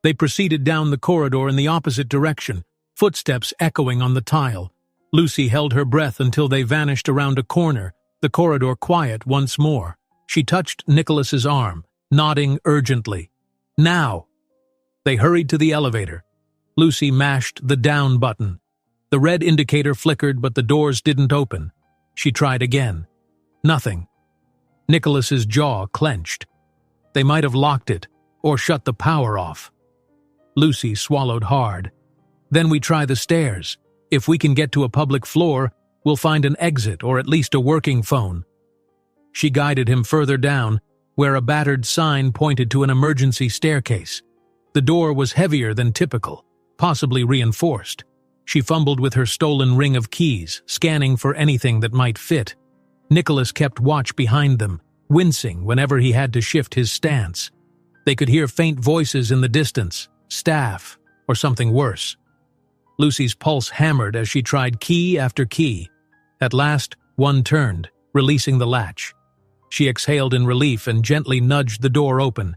They proceeded down the corridor in the opposite direction, footsteps echoing on the tile. Lucy held her breath until they vanished around a corner, the corridor quiet once more. She touched Nicholas's arm, nodding urgently. Now! They hurried to the elevator. Lucy mashed the down button. The red indicator flickered, but the doors didn't open. She tried again. Nothing. Nicholas's jaw clenched. They might have locked it, or shut the power off. Lucy swallowed hard. Then we try the stairs. If we can get to a public floor, we'll find an exit or at least a working phone. She guided him further down, where a battered sign pointed to an emergency staircase. The door was heavier than typical, possibly reinforced. She fumbled with her stolen ring of keys, scanning for anything that might fit. Nicholas kept watch behind them, wincing whenever he had to shift his stance. They could hear faint voices in the distance, staff, or something worse. Lucy's pulse hammered as she tried key after key. At last, one turned, releasing the latch. She exhaled in relief and gently nudged the door open.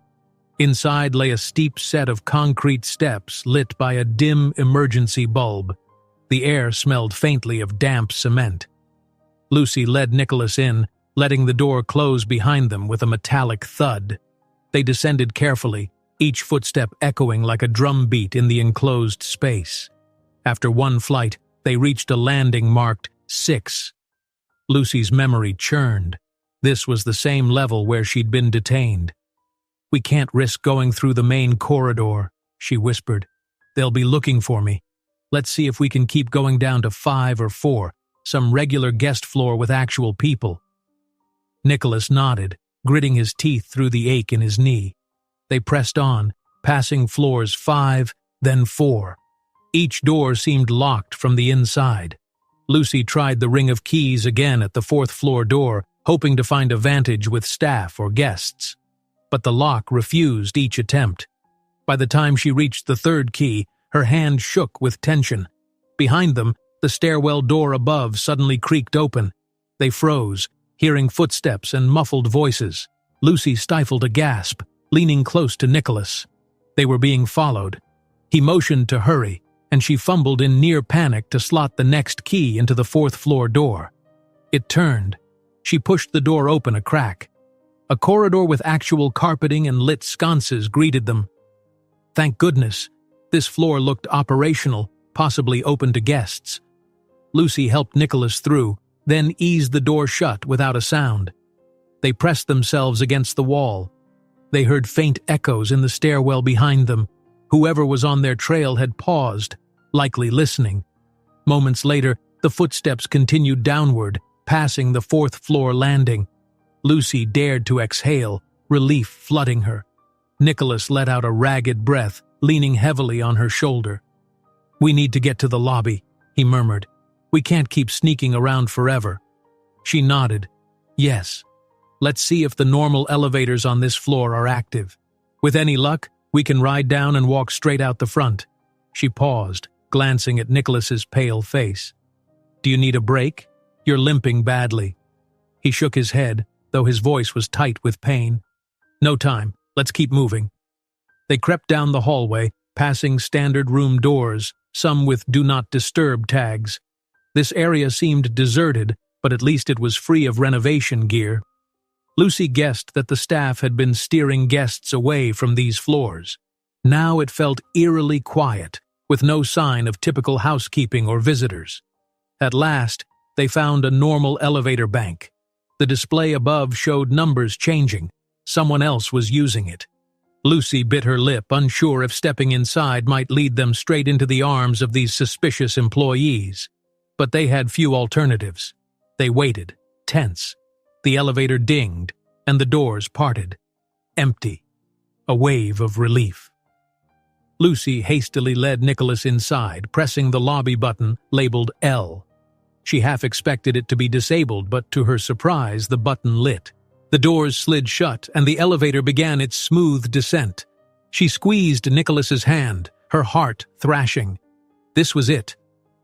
Inside lay a steep set of concrete steps lit by a dim emergency bulb. The air smelled faintly of damp cement. Lucy led Nicholas in, letting the door close behind them with a metallic thud. They descended carefully, each footstep echoing like a drum beat in the enclosed space. After one flight, they reached a landing marked 6. Lucy's memory churned. This was the same level where she'd been detained. "We can't risk going through the main corridor," she whispered. "They'll be looking for me. Let's see if we can keep going down to 5 or 4, some regular guest floor with actual people." Nicholas nodded, gritting his teeth through the ache in his knee. They pressed on, passing floors 5, then 4. Each door seemed locked from the inside. Lucy tried the ring of keys again at the 4th floor door, hoping to find a vantage with staff or guests. But the lock refused each attempt. By the time she reached the 3rd key, her hand shook with tension. Behind them, the stairwell door above suddenly creaked open. They froze, hearing footsteps and muffled voices. Lucy stifled a gasp, leaning close to Nicholas. They were being followed. He motioned to hurry, and she fumbled in near panic to slot the next key into the 4th floor door. It turned. She pushed the door open a crack. A corridor with actual carpeting and lit sconces greeted them. Thank goodness, this floor looked operational, possibly open to guests. Lucy helped Nicholas through, then eased the door shut without a sound. They pressed themselves against the wall. They heard faint echoes in the stairwell behind them. Whoever was on their trail had paused, likely listening. Moments later, the footsteps continued downward, passing the 4th floor landing. Lucy dared to exhale, relief flooding her. Nicholas let out a ragged breath, leaning heavily on her shoulder. "We need to get to the lobby," he murmured. "We can't keep sneaking around forever." She nodded. "Yes. Let's see if the normal elevators on this floor are active. With any luck, we can ride down and walk straight out the front." She paused, glancing at Nicholas's pale face. "Do you need a break? You're limping badly." He shook his head, though his voice was tight with pain. "No time. Let's keep moving." They crept down the hallway, passing standard room doors, some with "Do Not Disturb" tags. This area seemed deserted, but at least it was free of renovation gear. Lucy guessed that the staff had been steering guests away from these floors. Now it felt eerily quiet, with no sign of typical housekeeping or visitors. At last, they found a normal elevator bank. The display above showed numbers changing. Someone else was using it. Lucy bit her lip, unsure if stepping inside might lead them straight into the arms of these suspicious employees. But they had few alternatives. They waited, tense. The elevator dinged, and the doors parted. Empty. A wave of relief. Lucy hastily led Nicholas inside, pressing the lobby button labeled L. She half expected it to be disabled, but to her surprise, the button lit. The doors slid shut, and the elevator began its smooth descent. She squeezed Nicholas's hand, her heart thrashing. This was it.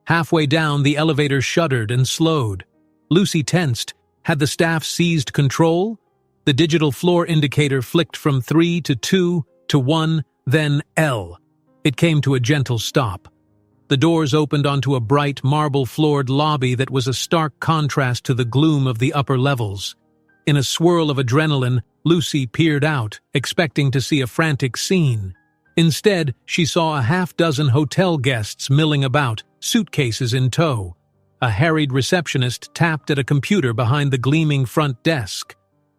Halfway down, the elevator shuddered and slowed. Lucy tensed. Had the staff seized control? The digital floor indicator flicked from 3 to 2 to 1, then L. It came to a gentle stop. The doors opened onto a bright, marble-floored lobby that was a stark contrast to the gloom of the upper levels. In a swirl of adrenaline, Lucy peered out, expecting to see a frantic scene. Instead, she saw a half-dozen hotel guests milling about, suitcases in tow. A harried receptionist tapped at a computer behind the gleaming front desk.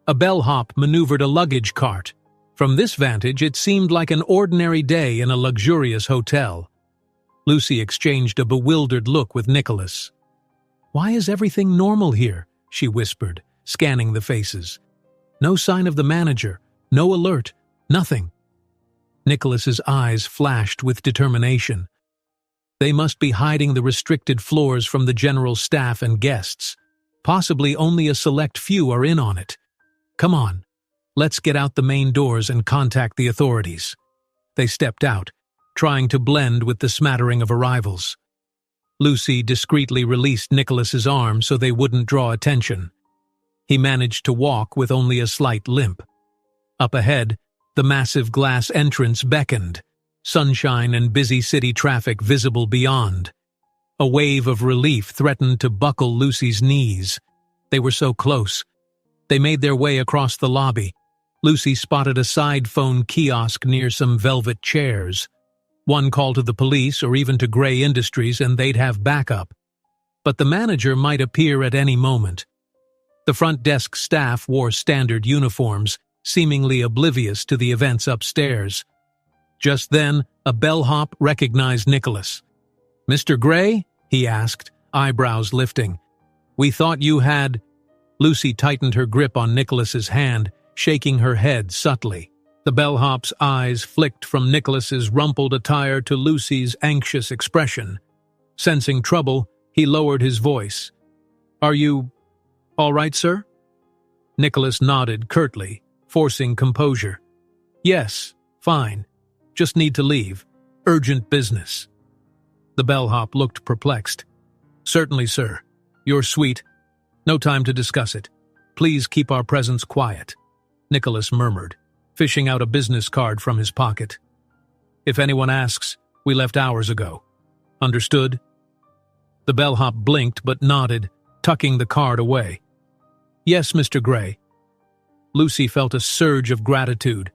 A bellhop maneuvered a luggage cart. From this vantage, it seemed like an ordinary day in a luxurious hotel. Lucy exchanged a bewildered look with Nicholas. "Why is everything normal here?" she whispered, scanning the faces. "No sign of the manager, no alert, nothing." Nicholas's eyes flashed with determination. They must be hiding the restricted floors from the general staff and guests. Possibly only a select few are in on it. "Come on, let's get out the main doors and contact the authorities." They stepped out, trying to blend with the smattering of arrivals. Lucy discreetly released Nicholas's arm so they wouldn't draw attention. He managed to walk with only a slight limp. Up ahead, the massive glass entrance beckoned, sunshine and busy city traffic visible beyond. A wave of relief threatened to buckle Lucy's knees. They were so close. They made their way across the lobby. Lucy spotted a side phone kiosk near some velvet chairs. One call to the police or even to Gray Industries and they'd have backup. But the manager might appear at any moment. The front desk staff wore standard uniforms, seemingly oblivious to the events upstairs. Just then, a bellhop recognized Nicholas. "Mr. Gray?" he asked, eyebrows lifting. "We thought you had—" Lucy tightened her grip on Nicholas's hand, shaking her head subtly. The bellhop's eyes flicked from Nicholas's rumpled attire to Lucy's anxious expression. Sensing trouble, he lowered his voice. "Are you all right, sir?" Nicholas nodded curtly, forcing composure. "Yes, fine. Just need to leave. Urgent business." The bellhop looked perplexed. "Certainly, sir. You're sweet. No time to discuss it. Please keep our presence quiet," Nicholas murmured, fishing out a business card from his pocket. "If anyone asks, we left hours ago. Understood?" The bellhop blinked but nodded, tucking the card away. "Yes, Mr. Gray." Lucy felt a surge of gratitude.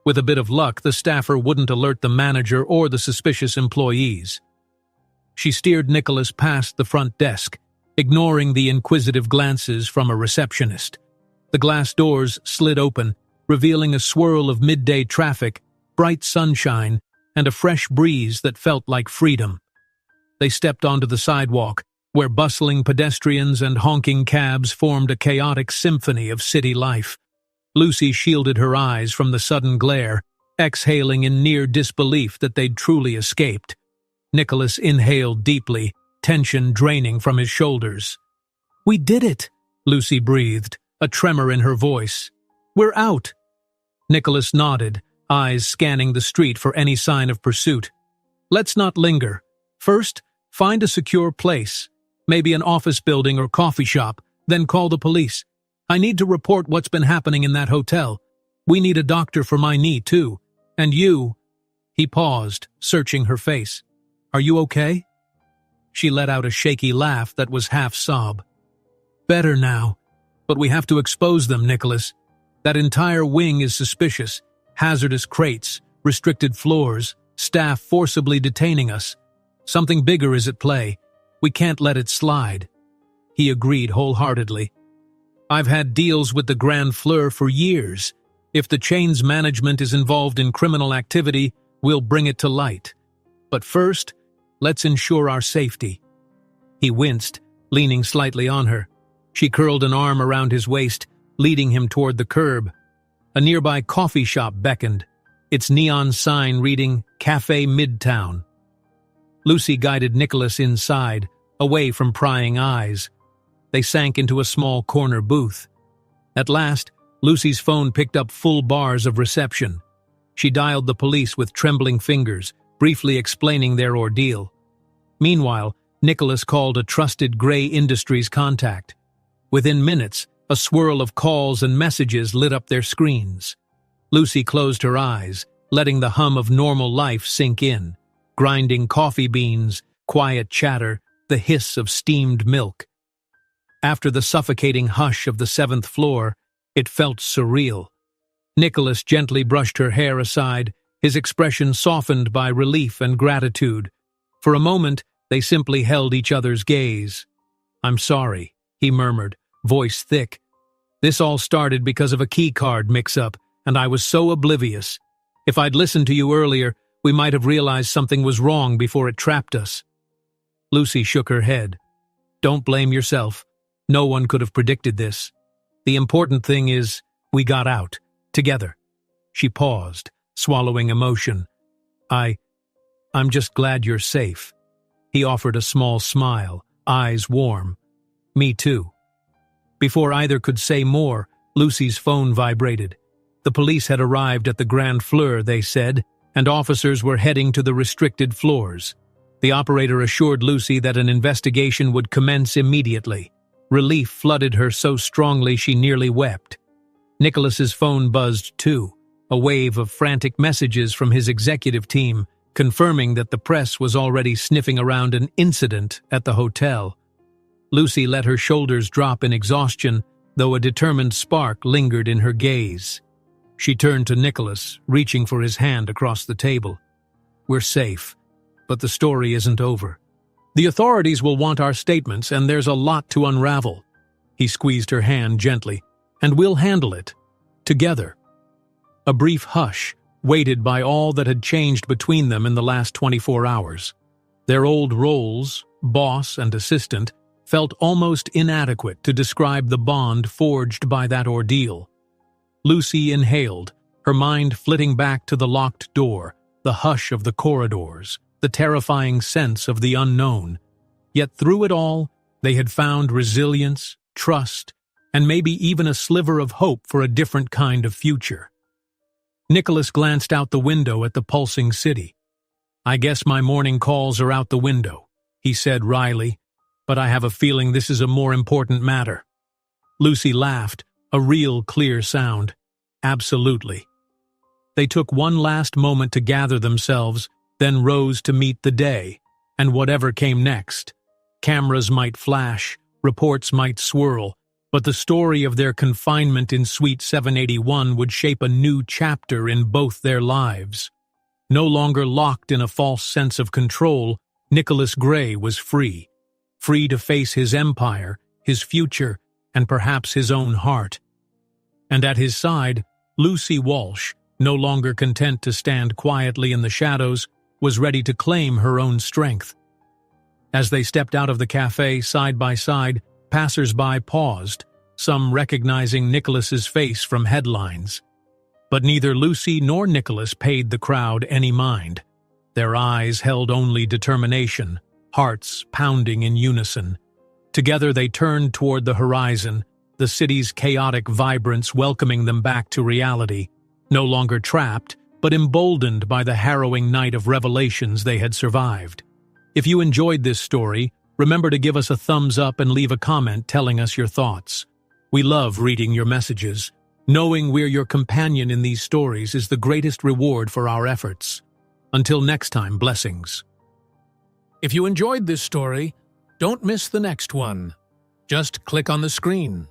With a bit of luck, the staffer wouldn't alert the manager or the suspicious employees. She steered Nicholas past the front desk, ignoring the inquisitive glances from a receptionist. The glass doors slid open, revealing a swirl of midday traffic, bright sunshine, and a fresh breeze that felt like freedom. They stepped onto the sidewalk, where bustling pedestrians and honking cabs formed a chaotic symphony of city life. Lucy shielded her eyes from the sudden glare, exhaling in near disbelief that they'd truly escaped. Nicholas inhaled deeply, tension draining from his shoulders. "We did it," Lucy breathed, a tremor in her voice. "We're out." Nicholas nodded, eyes scanning the street for any sign of pursuit. "Let's not linger. First, find a secure place, maybe an office building or coffee shop, then call the police. I need to report what's been happening in that hotel. We need a doctor for my knee, too. And you—" He paused, searching her face. "Are you okay?" She let out a shaky laugh that was half sob. "Better now. But we have to expose them, Nicholas. That entire wing is suspicious. Hazardous crates, restricted floors, staff forcibly detaining us. Something bigger is at play. We can't let it slide." He agreed wholeheartedly. "I've had deals with the Grand Fleur for years. If the chain's management is involved in criminal activity, we'll bring it to light. But first, let's ensure our safety." He winced, leaning slightly on her. She curled an arm around his waist, leading him toward the curb. A nearby coffee shop beckoned, its neon sign reading Cafe Midtown. Lucy guided Nicholas inside, away from prying eyes. They sank into a small corner booth. At last, Lucy's phone picked up full bars of reception. She dialed the police with trembling fingers, briefly explaining their ordeal. Meanwhile, Nicholas called a trusted Gray Industries contact. Within minutes, a swirl of calls and messages lit up their screens. Lucy closed her eyes, letting the hum of normal life sink in. Grinding coffee beans, quiet chatter, the hiss of steamed milk. After the suffocating hush of the 7th floor, it felt surreal. Nicholas gently brushed her hair aside, his expression softened by relief and gratitude. For a moment, they simply held each other's gaze. "I'm sorry," he murmured, voice thick. "This all started because of a keycard mix-up, and I was so oblivious. If I'd listened to you earlier, we might have realized something was wrong before it trapped us." Lucy shook her head. "Don't blame yourself. No one could have predicted this. The important thing is, we got out, together." She paused, swallowing emotion. I'm just glad you're safe." He offered a small smile, eyes warm. "Me too." Before either could say more, Lucy's phone vibrated. The police had arrived at the Grand Fleur, they said, and officers were heading to the restricted floors. The operator assured Lucy that an investigation would commence immediately. Relief flooded her so strongly she nearly wept. Nicholas's phone buzzed too, a wave of frantic messages from his executive team, confirming that the press was already sniffing around an incident at the hotel. Lucy let her shoulders drop in exhaustion, though a determined spark lingered in her gaze. She turned to Nicholas, reaching for his hand across the table. "We're safe, but the story isn't over. The authorities will want our statements, and there's a lot to unravel." He squeezed her hand gently. "And we'll handle it. Together." A brief hush, weighted by all that had changed between them in the last 24 hours. Their old roles, boss and assistant, felt almost inadequate to describe the bond forged by that ordeal. Lucy inhaled, her mind flitting back to the locked door, the hush of the corridors, the terrifying sense of the unknown. Yet through it all, they had found resilience, trust, and maybe even a sliver of hope for a different kind of future. Nicholas glanced out the window at the pulsing city. "I guess my morning calls are out the window," he said wryly, "but I have a feeling this is a more important matter." Lucy laughed, a real clear sound. "Absolutely." They took one last moment to gather themselves, then rose to meet the day, and whatever came next. Cameras might flash, reports might swirl, but the story of their confinement in Suite 781 would shape a new chapter in both their lives. No longer locked in a false sense of control, Nicholas Gray was free. Free to face his empire, his future, and perhaps his own heart. And at his side, Lucy Walsh, no longer content to stand quietly in the shadows, was ready to claim her own strength. As they stepped out of the cafe side by side, passers-by paused, some recognizing Nicholas's face from headlines. But neither Lucy nor Nicholas paid the crowd any mind. Their eyes held only determination, hearts pounding in unison. Together they turned toward the horizon, the city's chaotic vibrance welcoming them back to reality, no longer trapped, but emboldened by the harrowing night of revelations they had survived. If you enjoyed this story, remember to give us a thumbs up and leave a comment telling us your thoughts. We love reading your messages. Knowing we're your companion in these stories is the greatest reward for our efforts. Until next time, blessings. If you enjoyed this story, don't miss the next one. Just click on the screen